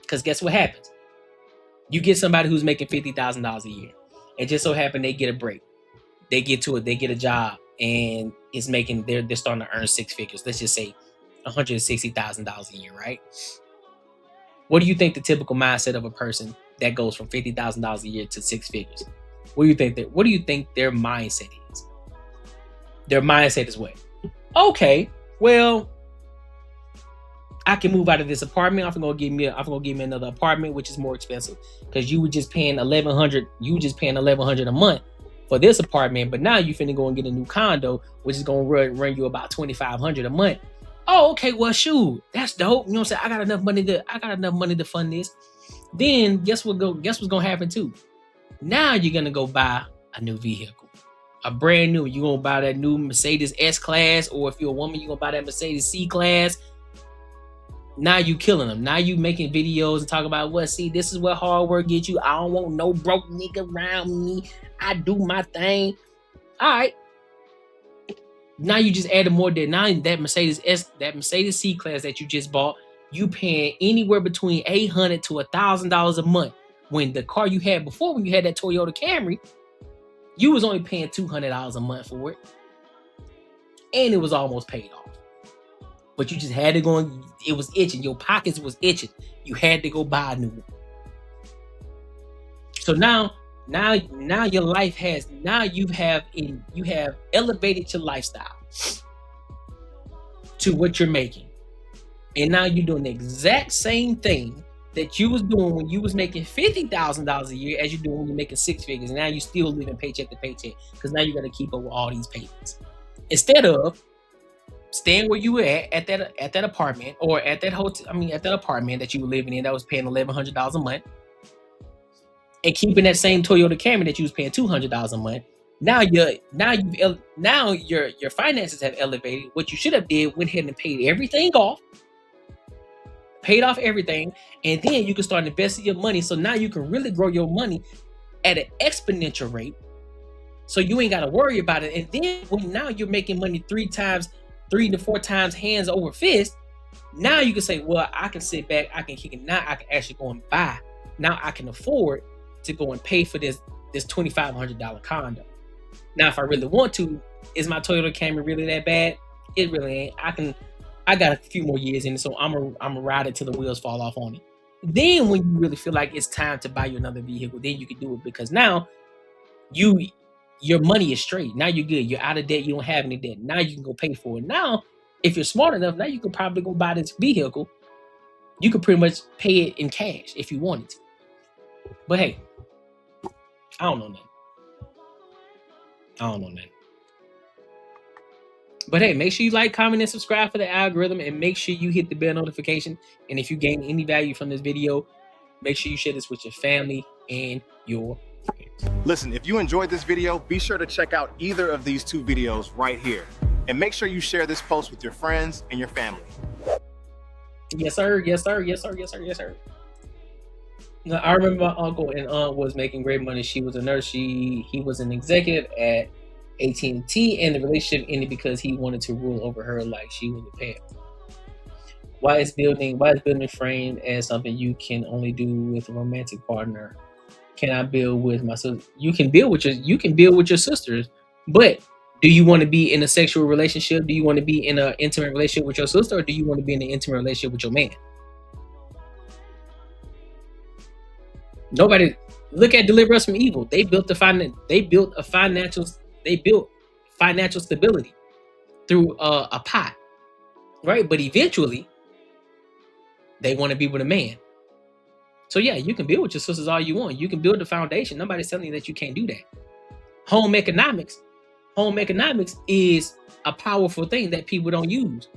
Because guess what happens? You get somebody who's making $50,000 a year. It just so happen they get a break. They get to it. They get a job, and it's making they're starting to earn 6 figures. Let's just say $160,000 a year, right? What do you think the typical mindset of a person that goes from $50,000 a year to 6 figures? What do you think their mindset is? Their mindset is what? Okay, well, I can move out of this apartment. I'm gonna give me another apartment, which is more expensive, because you were just paying $1,100. You were just paying $1,100 a month for this apartment, but now you finna go and get a new condo, which is gonna run you about $2,500 a month. Oh, okay, well, shoot, that's dope. You know what I'm saying? I got enough money to fund this. Then guess what's gonna happen too? Now you're gonna go buy a new vehicle, a brand new. You're gonna buy that new Mercedes S-Class, or if you're a woman, you're gonna buy that Mercedes C-Class. Now you killing them. Now you making videos and talking about this is what hard work gets you. I don't want no broke nigga around me. I do my thing. All right. Now you just added more debt. Now that Mercedes C-Class that you just bought, you paying anywhere between $800 to $1,000 a month. When the car you had before, when you had that Toyota Camry, you was only paying $200 a month for it, and it was almost paid off. But you just had to go. It was itching. Your pockets was itching. You had to go buy a new one. So now your life has. Now you have elevated your lifestyle to what you're making, and now you're doing the exact same thing that you was doing when you was making $50,000 a year as you're doing when you're making 6 figures. And now you still living paycheck to paycheck because now you got to keep up with all these payments instead of staying where you were at that apartment, or at that hotel. At that apartment that you were living in that was paying $1,100 a month, and keeping that same Toyota Camry that you was paying $200 a month. Now your finances have elevated. What you should have did, went ahead and paid off everything, and then you can start investing your money. So now you can really grow your money at an exponential rate. So you ain't got to worry about it. And then now you're making money 3 to 4 times hands over fist. Now you can say, well, I can sit back, I can kick it. Now I can actually go and buy. Now I can afford to go and pay for this $2,500 condo. Now, if I really want to, is my Toyota Camry really that bad? It really ain't. I got a few more years in it, so I'm a ride it till the wheels fall off on it. Then when you really feel like it's time to buy you another vehicle, then you can do it, because now your money is straight. Now you're good. You're out of debt. You don't have any debt. Now you can go pay for it. Now, if you're smart enough, now you could probably go buy this vehicle. You could pretty much pay it in cash if you wanted to. But hey, I don't know nothing. But hey, make sure you like, comment, and subscribe for the algorithm, and make sure you hit the bell notification. And if you gain any value from this video, make sure you share this with your family and your friends. Listen, if you enjoyed this video, be sure to check out either of these 2 videos right here. And make sure you share this post with your friends and your family. Yes, sir. Yes, sir. Yes, sir. Yes, sir. Yes, sir. Now, I remember my uncle and aunt was making great money. She was a nurse. He was an executive at AT&T, and the relationship ended because he wanted to rule over her like she was a parent. Why is building framed as something you can only do with a romantic partner? Can I build with my sister? You can build with your sisters, but do you want to be in a sexual relationship? Do you want to be in an intimate relationship with your sister, or do you want to be in an intimate relationship with your man? Nobody. Look at Deliver Us from Evil. They built financial stability through a pot, right? But eventually, they want to be with a man. So yeah, you can build with your sisters all you want. You can build the foundation. Nobody's telling you that you can't do that. Home economics is a powerful thing that people don't use.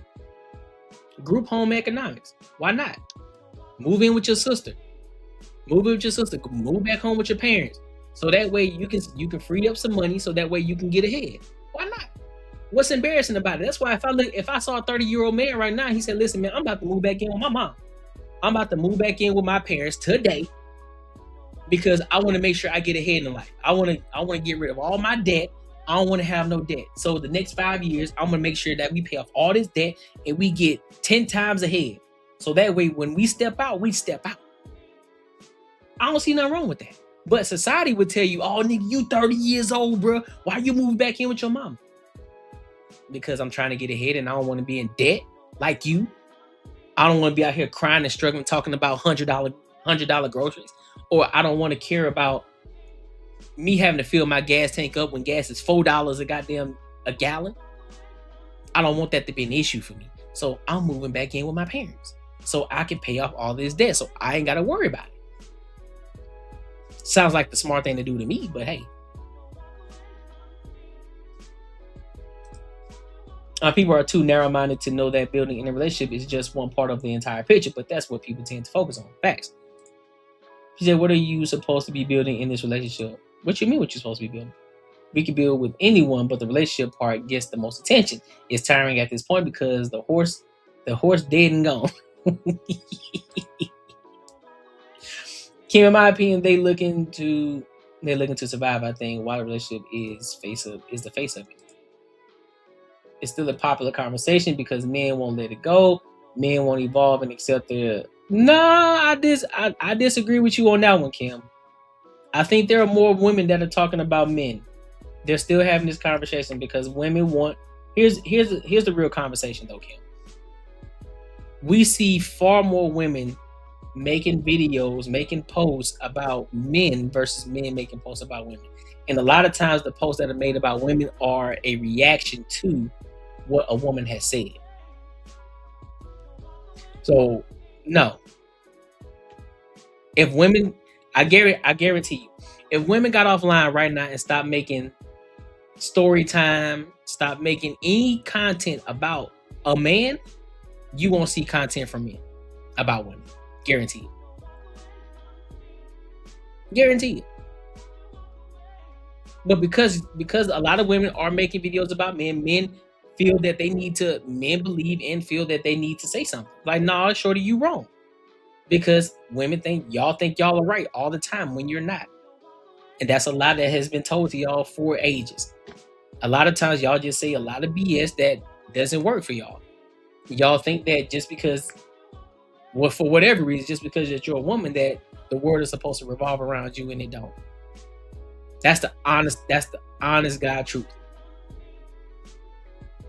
Group home economics. Why not? Move in with your sister. Move back home with your parents. So that way you can free up some money, so that way you can get ahead. Why not? What's embarrassing about it? That's why if I saw a 30-year-old man right now, he said, listen, man, I'm about to move back in with my mom. I'm about to move back in with my parents today, because I want to make sure I get ahead in life. I want to get rid of all my debt. I don't want to have no debt. So the next 5 years, I'm going to make sure that we pay off all this debt and we get 10 times ahead. So that way, when we step out, we step out. I don't see nothing wrong with that. But society would tell you, oh, nigga, you 30 years old, bro. Why you moving back in with your mom? Because I'm trying to get ahead and I don't want to be in debt like you. I don't want to be out here crying and struggling, talking about $100 groceries. Or I don't want to care about me having to fill my gas tank up when gas is $4 a gallon. I don't want that to be an issue for me. So I'm moving back in with my parents so I can pay off all this debt, so I ain't got to worry about it. Sounds like the smart thing to do to me, but hey. People are too narrow-minded to know that building in a relationship is just one part of the entire picture, but that's what people tend to focus on. Facts. She said, what are you supposed to be building in this relationship? What you mean what you're supposed to be building? We can build with anyone, but the relationship part gets the most attention. It's tiring at this point because the horse dead and gone. Kim, in my opinion, they looking to survive. I think why the relationship is the face of it. It's still a popular conversation because men won't let it go. Men won't evolve and accept their. I disagree with you on that one, Kim. I think there are more women that are talking about men. They're still having this conversation because women want. Here's the real conversation though, Kim. We see far more women making videos, making posts about men versus men making posts about women. And a lot of times the posts that are made about women are a reaction to what a woman has said. So no. If women, I guarantee you, if women got offline right now and stopped making story time, stop making any content about a man, you won't see content from men about women. Guaranteed. Guaranteed. But because a lot of women are making videos about men feel that men believe and feel that they need to say something. Like, nah, shorty, you wrong. Because women think y'all are right all the time when you're not. And that's a lot that has been told to y'all for ages. A lot of times y'all just say a lot of BS that doesn't work for y'all. Y'all think that just because, well, for whatever reason, just because that you're a woman, that the world is supposed to revolve around you, and it don't. That's the honest God truth.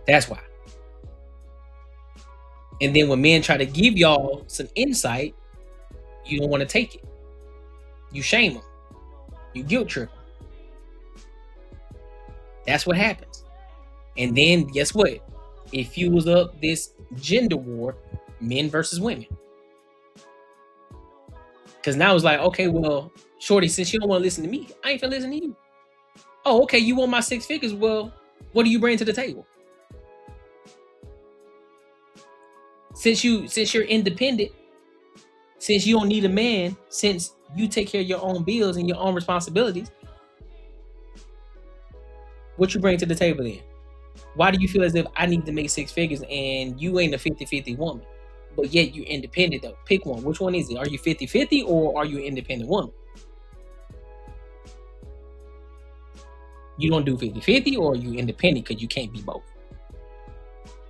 That's why. And then when men try to give y'all some insight, you don't want to take it. You shame them. You guilt trip them. That's what happens. And then guess what? It fuels up this gender war, men versus women. Because now it's like, okay, well, shorty, since you don't want to listen to me, I ain't finna listen to you. Oh, okay, you want my 6 figures? Well, what do you bring to the table? Since you're independent, since you don't need a man, since you take care of your own bills and your own responsibilities, what you bring to the table then? Why do you feel as if I need to make 6 figures and you ain't a 50-50 woman? But yet you're independent though. Pick one. Which one is it? Are you 50-50 or are you an independent woman? You don't do 50-50 or are you independent because you can't be both?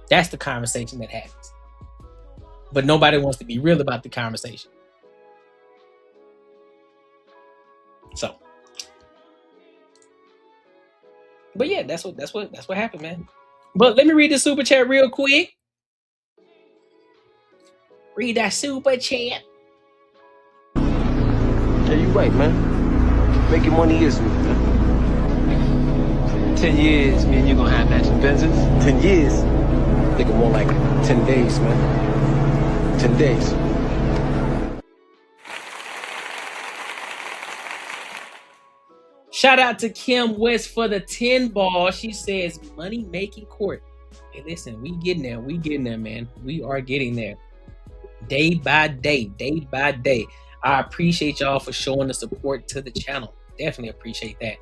That's the conversation that happens. But nobody wants to be real about the conversation. So, but yeah, that's what happened, man. But let me read the super chat real quick. Read that super chat. Yeah, you right, man. Making money is me, man. 10 years, me and you gonna have matching Benzes. 10 years. Thinking more like 10 days, man. 10 days. Shout out to Kim West for the 10 ball. She says money making court. Hey, listen, we getting there. We getting there, man. We are getting there. Day by day, day by day. I appreciate y'all for showing the support to the channel. Definitely appreciate that.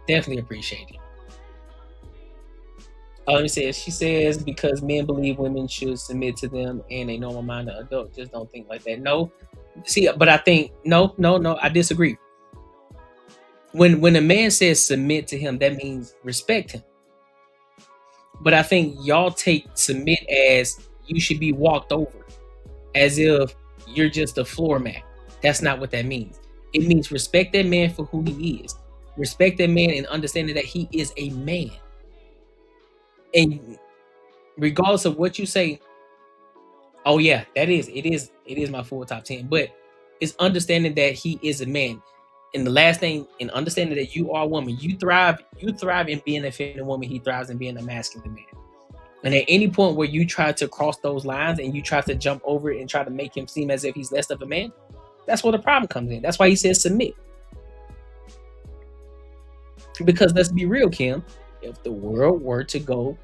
Definitely appreciate it. Let me say, she says because men believe women should submit to them and a normal-minded adult just don't think like that. No, see, but I think no, I disagree. When a man says submit to him, that means respect him. But I think y'all take submit as you should be walked over, as if you're just a floor mat. That's not what that means. It means respect that man for who he is. Respect that man and understanding that he is a man. And regardless of what you say, oh yeah, it is my full top 10. But it's understanding that he is a man. And the last thing, in understanding that you are a woman, you thrive in being a feminine woman, he thrives in being a masculine man. And at any point where you try to cross those lines and you try to jump over it and try to make him seem as if he's less of a man, that's where the problem comes in. That's why he says submit. Because let's be real, Kim, if the world were to go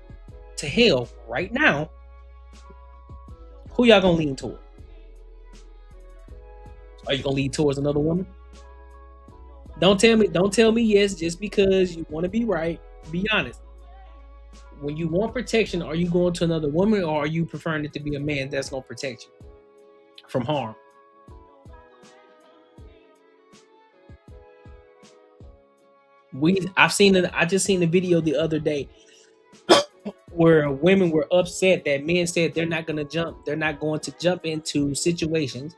to hell right now, who y'all gonna lean toward? Are you gonna lean towards another woman? Don't tell me yes just because you want to be right. Be honest. When you want protection, are you going to another woman or are you preferring it to be a man that's going to protect you from harm? I just seen the video the other day where women were upset that men said they're not going to jump into situations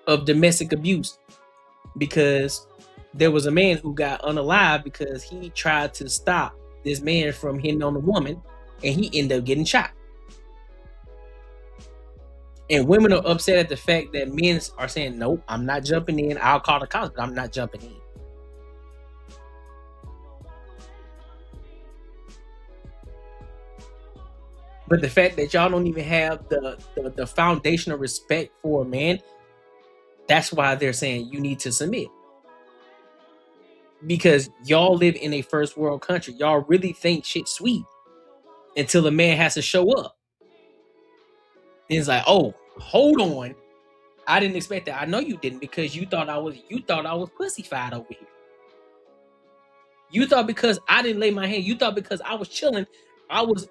of domestic abuse because there was a man who got unalived because he tried to stop this man from hitting on a woman and he ended up getting shot. And women are upset at the fact that men are saying, nope, I'm not jumping in. I'll call the cops, but I'm not jumping in. But the fact that y'all don't even have the foundational respect for a man, that's why they're saying you need to submit. Because y'all live in a first world country. Y'all really think shit's sweet until a man has to show up. And it's like, oh, hold on. I didn't expect that. I know you didn't because you thought I was pussyfied over here. You thought because I didn't lay my hand, you thought because I was chilling, I was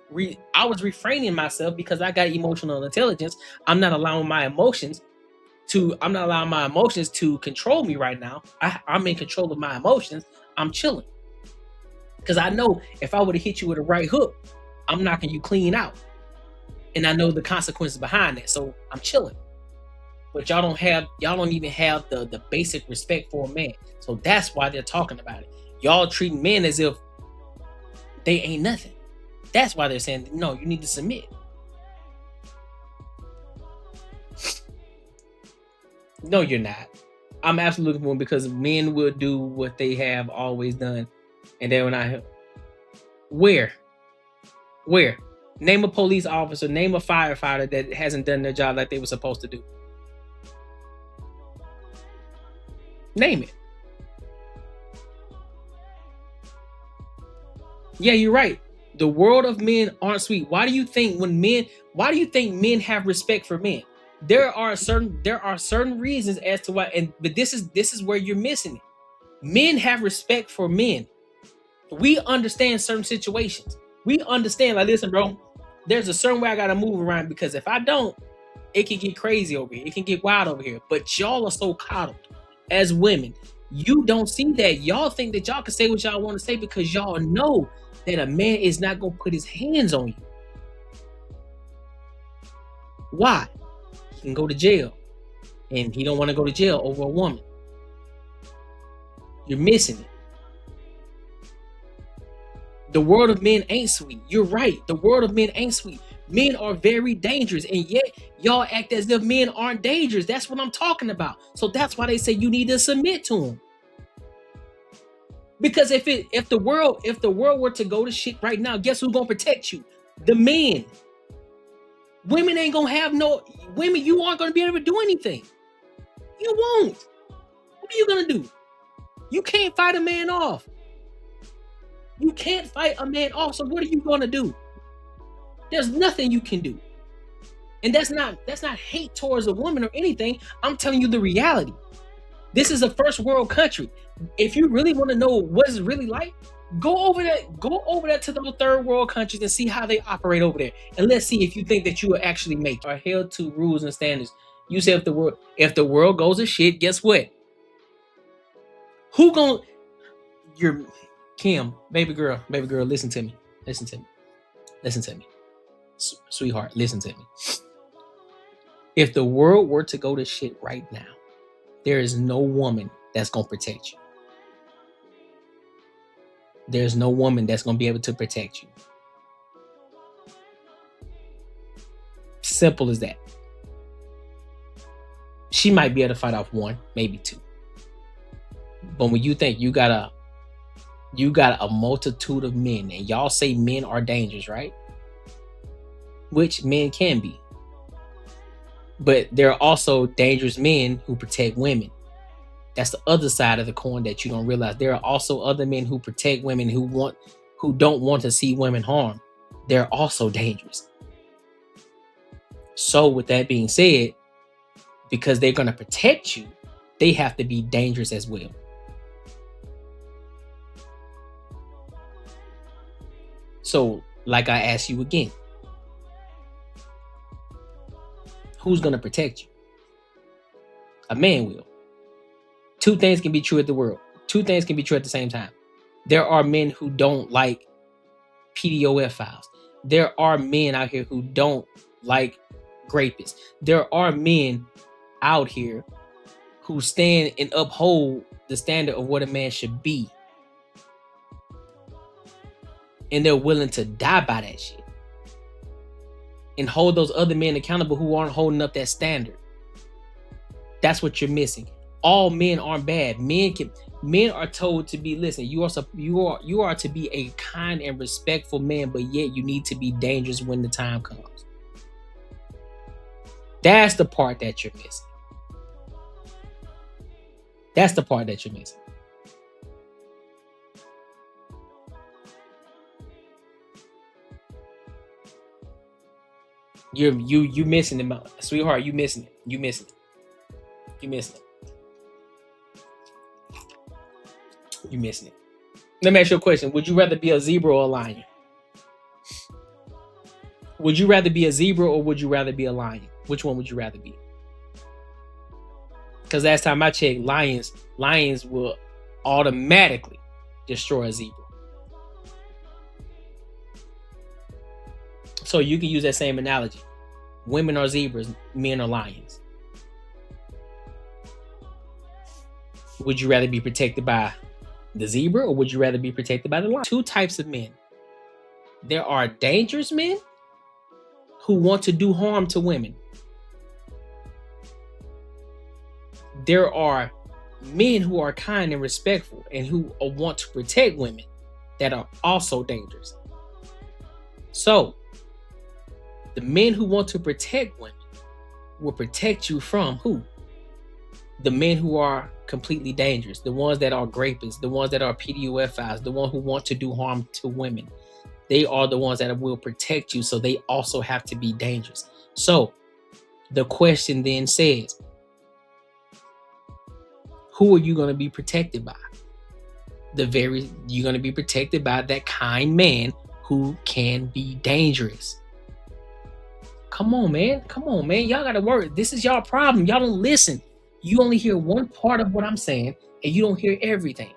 refraining myself because I got emotional intelligence. I'm not allowing my emotions to control me right now. I'm in control of my emotions. I'm chilling. Because I know if I would have hit you with a right hook, I'm knocking you clean out. And I know the consequences behind that. So I'm chilling. But y'all don't even have the basic respect for a man. So that's why they're talking about it. Y'all treating men as if they ain't nothing. That's why they're saying, no, you need to submit. No, you're not. I'm absolutely one, because men will do what they have always done. And then when where? Name a police officer, name a firefighter that hasn't done their job like they were supposed to do. Name it. Yeah, you're right. The world of men aren't sweet. Why do you think men have respect for men? There are certain reasons as to why, but this is where you're missing it. Men have respect for men. We understand certain situations. We understand, like, listen, bro, there's a certain way I gotta move around, because if I don't, it can get crazy over here. It can get wild over here. But y'all are so coddled as women. You don't see that. Y'all think that y'all can say what y'all want to say because y'all know that a man is not gonna put his hands on you. Why? He can go to jail, and he don't want to go to jail over a woman. You're missing it. The world of men ain't sweet. You're right. The world of men ain't sweet. Men are very dangerous, and yet y'all act as if men aren't dangerous. That's what I'm talking about. So that's why they say you need to submit to them. Because if the world were to go to shit right now, guess who's gonna protect you? The men. Women ain't gonna have no women. You aren't gonna be able to do anything. You won't. What are you gonna do? You can't fight a man off. You can't fight a man off. So what are you gonna do? There's nothing you can do. And that's not hate towards a woman or anything. I'm telling you the reality. This is a first world country. If you really want to know what it's really like, go over there to those third world countries and see how they operate over there. And let's see if you think that you will actually make are held to rules and standards. You say if the world goes to shit, guess what? Who gonna your Kim, baby girl, listen to me. Sweetheart, listen to me. If the world were to go to shit right now, there is no woman that's going to protect you. There's no woman that's going to be able to protect you. Simple as that. She might be able to fight off one, maybe two. But when you think you got a multitude of men, and y'all say men are dangerous, right? Which men can be. But there are also dangerous men who protect women. That's the other side of the coin that you don't realize. There are also other men who protect women who don't want to see women harm. They're also dangerous. So with that being said, because they're going to protect you, they have to be dangerous as well. So, like I ask you again, who's going to protect you? A man will. Two things can be true at the same time. There are men who don't like PDOF files. There are men out here who don't like rapists. There are men out here who stand and uphold the standard of what a man should be. And they're willing to die by that shit. And hold those other men accountable who aren't holding up that standard. That's what you're missing. All men aren't bad. Men are told to be, listen, you are to be a kind and respectful man, but yet you need to be dangerous when the time comes. That's the part that you're missing. That's the part that you're missing. You missing it, sweetheart. You missing it. You missing it. You missing it. You missing it. Let me ask you a question. Would you rather be a zebra or a lion? Would you rather be a zebra or would you rather be a lion? Which one would you rather be? Because last time I checked, lions will automatically destroy a zebra. So you can use that same analogy. Women are zebras, men are lions. Would you rather be protected by the zebra or would you rather be protected by the lion? Two types of men. There are dangerous men who want to do harm to women. There are men who are kind and respectful and who want to protect women that are also dangerous. So, the men who want to protect women will protect you from who? The men who are completely dangerous, the ones that are rapists, the ones that are pedophiles, the ones who want to do harm to women. They are the ones that will protect you, so they also have to be dangerous. So, the question then says, who are you going to be protected by? You're going to be protected by that kind man who can be dangerous. Come on, man. Come on, man. Y'all got to work. This is y'all problem. Y'all don't listen. You only hear one part of what I'm saying, and you don't hear everything.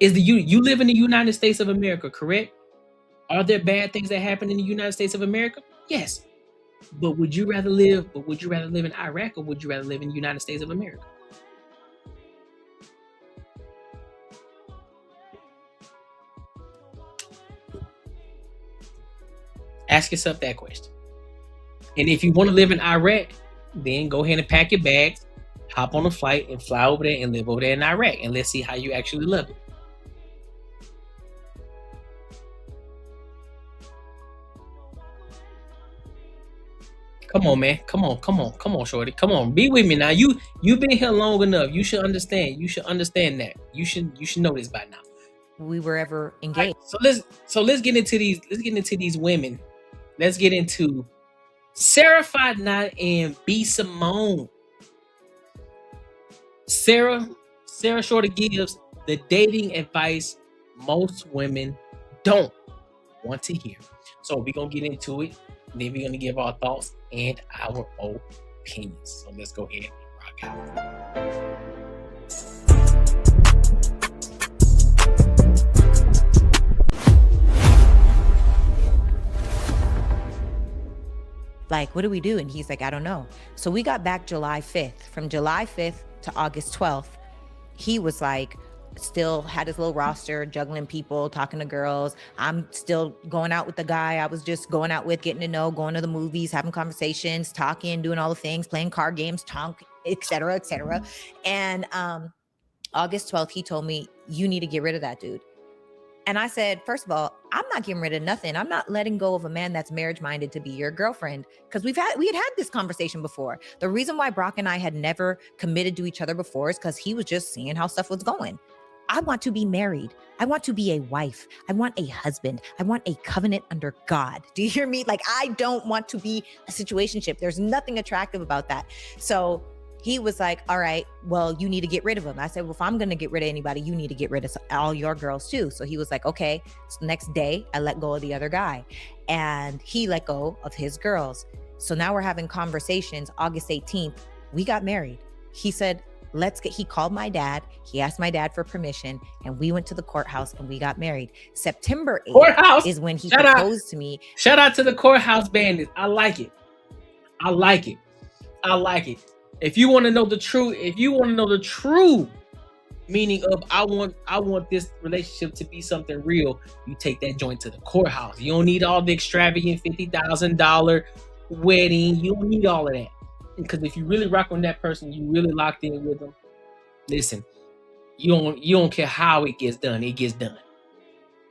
You live in the United States of America, correct? Are there bad things that happen in the United States of America? Yes. But would you rather live in Iraq or would you rather live in the United States of America? Ask yourself that question. And if you want to live in Iraq, then go ahead and pack your bags, hop on a flight, and fly over there and live over there in Iraq. And let's see how you actually love it. Come on, man. Come on, shorty. Come on. Be with me now. You've been here long enough. You should understand. You should understand that. You should know this by now. We were ever engaged. Right, so let's get into these women. Let's get into Sarah Fadnat and B. Simone. Sarah Shorter gives the dating advice most women don't want to hear. So we're gonna get into it. Then we're gonna give our thoughts and our opinions. So let's go ahead and rock out. Like, what do we do? And he's like, I don't know. So we got back July 5th. From July 5th to August 12th, he was like, still had his little roster, juggling people, talking to girls. I'm still going out with the guy I was just going out with, getting to know, going to the movies, having conversations, talking, doing all the things, playing card games, et cetera, et cetera. And August 12th, he told me, you need to get rid of that dude. And I said, first of all, I'm not getting rid of nothing. I'm not letting go of a man that's marriage-minded to be your girlfriend, because we had had this conversation before. The reason why Brock and I had never committed to each other before is because he was just seeing how stuff was going. I want to be married. I want to be a wife. I want a husband. I want a covenant under God. Do you hear me? Like, I don't want to be a situationship. There's nothing attractive about that. So he was like, all right, well, you need to get rid of him. I said, well, if I'm going to get rid of anybody, you need to get rid of all your girls too. So he was like, okay. So next day I let go of the other guy and he let go of his girls. So now we're having conversations. August 18th, we got married. He said, he called my dad. He asked my dad for permission and we went to the courthouse and we got married. September 8th is when he proposed to me. Shout out to the courthouse bandits. I like it. I like it. I like it. If you want to know the true meaning of I want this relationship to be something real, you take that joint to the courthouse. You don't need all the extravagant $50,000 wedding. You don't need all of that. Because if you really rock on that person, you really locked in with them. Listen, you don't care how it gets done. It gets done.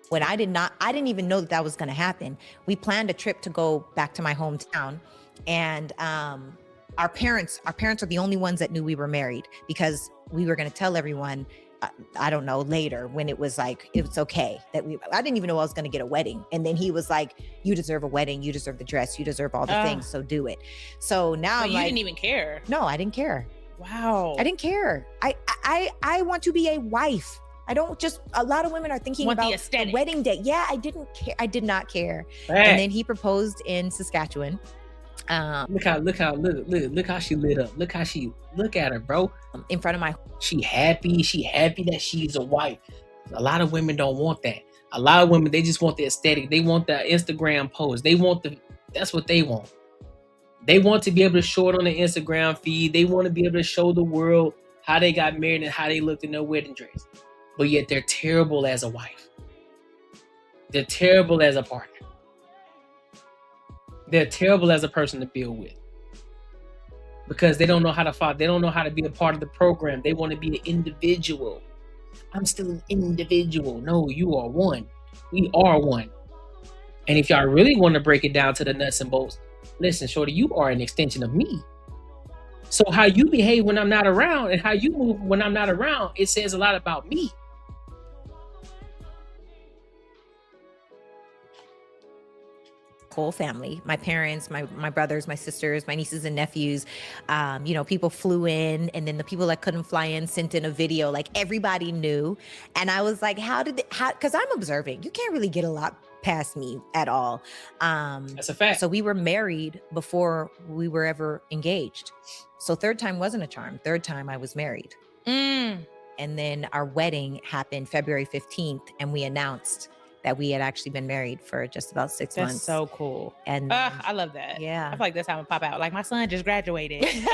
When I didn't even know that was going to happen. We planned a trip to go back to my hometown, and our parents are the only ones that knew we were married, because we were going to tell everyone, I don't know, later when it was like, it was okay that I didn't even know I was going to get a wedding. And then he was like, you deserve a wedding. You deserve the dress. You deserve all the things. So do it. So now you didn't even care. No, I didn't care. Wow. I didn't care. I want to be a wife. I don't just, a lot of women are thinking about the wedding day. Yeah, I didn't care. I did not care. Right. And then he proposed in Saskatchewan. Look how she lit up. Look at her, bro. In front of my, she happy that she's a wife. A lot of women don't want that. A lot of women, they just want the aesthetic. They want the Instagram post. That's what they want. They want to be able to show it on the Instagram feed. They want to be able to show the world how they got married and how they looked in their wedding dress. But yet they're terrible as a wife. They're terrible as a partner. They're terrible as a person to build with. Because they don't know how to follow. They don't know how to be a part of the program. They want to be an individual. I'm still an individual. No, you are one. We are one. And if y'all really want to break it down to the nuts and bolts, listen, shorty, you are an extension of me. So how you behave when I'm not around and how you move when I'm not around, it says a lot about me. Whole family, my parents, my brothers, my sisters, my nieces and nephews, you know, people flew in, and then the people that couldn't fly in sent in a video. Like, everybody knew. And I was like, because I'm observing, you can't really get a lot past me at all. That's a fact. So we were married before we were ever engaged. So third time wasn't a charm. Third time I was married. And then our wedding happened February 15th, and we announced that we had actually been married for just about 6 months. That's so cool. And I love that. Yeah. I feel like that's how I'm gonna pop out. Like, my son just graduated. Period.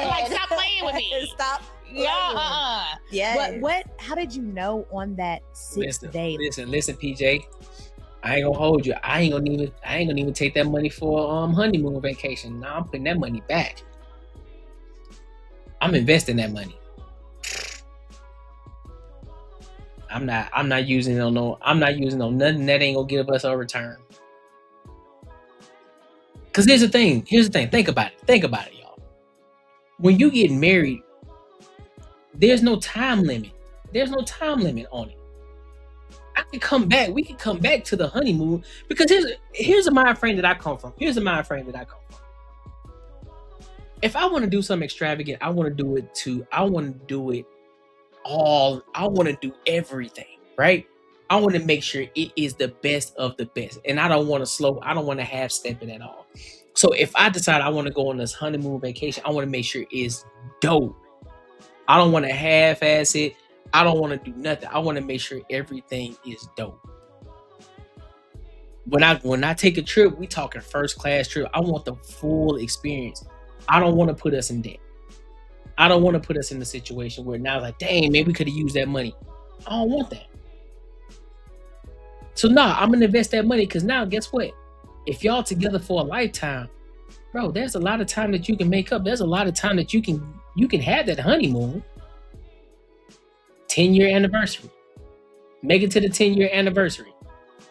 Like, stop playing with me. Stop. Yeah. Yes. How did you know on that sixth day? Listen, PJ. I ain't gonna hold you. I ain't gonna even take that money for honeymoon vacation. No, I'm putting that money back. I'm investing that money. I'm not using it on nothing that ain't gonna give us a return. Cause here's the thing. Think about it, y'all. When you get married, there's no time limit. There's no time limit on it. We can come back to the honeymoon, because here's a mind frame that I come from. If I want to do something extravagant, I want to do everything, right? I want to make sure it is the best of the best. And I don't want to half step it at all. So if I decide I want to go on this honeymoon vacation, I want to make sure it's dope. I don't want to half ass it. I don't want to do nothing. I want to make sure everything is dope. When I take a trip, we talking first class trip. I want the full experience. I don't want to put us in debt. I don't want to put us in a situation where now it's like, dang, maybe we could have used that money. I don't want that. So I'm going to invest that money, because now guess what? If y'all together for a lifetime, bro, there's a lot of time that you can make up. There's a lot of time that you can have that honeymoon. 10-year anniversary. Make it to the 10-year anniversary.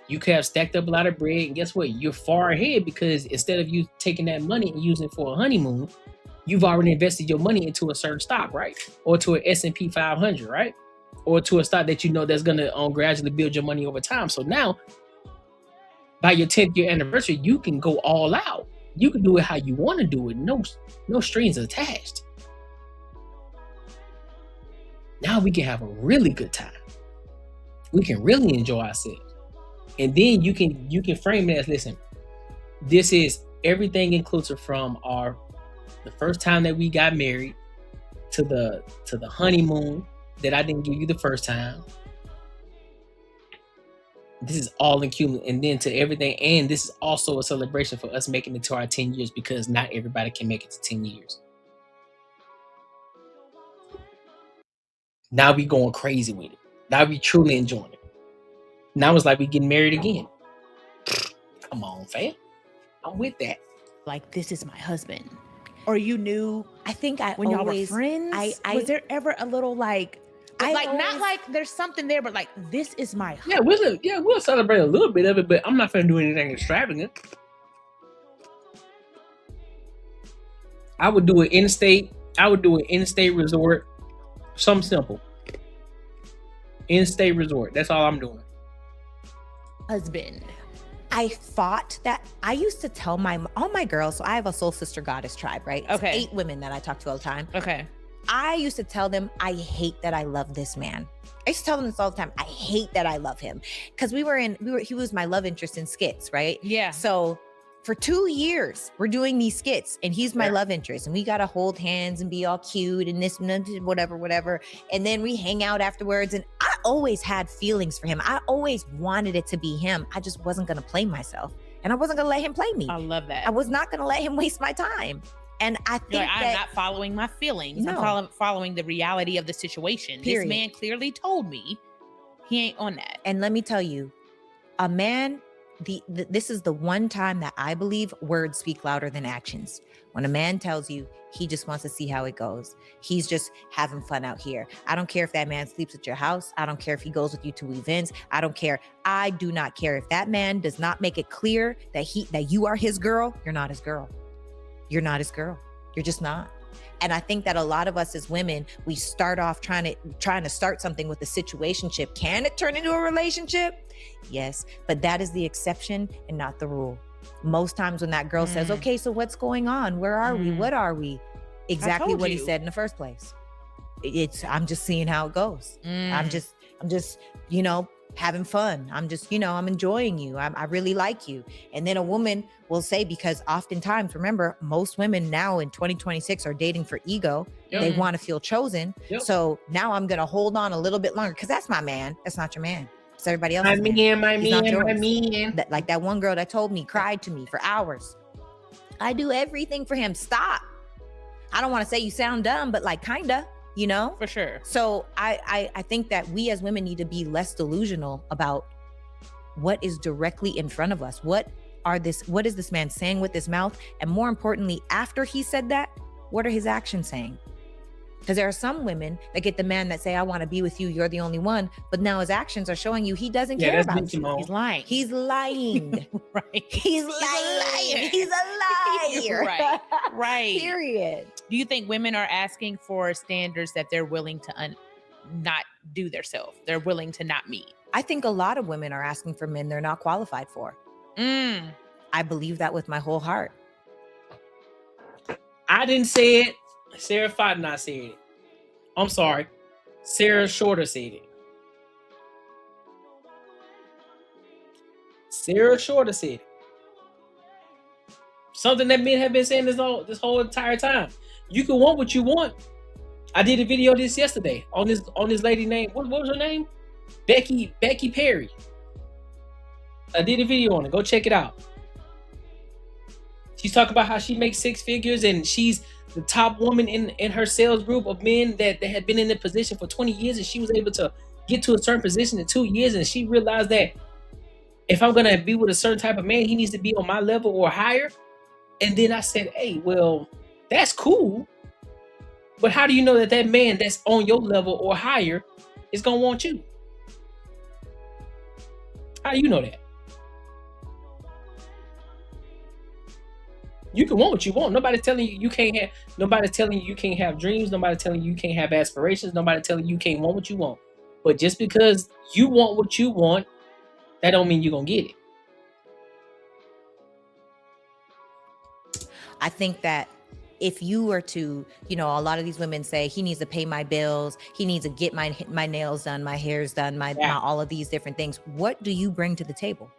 You could have stacked up a lot of bread, and guess what? You're far ahead, because instead of you taking that money and using it for a honeymoon, you've already invested your money into a certain stock, right? Or to an S&P 500, right? Or to a stock that you know that's going to gradually build your money over time. So now, by your 10th year anniversary, you can go all out. You can do it how you want to do it. No strings attached. Now we can have a really good time. We can really enjoy ourselves. And then you can frame it as, listen, this is everything inclusive from the first time that we got married to the honeymoon that I didn't give you the first time. This is all included, and then to everything. And this is also a celebration for us making it to our 10 years, because not everybody can make it to 10 years. Now we going crazy with it. Now we truly enjoying it. Now it's like we getting married again. Come on, fam. I'm with that. Like, this is my husband. Or you knew, I think when y'all were friends, was there ever a little not like there's something there, but like, this is my husband. We'll celebrate a little bit of it, but I'm not gonna do anything extravagant. I would do an in-state resort. Something simple. In-state resort. That's all I'm doing. Husband. I thought that I used to tell all my girls, so I have a soul sister goddess tribe, right? It's Okay. 8 women that I talk to all the time. Okay. I used to tell them, I hate that I love this man. I used to tell them this all the time. I hate that I love him. Because he was my love interest in skits, right? Yeah. So For 2 years, we're doing these skits, and he's my love interest, and we gotta hold hands and be all cute and this and whatever. And then we hang out afterwards, and I always had feelings for him. I always wanted it to be him. I just wasn't gonna play myself, and I wasn't gonna let him play me. I love that. I was not gonna let him waste my time. And I think I'm not following my feelings. No. I'm following the reality of the situation. Period. This man clearly told me he ain't on that. And let me tell you, a man, this is the one time that I believe words speak louder than actions. When a man tells you he just wants to see how it goes, he's just having fun out here. I don't care if that man sleeps at your house. I don't care if he goes with you to events. I don't care. I do not care. If that man does not make it clear that you are his girl, you're not his girl. You're not his girl. You're just not. And I think that a lot of us as women, we start off trying to start something with a situationship. Can it turn into a relationship? Yes, but that is the exception and not the rule. Most times when that girl says, okay, so what's going on? Where are we? What are we? Exactly what he said in the first place. I'm just seeing how it goes. I'm just, having fun. I'm just, I'm enjoying you. I really like you. And then a woman will say, because oftentimes, remember, most women now in 2026 are dating for ego. Yep. They want to feel chosen. Yep. So now I'm going to hold on a little bit longer because that's my man. That's not your man. It's everybody else. My man. Like that one girl that told me, cried to me for hours. I do everything for him. Stop. I don't want to say you sound dumb, but like kinda. For sure. So I think that we as women need to be less delusional about what is directly in front of us. What is this man saying with his mouth? And more importantly, after he said that, what are his actions saying? Because there are some women that get the man that say, I want to be with you, you're the only one. But now his actions are showing you he doesn't care about you. He's lying. He's lying. Right. He's lying. He's a liar. Right. Period. Do you think women are asking for standards that they're willing to not do themselves? They're willing to not meet? I think a lot of women are asking for men they're not qualified for. I believe that with my whole heart. I didn't say it. Sarah Fodden said it. I'm sorry. Sarah Shorter said it. Sarah Shorter said it. Something that men have been saying this whole entire time. You can want what you want. I did a video this yesterday on this lady named, what was her name? Becky Perry. I did a video on it. Go check it out. She's talking about how she makes 6 figures and she's the top woman in her sales group of men that had been in the position for 20 years, and she was able to get to a certain position in 2 years, and she realized that if I'm gonna be with a certain type of man, he needs to be on my level or higher. And then I said, hey, well, that's cool, but how do you know that man that's on your level or higher is gonna want you? How do you know that? You can want what you want. Nobody's telling you you can't have. Nobody's telling you you can't have dreams. Nobody's telling you you can't have aspirations. Nobody's telling you you can't want what you want. But just because you want what you want, that don't mean you're gonna get it. I think that if you were to, a lot of these women say he needs to pay my bills, he needs to get my nails done, my hair's done, my all of these different things. What do you bring to the table?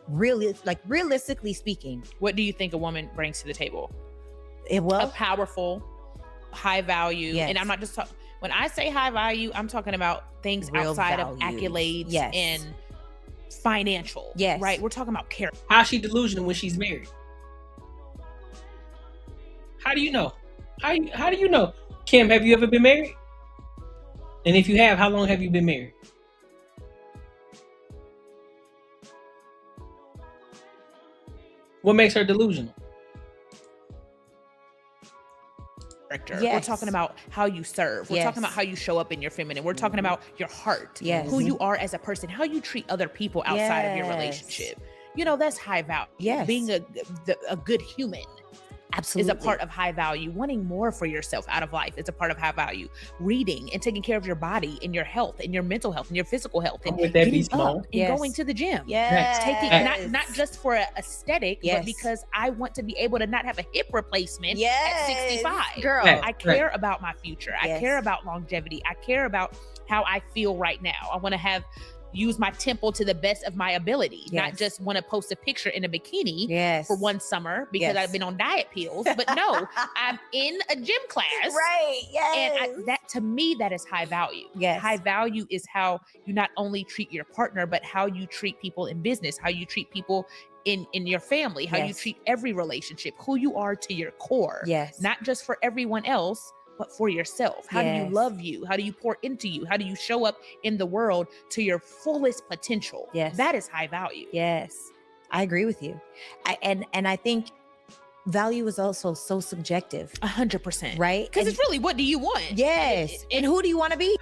Realistically speaking, what do you think a woman brings to the table? A powerful, high value. Yes. And I'm not just talking, when I say high value, I'm talking about things Real outside values. of accolades Yes. and financial. Yes. Right? We're talking about character. How's she delusional when she's married? How do you know? How do you know? Kim, have you ever been married? And if you have, how long have you been married? What makes her delusional? Character. Yes. We're talking about how you serve. We're Yes. talking about how you show up in your feminine. We're talking about your heart. Yes. Who you are as a person, how you treat other people outside of your Yes. relationship. That's high value. Yes. Being a good human. Absolutely. Is a part of high value. Wanting more for yourself out of life is a part of high value. Reading and taking care of your body and your health and your mental health and your physical health and With that getting beast up mode. and Yes. going to the gym. Yes. Taking not just for aesthetic, Yes. but because I want to be able to not have a hip replacement at 65. Girl. I care about my future. I Yes. care about longevity. I care about how I feel right now. I want to have use my temple to the best of my ability, not Yes. just want to post a picture in a bikini Yes. for one summer because Yes. I've been on diet pills. But no, I'm in a gym class. Right. Yes. And that, to me, that is high value. Yes. High value is how you not only treat your partner, but how you treat people in business, how you treat people in your family, how you Yes. treat every relationship, who you are to your core. Yes. Not just for everyone else, but for yourself. How do you Yes. love you? How do you pour into you? How do you show up in the world to your fullest potential? Yes. That is high value. Yes, I agree with you. And I think value is also so subjective, 100%. right? Because And- it's really, what do you want? yes. And who do you want to be?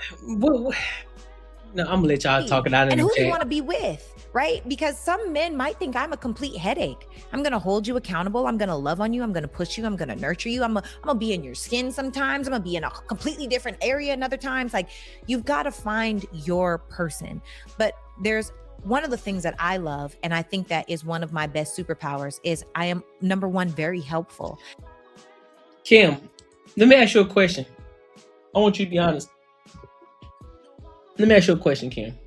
No, I'm gonna let y'all talk it out in And the who do you chat. want to be with? Right? Because some men might think I'm a complete headache. I'm gonna hold you accountable. I'm gonna love on you. I'm gonna push you. I'm gonna nurture you. I'm gonna be in your skin sometimes. I'm gonna be in a completely different area and other times. Like, you've got to find your person. But there's one of the things that I love, and I think that is one of my best superpowers, is I am, number one, very helpful. Kim, let me ask you a question. I want you to be honest. Let me ask you a question, Kim.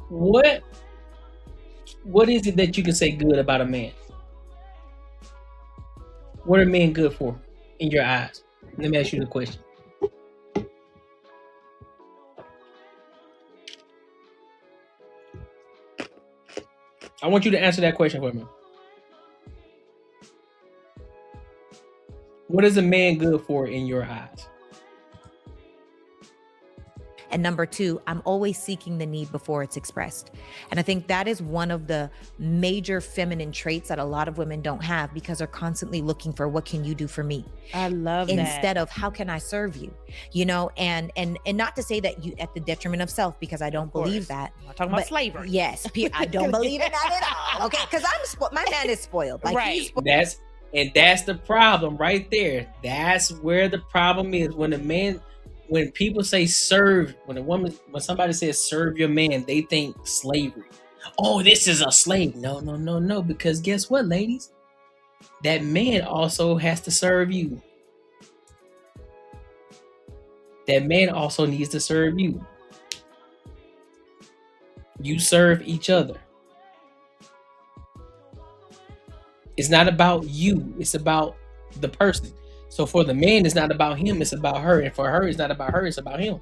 What is it that you can say good about a man? What are men good for in your eyes? Let me ask you the question. I want you to answer that question for me. What is a man good for in your eyes? And number two, I'm always seeking the need before it's expressed. And I think that is one of the major feminine traits that a lot of women don't have, because they're constantly looking for, what can you do for me? I love that. Instead of, how can I serve you? You know, and not to say that you at the detriment of self, because I don't believe that. I'm not talking about But slavery. Yes, I don't believe in that at all. Okay, because my man is spoiled. Like, Right. he's spoiled. That's the problem right there. That's where the problem is. When people say serve, when somebody says serve your man, they think slavery. Oh, this is a slave. No. Because guess what, ladies? That man also has to serve you. That man also needs to serve you. You serve each other. It's not about you. It's about the person. So for the man, it's not about him, it's about her. And for her, it's not about her, it's about him.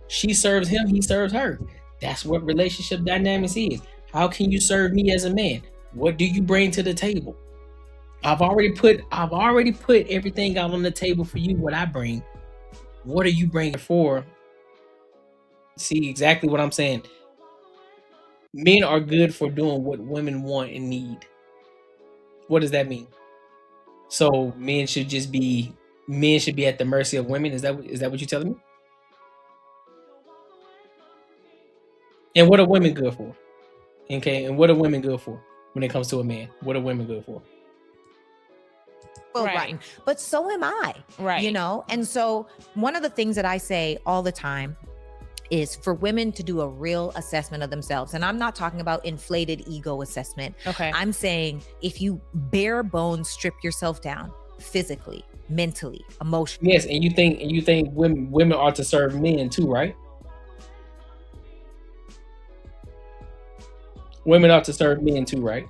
She serves him, he serves her. That's what relationship dynamics is. How can you serve me as a man? What do you bring to the table? I've already put everything out on the table for you, what I bring. What are you bringing for? See exactly what I'm saying. Men are good for doing what women want and need. What does that mean? So men should be at the mercy of women. Is that what you're telling me? And what are women good for? Okay, and what are women good for when it comes to a man? What are women good for? Well, Right. right. But so am I. Right. You know? And so one of the things that I say all the time is for women to do a real assessment of themselves. And I'm not talking about inflated ego assessment. Okay. I'm saying, if you bare bones strip yourself down physically, mentally, emotionally. Yes, and you think women are to serve men too, right? Women are to serve men too, right?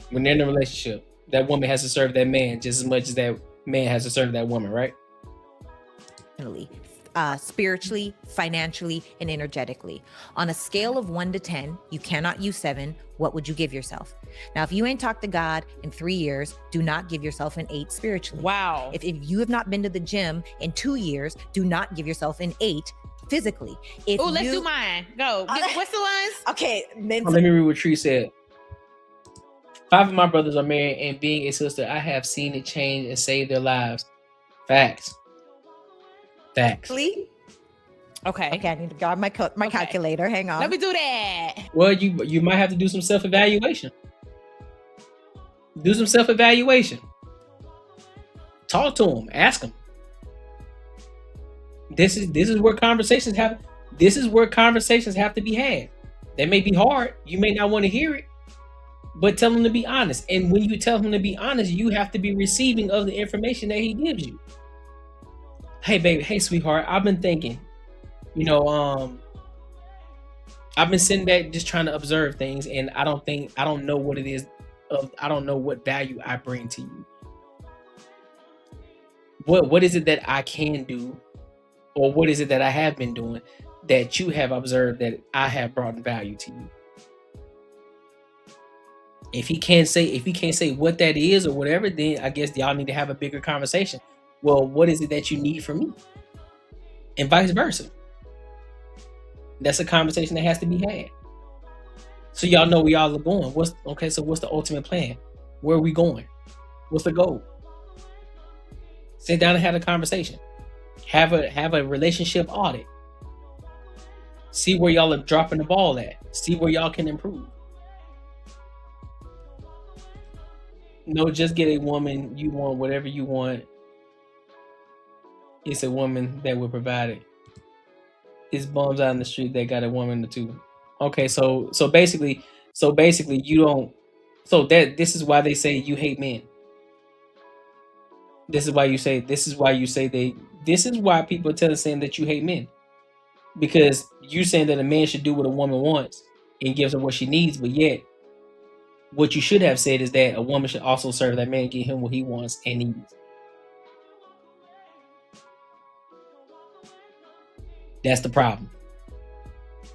When they're in a relationship, that woman has to serve that man just as much as that man has to serve that woman, right? Spiritually, financially, and energetically. On a scale of 1 to 10, you cannot use 7. What would you give yourself? Now, if you ain't talked to God in 3 years, do not give yourself an 8 spiritually. Wow. If you have not been to the gym in 2 years, do not give yourself an 8 physically. Oh, let's do mine. Go. What's the ones? Okay. Let me read what Tree said. 5 of my brothers are married, and being a sister, I have seen it change and save their lives. Facts. Okay. Okay, I need to grab my calculator. Hang on. Let me do that. Well, you might have to do some self-evaluation. Do some self-evaluation. Talk to them. Ask them. This is where conversations have. This is where conversations have to be had. They may be hard. You may not want to hear it, but tell them to be honest. And when you tell him to be honest, you have to be receiving of the information that he gives you. Hey, baby. Hey, sweetheart. I've been thinking. You know, I've been sitting back just trying to observe things, and I don't know what it is. I don't know what value I bring to you. What is it that I can do, or what is it that I have been doing that you have observed that I have brought value to you? If he can't say what that is or whatever, then I guess y'all need to have a bigger conversation. Well, what is it that you need from me? And vice versa. That's a conversation that has to be had. So y'all know where y'all are going. So what's the ultimate plan? Where are we going? What's the goal? Sit down and have a conversation. Have a relationship audit. See where y'all are dropping the ball at. See where y'all can improve. No, just get a woman you want, whatever you want. It's a woman that will provide it. It's bums out in the street that got a woman or two. Okay, so basically you don't. So this is why they say you hate men. This is why people are saying that you hate men, because you saying that a man should do what a woman wants and gives her what she needs, but yet what you should have said is that a woman should also serve that man, get him what he wants and needs. That's the problem.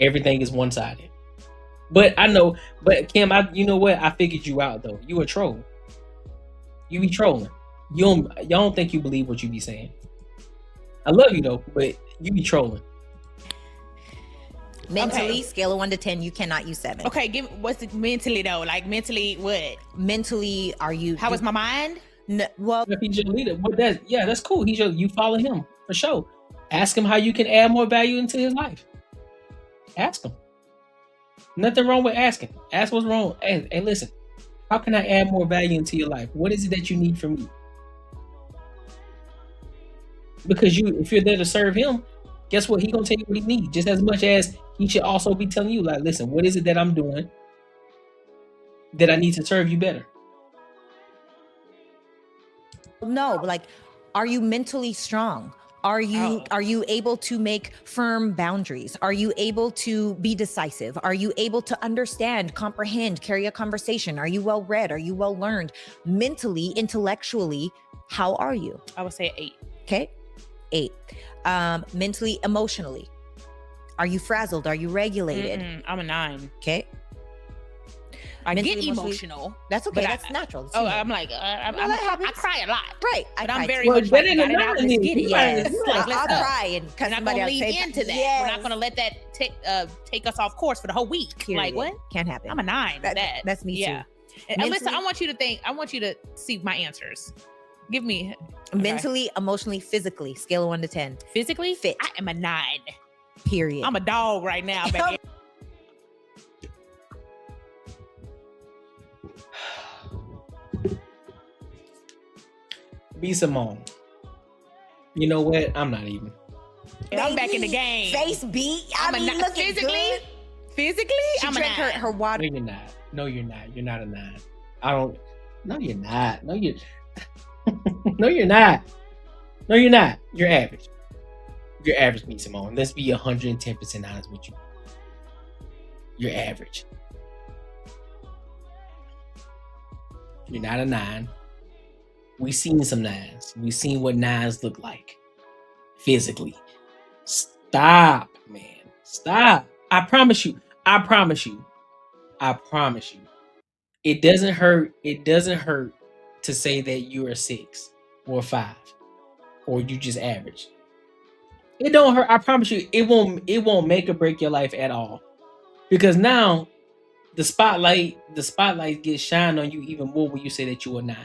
Everything is one-sided. But I know, Kim, you know what? I figured you out though. You a troll. You be trolling. Y'all don't think you believe what you be saying. I love you though, but you be trolling. Mentally, scale of 1 to 10, you cannot use 7. Okay, what's it mentally though? Like mentally, what? Mentally, are you? How is my mind? No, well, if he's your leader, that's cool. You follow him for sure. Ask him how you can add more value into his life. Ask him. Nothing wrong with asking. Ask what's wrong. Hey, listen. How can I add more value into your life? What is it that you need from me? Because if you're there to serve him, guess what? He's gonna tell you what he needs, just as much as he should also be telling you, like, listen, what is it that I'm doing that I need to serve you better? No, like, are you mentally strong? Are you able to make firm boundaries? Are you able to be decisive? Are you able to understand, comprehend, carry a conversation? Are you well read? Are you well learned? Mentally, intellectually, how are you? I would say 8. Okay, 8. Mentally, emotionally, are you frazzled? Are you regulated? I'm a 9. Okay. I get emotional. That's okay. That's natural. I'm like, I cry a lot. Right. But I'm very much like, got it out, let's get it. Yes. Like, I'll cry and we're not going to lean into that. Yes. We're not going to let that take us off course for the whole week. Period. Like, what? Can't happen. I'm a 9 with that. That's me too. And listen, I want you to see my answers. Give me. Mentally, emotionally, physically, scale of 1 to 10. Physically? Fit. I am a 9. Period. I'm a dog right now, baby. B. Simone. You know what? I'm not even. I'm back in the game. Face beat. I mean, looking physically. Physically, she drank her water. No, you're not. No, you're not. You're not a 9. I don't. No, you're not. No, you're. No, you're not. No, you're not. You're average. You're average, B. Simone. Let's be 110% honest with you. You're average. You're not a 9. We've seen some 9s. We've seen what 9s look like physically. Stop, man. Stop. I promise you. It doesn't hurt. It doesn't hurt to say that you're a 6 or a 5 or you just average. It don't hurt. I promise you, it won't make or break your life at all. Because now the spotlight gets shined on you even more when you say that you're a 9.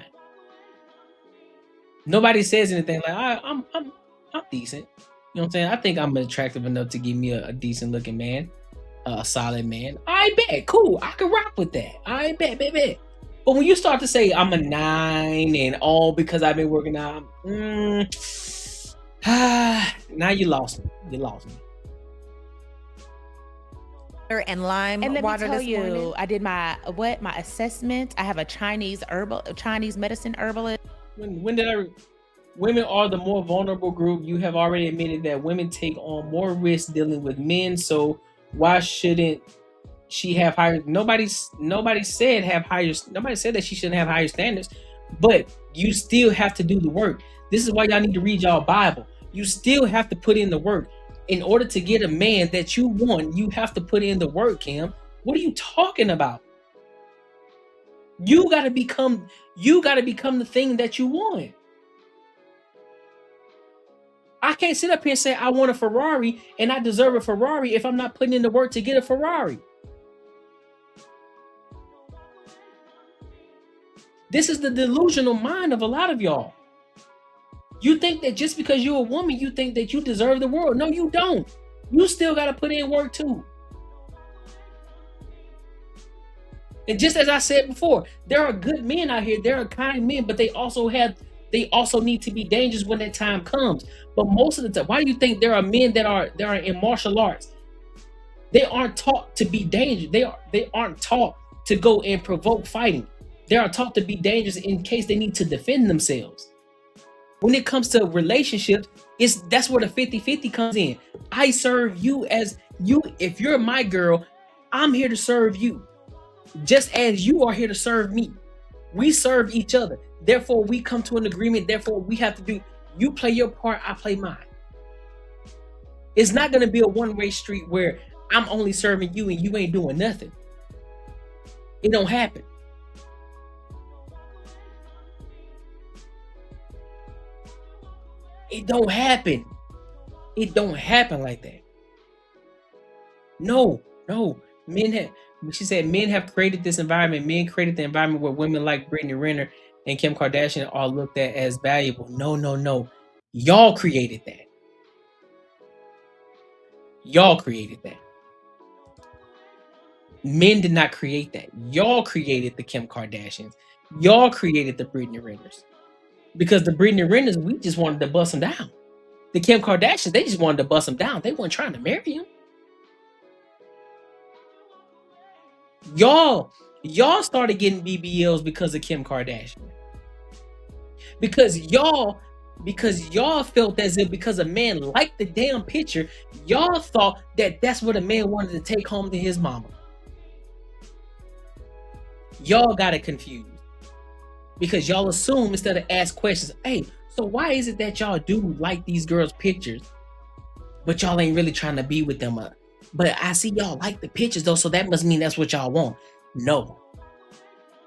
Nobody says anything like, I'm decent. You know what I'm saying? I think I'm attractive enough to give me a decent looking man, a solid man. I bet, cool. I can rock with that. I bet. But when you start to say I'm a 9 and all because I've been working out, now you lost me. And lime and let water me tell this you, morning. I did my assessment. I have a Chinese medicine herbalist. When did I? women are the more vulnerable group. You have already admitted that women take on more risks dealing with men. So why shouldn't she have higher? Nobody said that she shouldn't have higher standards, but you still have to do the work. This is why y'all need to read y'all Bible. You still have to put in the work. In order to get a man that you want, you have to put in the work, Kim. What are you talking about? You gotta become the thing that you want. I can't sit up here and say I want a Ferrari and I deserve a Ferrari if I'm not putting in the work to get a Ferrari. This is the delusional mind of a lot of y'all. You think that just because you're a woman, you think that you deserve the world. No, you don't. You still got to put in work too. And just as I said before, there are good men out here. There are kind men, but they also need to be dangerous when that time comes. But most of the time, why do you think there are men that are in martial arts? They aren't taught to be dangerous. They aren't taught to go and provoke fighting. They are taught to be dangerous in case they need to defend themselves. When it comes to relationships, that's where the 50-50 comes in. I serve you as you. If you're my girl, I'm here to serve you. Just as you are here to serve me. We serve each other. Therefore, we come to an agreement. Therefore, we have to do, you play your part, I play mine. It's not going to be a one-way street where I'm only serving you and you ain't doing nothing. It don't happen. It don't happen. It don't happen like that. No. She said men have created this environment. Men created the environment where women like Brittany Renner and Kim Kardashian are looked at as valuable. No. Y'all created that. Y'all created that. Men did not create that. Y'all created the Kim Kardashians. Y'all created the Brittany Renners. Because the Brittany Renners, we just wanted to bust them down. The Kim Kardashians, they just wanted to bust them down. They weren't trying to marry him. Y'all started getting BBLs because of Kim Kardashian. Because y'all felt as if because a man liked the damn picture, y'all thought that that's what a man wanted to take home to his mama. Y'all got it confused. Because y'all assume instead of ask questions, hey, so why is it that y'all do like these girls' pictures, but y'all ain't really trying to be with them? But I see y'all like the pictures though, so that must mean that's what y'all want. No.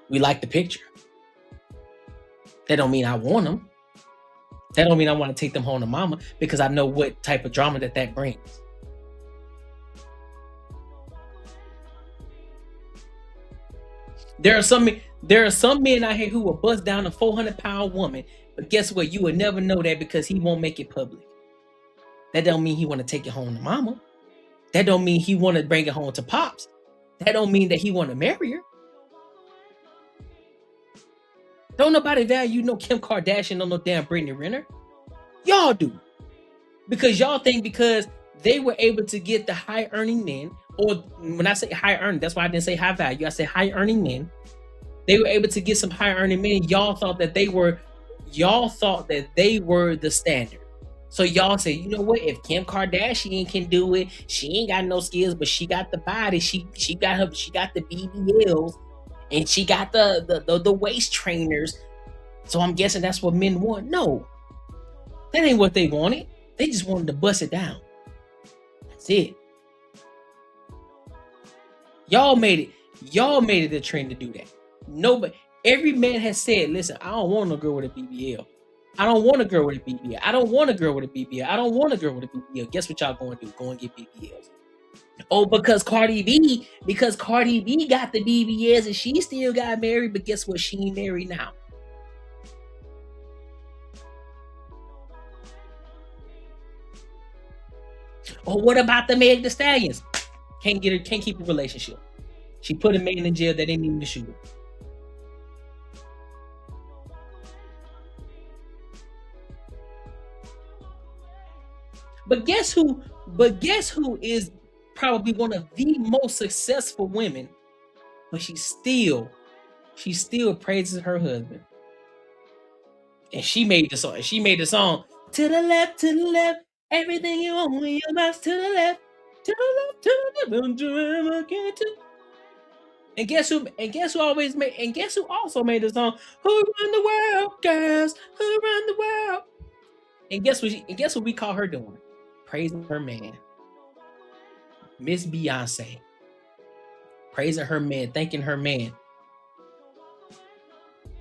We like the picture. That don't mean I want them. That don't mean I want to take them home to mama, because I know what type of drama that brings. There are some men out here who will bust down a 400-pound woman, but guess what? You would never know that because he won't make it public. That don't mean he want to take it home to mama. That don't mean he want to bring it home to pops. That don't mean that he want to marry her. Don't nobody value no Kim Kardashian or no damn Brittany Renner. Y'all do. Because y'all think because they were able to get the high earning men, or when I say high earning, that's why I didn't say high value. I said high earning men. They were able to get some high earning men. Y'all thought that they were the standard. So y'all say, you know what? If Kim Kardashian can do it, she ain't got no skills, but she got the body. She got the BBLs, and she got the waist trainers. So I'm guessing that's what men want. No, that ain't what they wanted. They just wanted to bust it down. That's it. Y'all made it a trend to do that. Nobody, every man has said, listen, I don't want a girl with a BBL. I don't want a girl with a BBL. I don't want a girl with a BBL. I don't want a girl with a BBL. Guess what y'all going to do? Go and get BBLs. Oh, because Cardi B got the BBLs and she still got married, but guess what? She ain't married now. Or what about the Meg Thee Stallions? Can't keep a relationship. She put a man in jail that didn't even shoot her. But guess who is probably one of the most successful women, but she still praises her husband. And she made the song. To the left, everything you want when your mouth to the left, to the left, to the left. Don't you ever get to. And guess who? And guess who also made the song? Who run the world, girls? Who run the world? And guess what we call her doing? Praising her man, Miss Beyonce. Praising her man, thanking her man,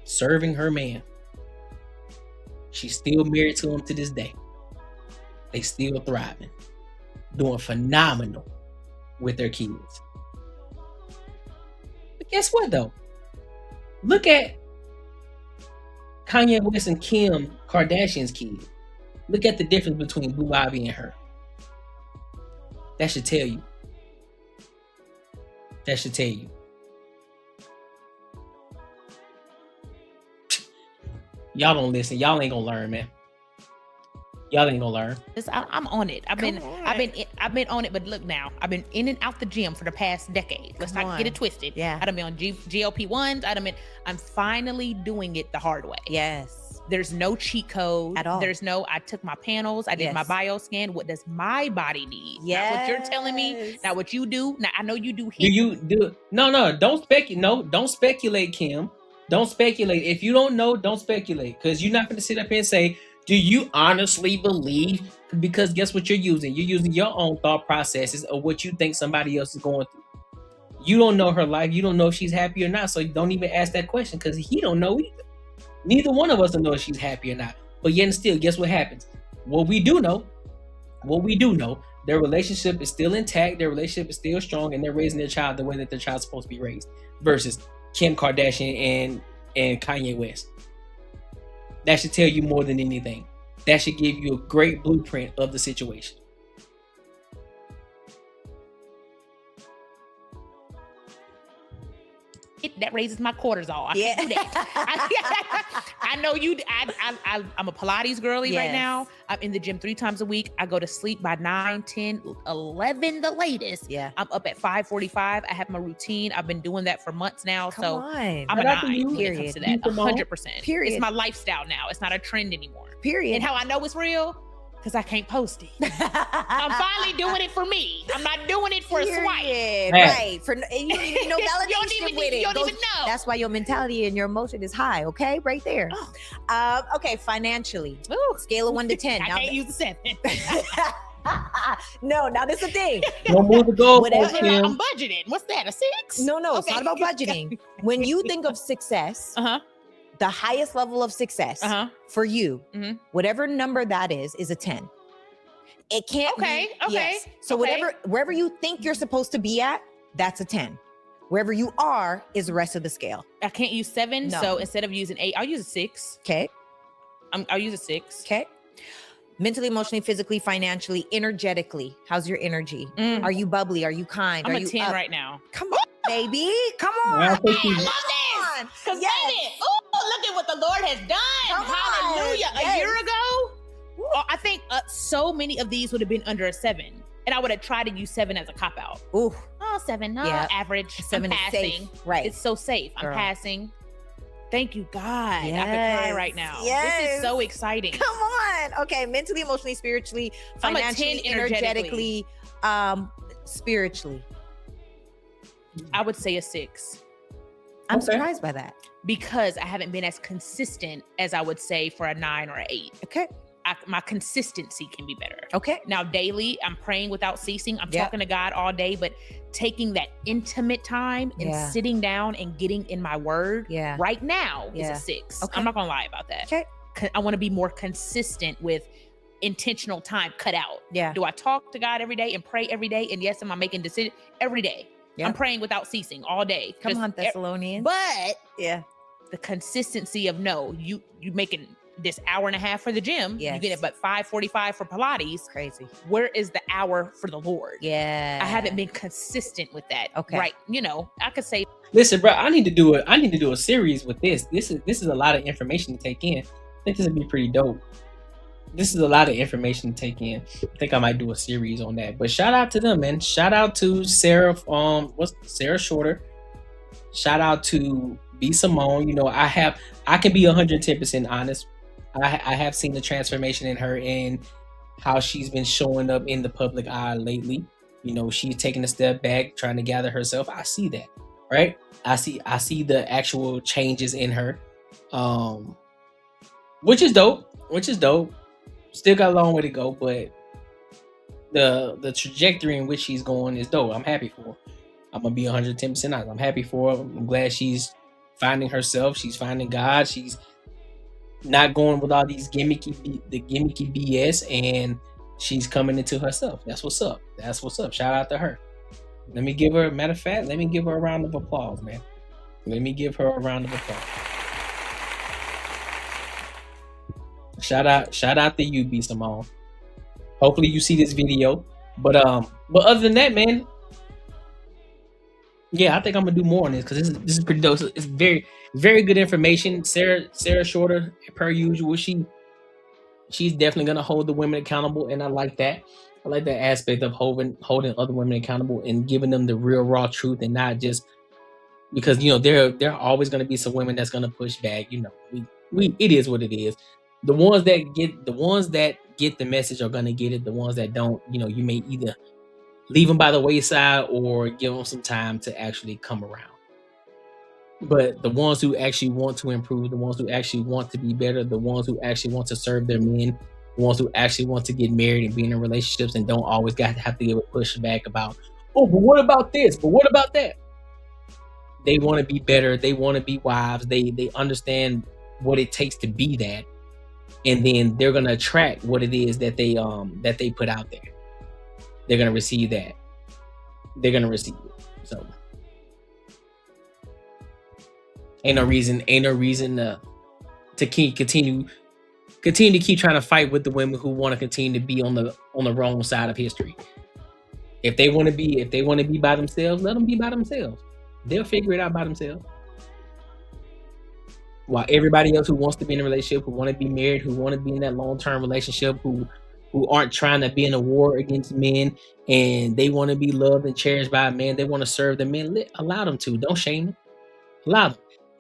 serving her man. She's still married to him to this day. They still thriving, doing phenomenal with their kids. But guess what though? Look at Kanye West and Kim Kardashian's kid. Look at the difference between Blue Ivy and her. That should tell you. That should tell you. Y'all don't listen. Y'all ain't gonna learn, man. Y'all ain't gonna learn. I'm on it. I've been on it, but look now. I've been in and out the gym for the past decade. Let's not get it twisted. Yeah. I done been on GLP-1s. I'm finally doing it the hard way. Yes. There's no cheat code at all. I took my panels. I did my bio scan. What does my body need? Yes. Not what you're telling me. Not what you do. Now I know you do. Do you do? No. Don't speculate. No, don't speculate, Kim. Don't speculate. If you don't know, don't speculate. Because you're not going to sit up here and say, do you honestly believe? Because guess what you're using? You're using your own thought processes of what you think somebody else is going through. You don't know her life. You don't know if she's happy or not. So don't even ask that question because he don't know either. Neither one of us don't know if she's happy or not. But yet and still, guess what happens? What we do know, their relationship is still intact. Their relationship is still strong, and they're raising their child the way that their child's supposed to be raised. Versus Kim Kardashian and Kanye West. That should tell you more than anything. That should give you a great blueprint of the situation. That raises my cortisol. I can't do that. I know you. I'm a Pilates girly right now. I'm in the gym 3 times a week. I go to sleep by 9, 10, 11 the latest. Yeah. I'm up at 5:45. I have my routine. I've been doing that for months now. Come on. I'm a 9 when it comes to that. Period. 100%. Period. It's my lifestyle now. It's not a trend anymore. Period. And how I know it's real? Because I can't post it. I'm finally doing it for me. I'm not doing it for a swipe. Right. You don't need no validation You don't even know. That's why your mentality and your emotion is high. Okay, right there. Okay, financially. Ooh. Scale of 1 to 10. I can't use the 7. No, now this is the thing. No more to go. I'm budgeting. What's that? A 6? No, it's not about budgeting. When you think of success, the highest level of success for you, whatever number that is a 10. It can't be. Yes. So wherever you think you're supposed to be at, that's a 10. Wherever you are is the rest of the scale. I can't use 7. No. So instead of using 8, I'll use a 6. Okay. I'll use a 6. Okay. Mentally, emotionally, physically, financially, energetically. How's your energy? Are you bubbly? Are you kind? I'm Are a you 10 up? right now. Come on, baby. Come on. I think I love this. Because baby, look at what the Lord has done. Come on. Hallelujah. Yes. A year ago, I think so many of these would have been under a 7. And I would have tried to use 7 as a cop-out. Ooh. Oh, 7. No, Yeah. average. 7 I'm is passing. safe. Right. It's so safe. I'm Girl. passing. Thank you, God. I Yes. could cry right now. This Yes. is so exciting. Come on. Okay. Mentally, emotionally, spiritually, I'm a financially, 10 energetically, spiritually. I would say a 6. I'm surprised by that. Because I haven't been as consistent as I would say for a 9 or an 8. Okay. My consistency can be better. Okay. Now, daily, I'm praying without ceasing. I'm talking to God all day, but taking that intimate time and sitting down and getting in my word right now is a 6. Okay. I'm not going to lie about that. Okay. I want to be more consistent with intentional time cut out. Yeah. Do I talk to God every day and pray every day? And yes, am I making decisions every day? Yeah. I'm praying without ceasing all day. Come Just on, Thessalonians. But yeah, the consistency of you making this hour and a half for the gym. Yes. You get it, but 5:45 for Pilates. Crazy. Where is the hour for the Lord? Yeah. I haven't been consistent with that. Okay. Right. I could say. Listen, bro, I need to do a series with this. This is a lot of information to take in. I think this would be pretty dope. This is a lot of information to take in. I think I might do a series on that. But shout out to them, man. Shout out to Sarah, Sarah Shorter. Shout out to B Simone. I can be 110% honest. I have seen the transformation in her and how she's been showing up in the public eye lately. You know, she's taking a step back, trying to gather herself. I see that, right? I see the actual changes in her, which is dope. Still got a long way to go, but the trajectory in which she's going is dope. I'm happy for her. I'm gonna be 110% honest. I'm happy for her. I'm glad she's finding herself. She's finding God. She's not going with all these gimmicky BS, and she's coming into herself. That's what's up. Shout out to her. Let me give her, matter of fact, let me give her a round of applause, man. Let me give her a round of applause. Shout out to you, B. Simone. Hopefully you see this video. But other than that, man, yeah, I think I'm gonna do more on this because this is pretty dope. It's very, very good information. Sarah Shorter, per usual, she's definitely gonna hold the women accountable, and I like that. I like that aspect of holding other women accountable and giving them the real raw truth, and not just because, you know, there are always gonna be some women that's gonna push back. You know, it is what it is. The ones that get the message are gonna get it. The ones that don't, you know, you may either leave them by the wayside or give them some time to actually come around. But the ones who actually want to improve, the ones who actually want to be better, the ones who actually want to serve their men, the ones who actually want to get married and be in relationships and don't always have to give a pushback about, oh, but what about this? But what about that? They want to be better. They want to be wives. They understand what it takes to be that. And then they're gonna attract what it is that they put out there. They're gonna receive that. They're gonna receive it. So ain't no reason to continue to keep trying to fight with the women who want to continue to be on the wrong side of history. If they want to be by themselves, let them be by themselves. They'll figure it out by themselves. While everybody else who wants to be in a relationship, who want to be married, who want to be in that long-term relationship, who aren't trying to be in a war against men, and they want to be loved and cherished by a man, they want to serve the men, allow them to. Don't shame them. Allow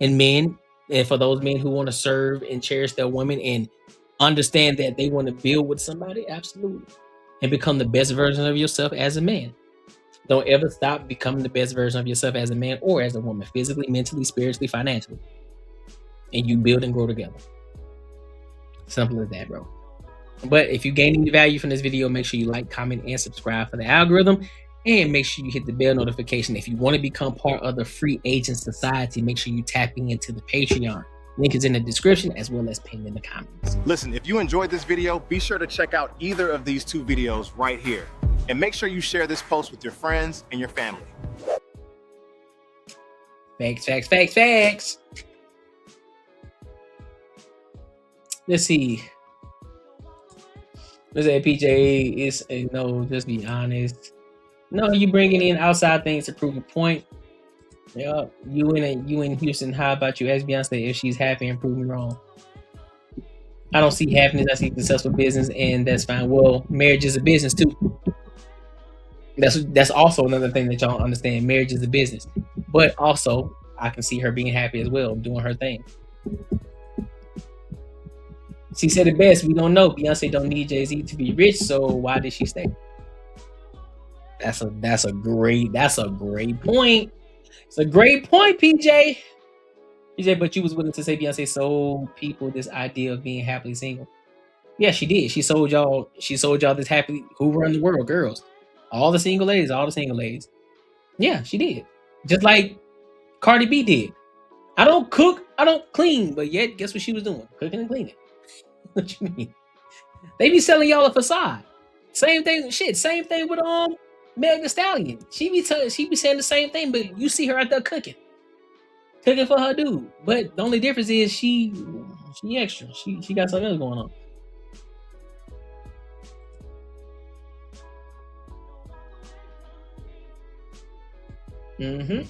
them. And for those men who want to serve and cherish their women and understand that they want to build with somebody, absolutely. And become the best version of yourself as a man. Don't ever stop becoming the best version of yourself as a man or as a woman, physically, mentally, spiritually, financially. And you build and grow together. Simple as that, bro. But if you gain any value from this video, make sure you like, comment, and subscribe for the algorithm. And make sure you hit the bell notification. If you want to become part of the Free Agent Society, make sure you tap into the Patreon. Link is in the description as well as pinned in the comments. Listen, if you enjoyed this video, be sure to check out either of these two videos right here. And make sure you share this post with your friends and your family. Facts, facts, facts, facts. Let's see. Let's say PJ is no, just be honest. No, you bringing in outside things to prove a point. Yeah, you in Houston. How about you ask Beyonce if she's happy and prove me wrong? I don't see happiness. I see successful business, and that's fine. Well, marriage is a business too. That's also another thing that y'all understand. Marriage is a business, but also I can see her being happy as well, doing her thing. She said it best. We don't know. Beyonce don't need Jay-Z to be rich, so why did she stay? That's a great point. It's a great point, PJ. PJ, but you was willing to say Beyonce sold people this idea of being happily single. Yeah, she did. She sold y'all this happy. Who run the world? Girls. All the single ladies. Yeah, she did. Just like Cardi B did. I don't cook, I don't clean, but yet guess what she was doing? Cooking and cleaning. What you mean? They be selling y'all a facade. Same thing with Meg Thee Stallion. She be saying the same thing, but you see her out there cooking for her dude. But the only difference is she extra. She got something else going on. Mm-hmm.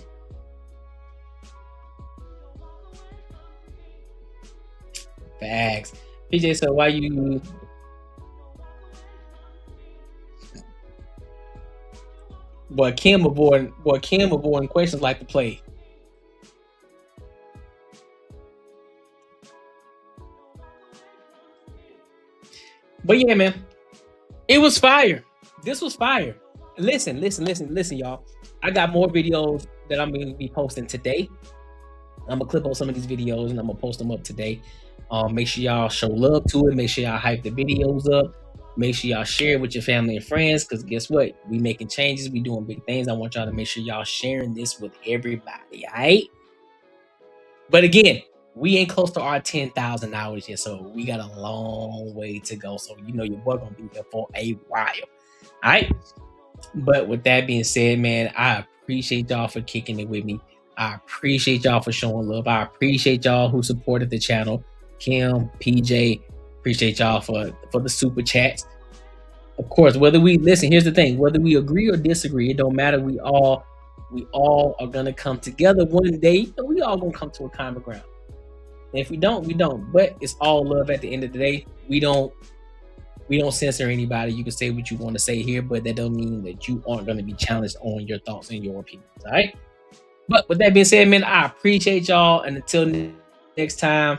Facts. PJ said, why you... Boy, Kim avoiding questions like to play. But yeah, man, it was fire. This was fire. Listen, y'all. I got more videos that I'm going to be posting today. I'm gonna clip on some of these videos and I'm gonna post them up today. Make sure y'all show love to it. Make sure y'all hype the videos up. Make sure y'all share it with your family and friends, because guess what? We making changes. We doing big things. I want y'all to make sure y'all sharing this with everybody, all right? But again, we ain't close to our 10,000 hours yet, so we got a long way to go. So you know your boy gonna be here for a while, all right? But with that being said, man, I appreciate y'all for kicking it with me. I appreciate y'all for showing love. I appreciate y'all who supported the channel. Kim, PJ, appreciate y'all for the super chats. Of course, whether we listen, here's the thing, whether we agree or disagree, it don't matter. We all are gonna come together one day, and we all gonna come to a common ground. And if we don't, we don't. But it's all love at the end of the day. We don't censor anybody. You can say what you want to say here, but that don't mean that you aren't gonna be challenged on your thoughts and your opinions. All right. But with that being said, man, I appreciate y'all. And until next time,